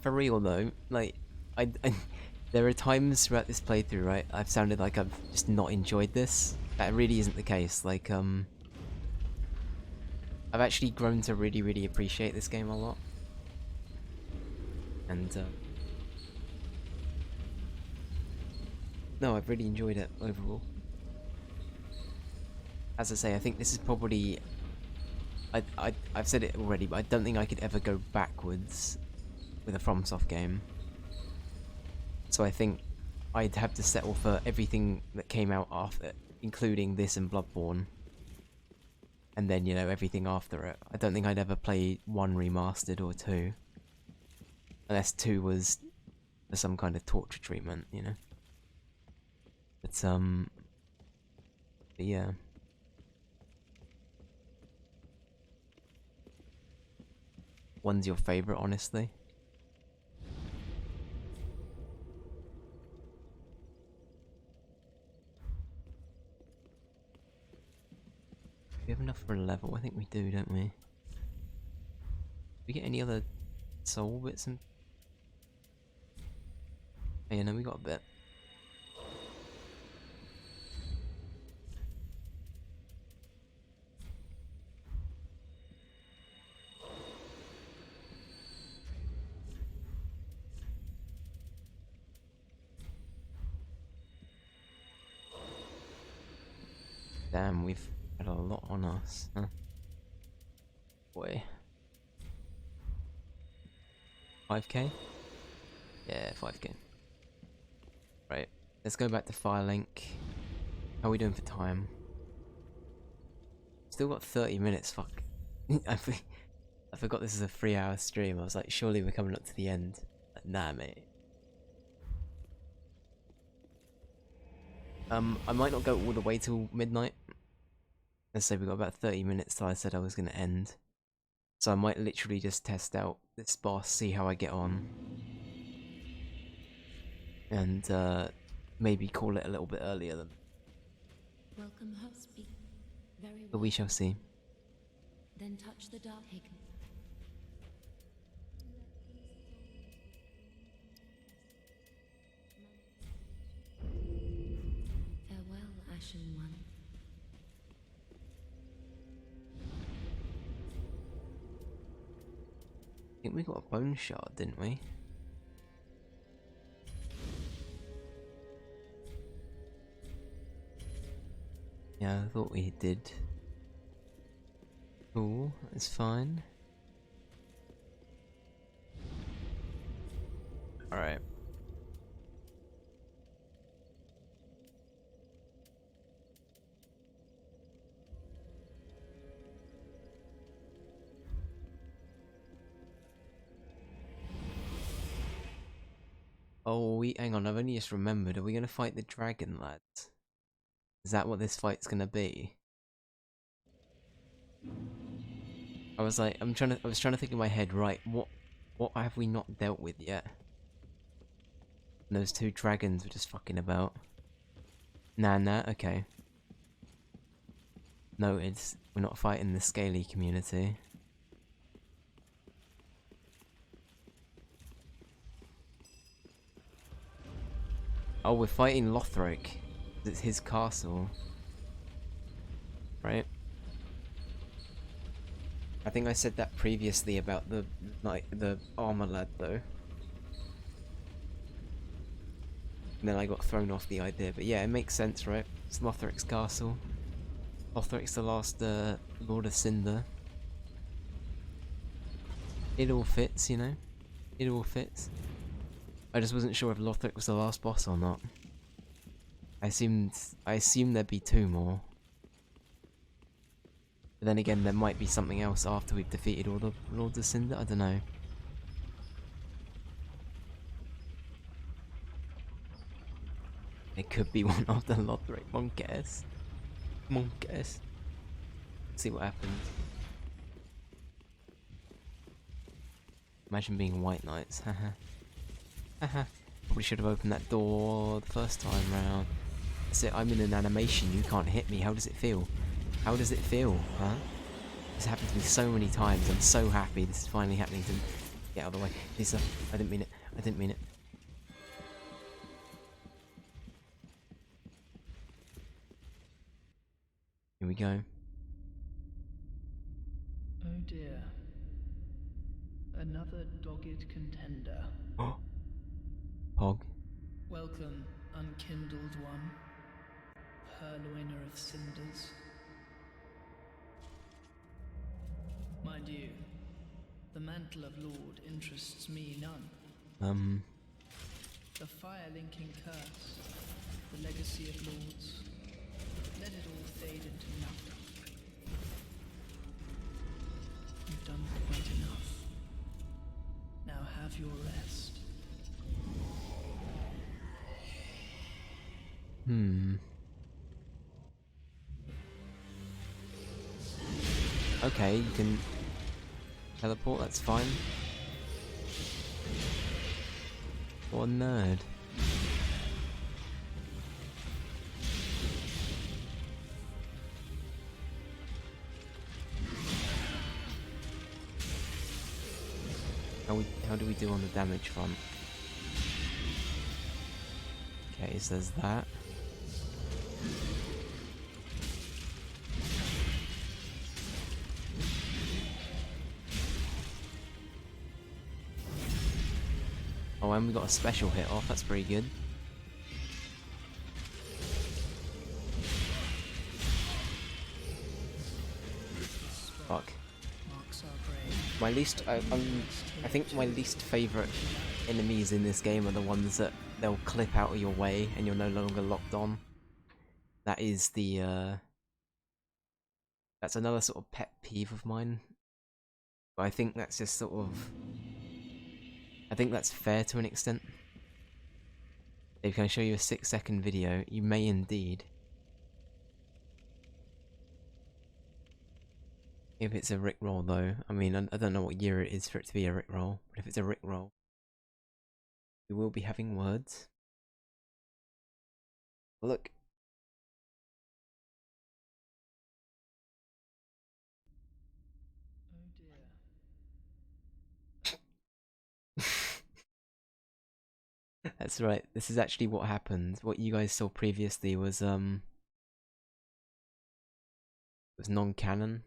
For real though, like, there are times throughout this playthrough, right, I've sounded like I've just not enjoyed this. That really isn't the case. Like, I've actually grown to really, really appreciate this game a lot. And, no, I've really enjoyed it overall. As I say, I think this is probably... I've said it already, but I don't think I could ever go backwards with a FromSoft game. So I think I'd have to settle for everything that came out after, including this and Bloodborne. And then, you know, everything after it. I don't think I'd ever play 1 remastered or 2. Unless 2 was for some kind of torture treatment, you know? But yeah. One's your favourite, honestly? We have enough for a level? I think we do, don't we? Do we get any other soul bits and... Oh, yeah, no, we got a bit. Damn, we've had a lot on us, huh? Boy. 5k? Yeah, 5k. Right, let's go back to Firelink. How are we doing for time? Still got 30 minutes, fuck. I forgot this is a 3-hour stream. I was like, surely we're coming up to the end. Like, nah, mate. I might not go all the way till midnight. Let's say we got about 30 minutes till I said I was gonna end. So I might literally just test out this boss, see how I get on. And, maybe call it a little bit earlier than... Welcome host be very But well. we shall see. Then touch the dark hidden. Farewell, Ashen One. I think we got a bone shard, didn't we? Yeah, I thought we did. Cool, that's fine. Alright. Oh, hang on, I've only just remembered. Are we gonna fight the dragon, lads? Is that what this fight's gonna be? I was like, I was trying to think in my head, right, what have we not dealt with yet? And those 2 dragons were just fucking about. Nah, okay. Noted, we're not fighting the scaly community. Oh, we're fighting Lothric. It's his castle. Right? I think I said that previously about the armor lad though. And then I got thrown off the idea, but yeah, it makes sense, right? It's Lothric's castle. Lothric's the last Lord of Cinder. It all fits, you know? It all fits. I just wasn't sure if Lothric was the last boss or not. I assumed there'd be 2 more. But then again, there might be something else after we've defeated all the Lords of Cinder, I don't know. It could be one of the Lothric monkeys. See what happens. Imagine being White Knights, haha. Haha. Probably should have opened that door the first time round. That's it, I'm in an animation, you can't hit me, how does it feel? How does it feel, huh? This happened to me so many times, I'm so happy this is finally happening to me. Get out of the way. Lisa, I didn't mean it, I didn't mean it. Here we go. Oh dear. Another dogged contender. Pog. Welcome, unkindled one, purloiner of cinders. Mind you, the mantle of Lord interests me none. The fire-linking curse, the legacy of lords, let it all fade into nothing. You've done quite enough. Now have your rest. Okay, you can teleport, that's fine. What a nerd. How do we do on the damage front? Okay, so there's that. Oh, and we got a special hit off, that's pretty good. Fuck. I think my least favourite enemies in this game are the ones that they'll clip out of your way and you're no longer locked on. That is the, that's another sort of pet peeve of mine. But I think that's just sort of... I think that's fair to an extent. If I show you a 6-second video, you may indeed. If it's a Rickroll though, I mean, I don't know what year it is for it to be a Rickroll, but if it's a Rickroll, we will be having words. Look. Oh dear. That's right, this is actually what happened. What you guys saw previously was non-canon.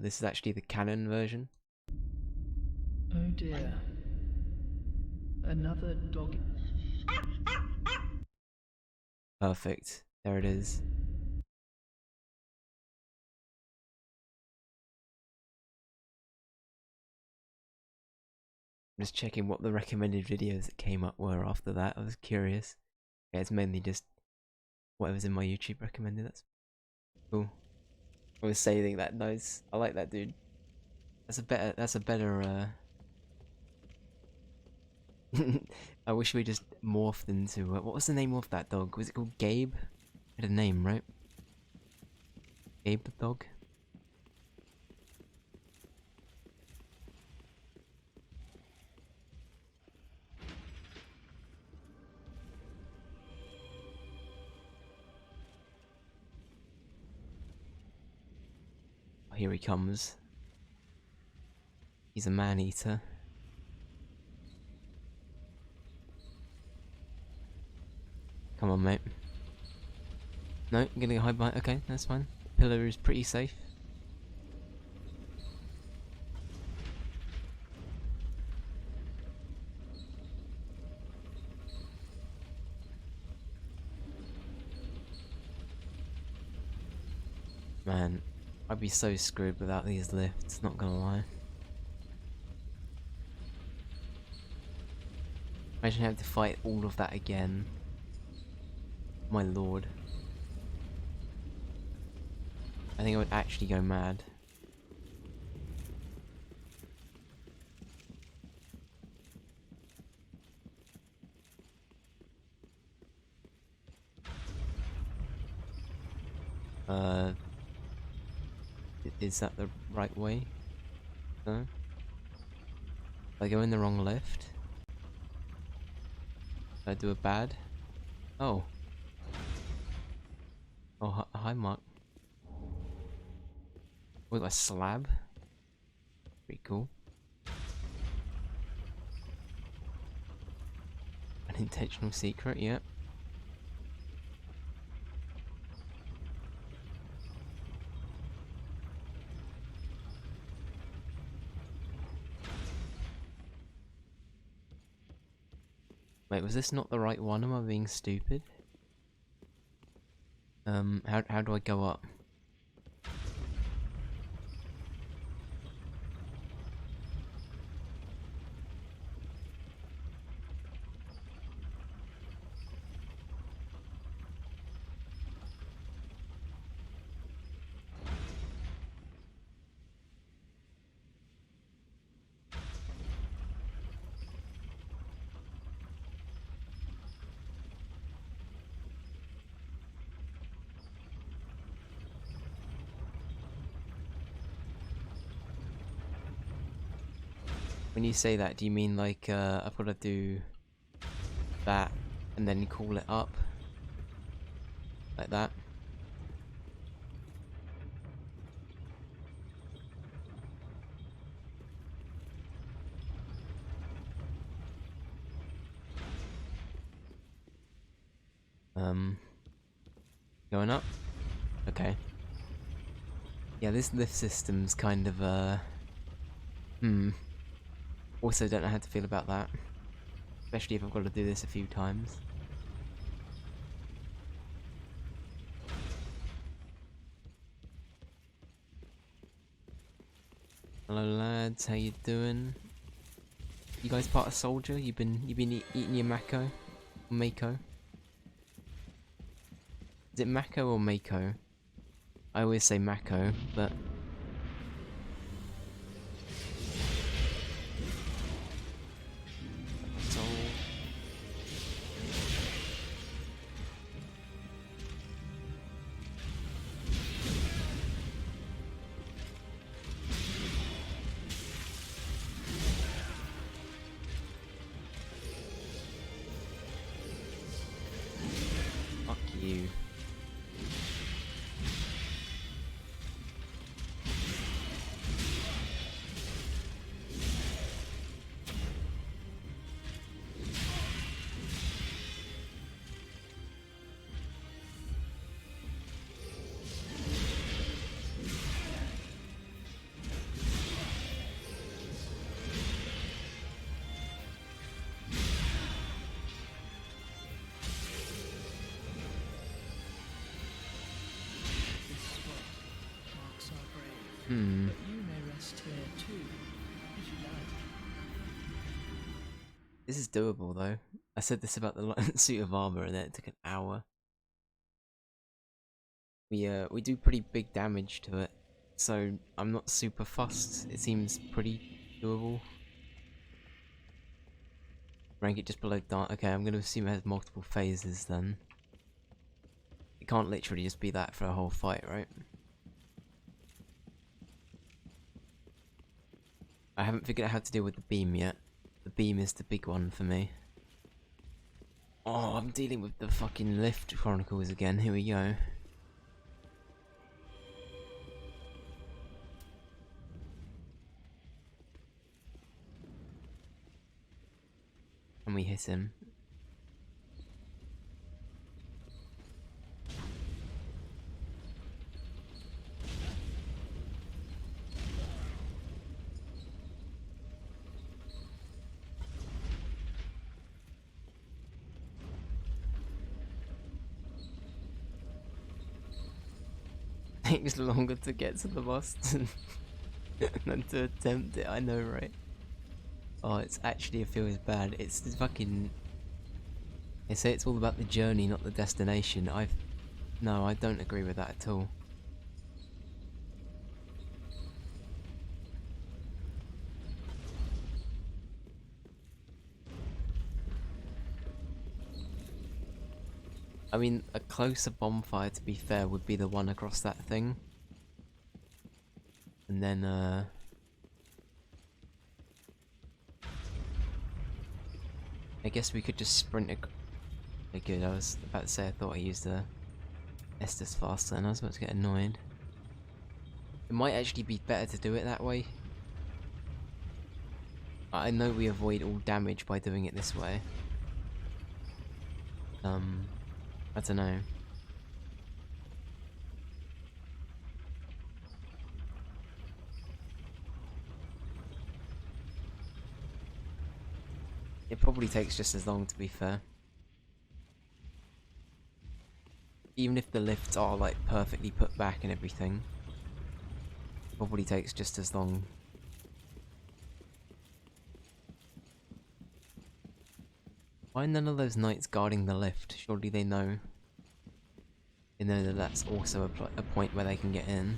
This is actually the canon version. Oh dear. Another dog. Perfect. There it is. I'm just checking what the recommended videos that came up were after that. I was curious. Yeah, it's mainly just whatever's in my YouTube recommended. That's cool. I was saving that nice. I like that dude. That's a better I wish we just morphed into what was the name of that dog? Was it called Gabe? It had a name, right? Gabe the dog? Here he comes. He's a man-eater. Come on, mate. No, I'm gonna hide behind. Okay, that's fine. Pillar is pretty safe. Man, I'd be so screwed without these lifts, not gonna lie. Imagine having to fight all of that again. My lord. I think I would actually go mad. Is that the right way? No? Did I go in the wrong lift? Did I do a bad? Oh. Oh, hi Mark. With a slab? Pretty cool. An intentional secret, yep. Wait, was this not the right one? Am I being stupid? How do I go up? When you say that, do you mean like, I've got to do that and then call it up? Like that? Going up? Okay. Yeah, this lift system's kind of, also don't know how to feel about that. Especially if I've got to do this a few times. Hello lads, how you doing? You guys part of Soldier? You been eating your Mako? Mako? Is it Mako or Mako? I always say Mako, but so fuck you. This spot marks our grave, Hmm. but you may rest here too, if you like. This is doable though. I said this about the suit of armor and then it took an hour. We do pretty big damage to it, so I'm not super fussed. It seems pretty doable. Rank it just below dark. Okay, I'm gonna assume it has multiple phases then. It can't literally just be that for a whole fight, right? I haven't figured out how to deal with the beam yet. The beam is the big one for me. Oh, I'm dealing with the fucking lift chronicles again. Here we go. And we hit him. takes longer to get to the boss than to attempt it, I know, right? Oh, it's actually, it feels bad. It's fucking... They say it's all about the journey, not the destination. No, I don't agree with that at all. I mean, a closer bonfire, to be fair, would be the one across that thing. And then, I guess we could just sprint okay, good, I was about to say I thought I used the Estus faster and I was about to get annoyed. It might actually be better to do it that way. I know we avoid all damage by doing it this way. I don't know. It probably takes just as long, to be fair. Even if the lifts are like perfectly put back and everything, it probably takes just as long. Why are none of those knights guarding the lift? Surely they know. They know that that's also a point where they can get in.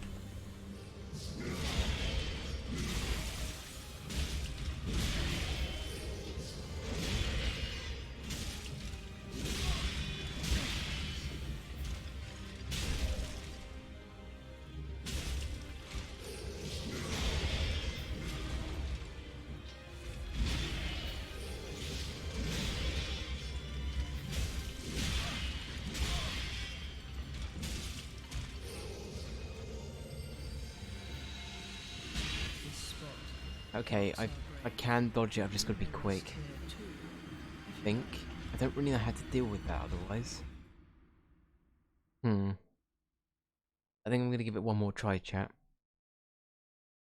Okay, I can dodge it, I've just got to be quick. I think. I don't really know how to deal with that otherwise. I think I'm gonna give it one more try, chat.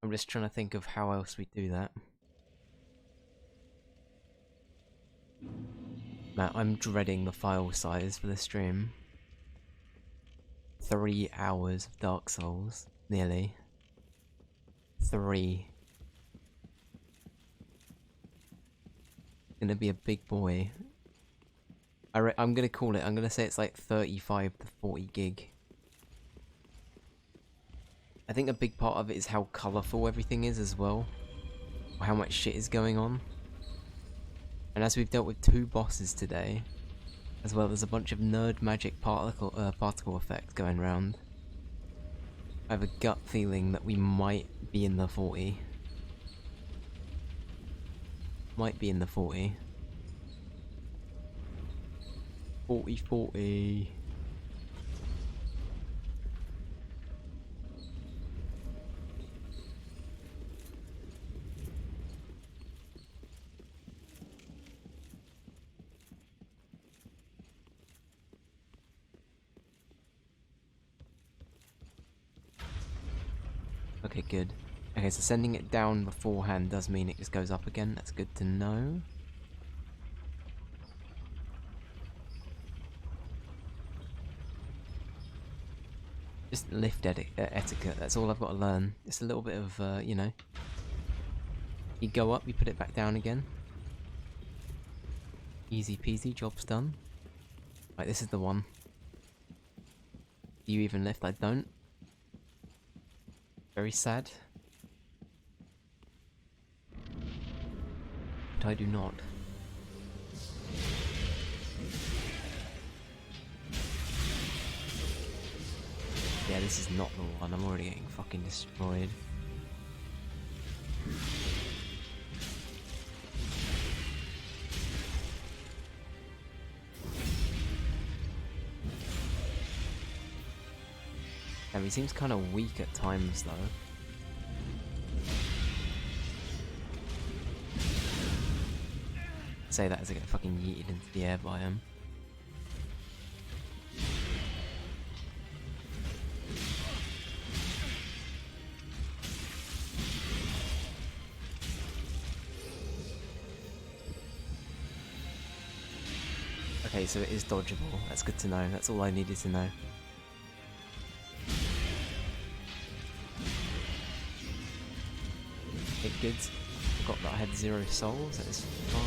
I'm just trying to think of how else we do that. Man, I'm dreading the file size for the stream. 3 hours of Dark Souls, nearly. 3. Gonna be a big boy. I'm gonna call it. I'm gonna say it's like 35 to 40 gig. I think a big part of it is how colourful everything is as well. Or how much shit is going on. And as we've dealt with 2 bosses today, as well as a bunch of nerd magic particle effects going around, I have a gut feeling that we might be in the 40. Might be in the 40. 40. Okay, good. Okay, so sending it down beforehand does mean it just goes up again. That's good to know. Just lift etiquette, that's all I've got to learn. Just a little bit of, you know. You go up, you put it back down again. Easy peasy, job's done. Right, this is the one. Do you even lift? I don't. Very sad. But I do not. Yeah, this is not the one. I'm already getting fucking destroyed. And he seems kind of weak at times, though. Say that as I get fucking yeeted into the air by him. Okay, so it is dodgeable. That's good to know. That's all I needed to know. good. Forgot that I had 0 souls. That is fine.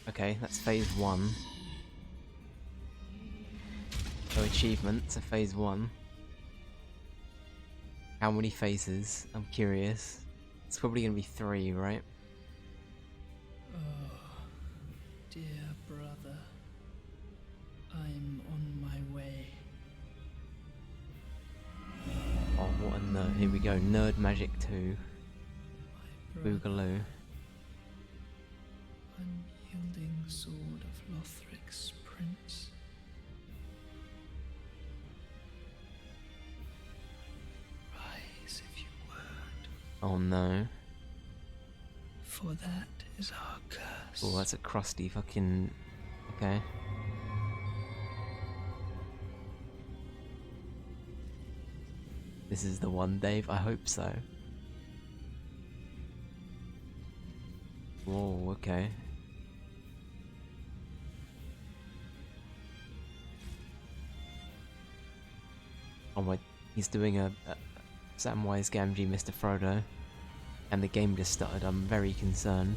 Okay, that's phase 1. So achievement to phase 1. How many phases? I'm curious. It's probably gonna be 3, right? Oh, dear brother. I'm on my way. Oh, what a nerd. Here we go. Nerd Magic 2. My brother, Boogaloo. unyielding sword of Lothric's prince. Rise if you would, Oh no. for that is our curse. Oh, that's a crusty fucking... Okay. This is the one, Dave? I hope so. Whoa, okay. Oh my... He's doing a Samwise Gamgee Mr. Frodo. And the game just started. I'm very concerned.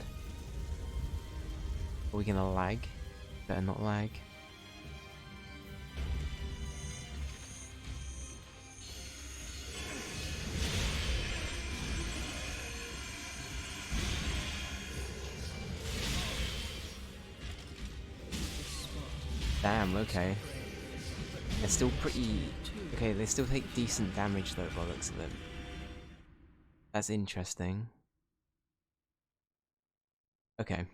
Are we gonna lag? Better not lag. Damn, okay. They're still pretty... Okay, they still take decent damage though by the looks of it. That's interesting. Okay.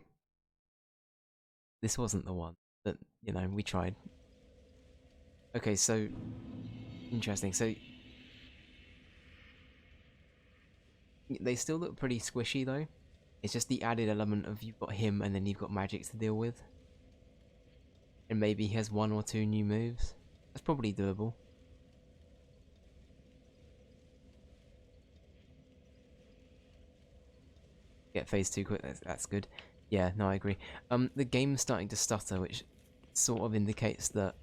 This wasn't the one, but, you know, we tried. Okay, so... Interesting, so... They still look pretty squishy though. It's just the added element of you've got him and then you've got magic to deal with. And maybe he has 1 or 2 new moves. That's probably doable. Get phase 2 quick, that's good. Yeah, no, I agree. The game's starting to stutter, which sort of indicates that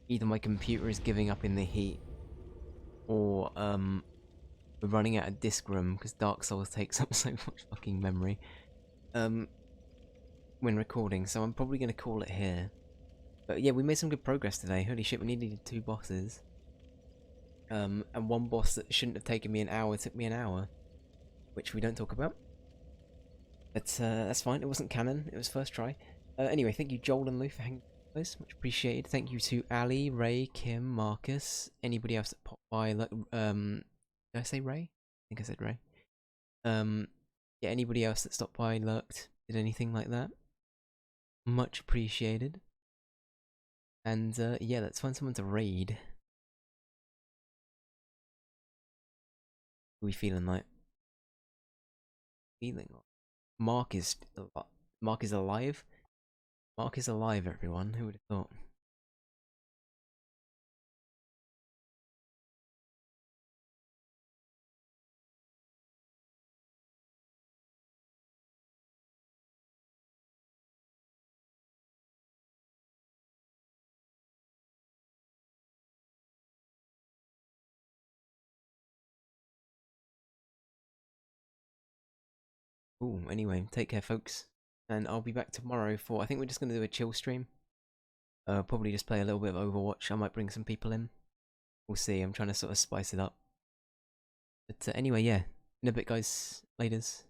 either my computer is giving up in the heat, or we're running out of disk room, because Dark Souls takes up so much fucking memory when recording, so I'm probably going to call it here. But yeah, we made some good progress today. Holy shit, we needed 2 bosses. And one boss that shouldn't have taken me an hour took me an hour, which we don't talk about. But that's fine, it wasn't canon, it was first try. Anyway, thank you Joel and Lou for hanging with us, much appreciated. Thank you to Ali, Ray, Kim, Marcus, anybody else that popped by. Did I say Ray? I think I said Ray. Yeah, anybody else that stopped by, lurked, did anything like that. Much appreciated. And yeah, let's find someone to raid. Who are we feeling like? Mark is alive. Mark is alive, everyone. Who would have thought? Ooh, anyway, take care, folks. And I'll be back tomorrow for... I think we're just going to do a chill stream. Probably just play a little bit of Overwatch. I might bring some people in. We'll see. I'm trying to sort of spice it up. But anyway, yeah. In a bit, guys. Laters.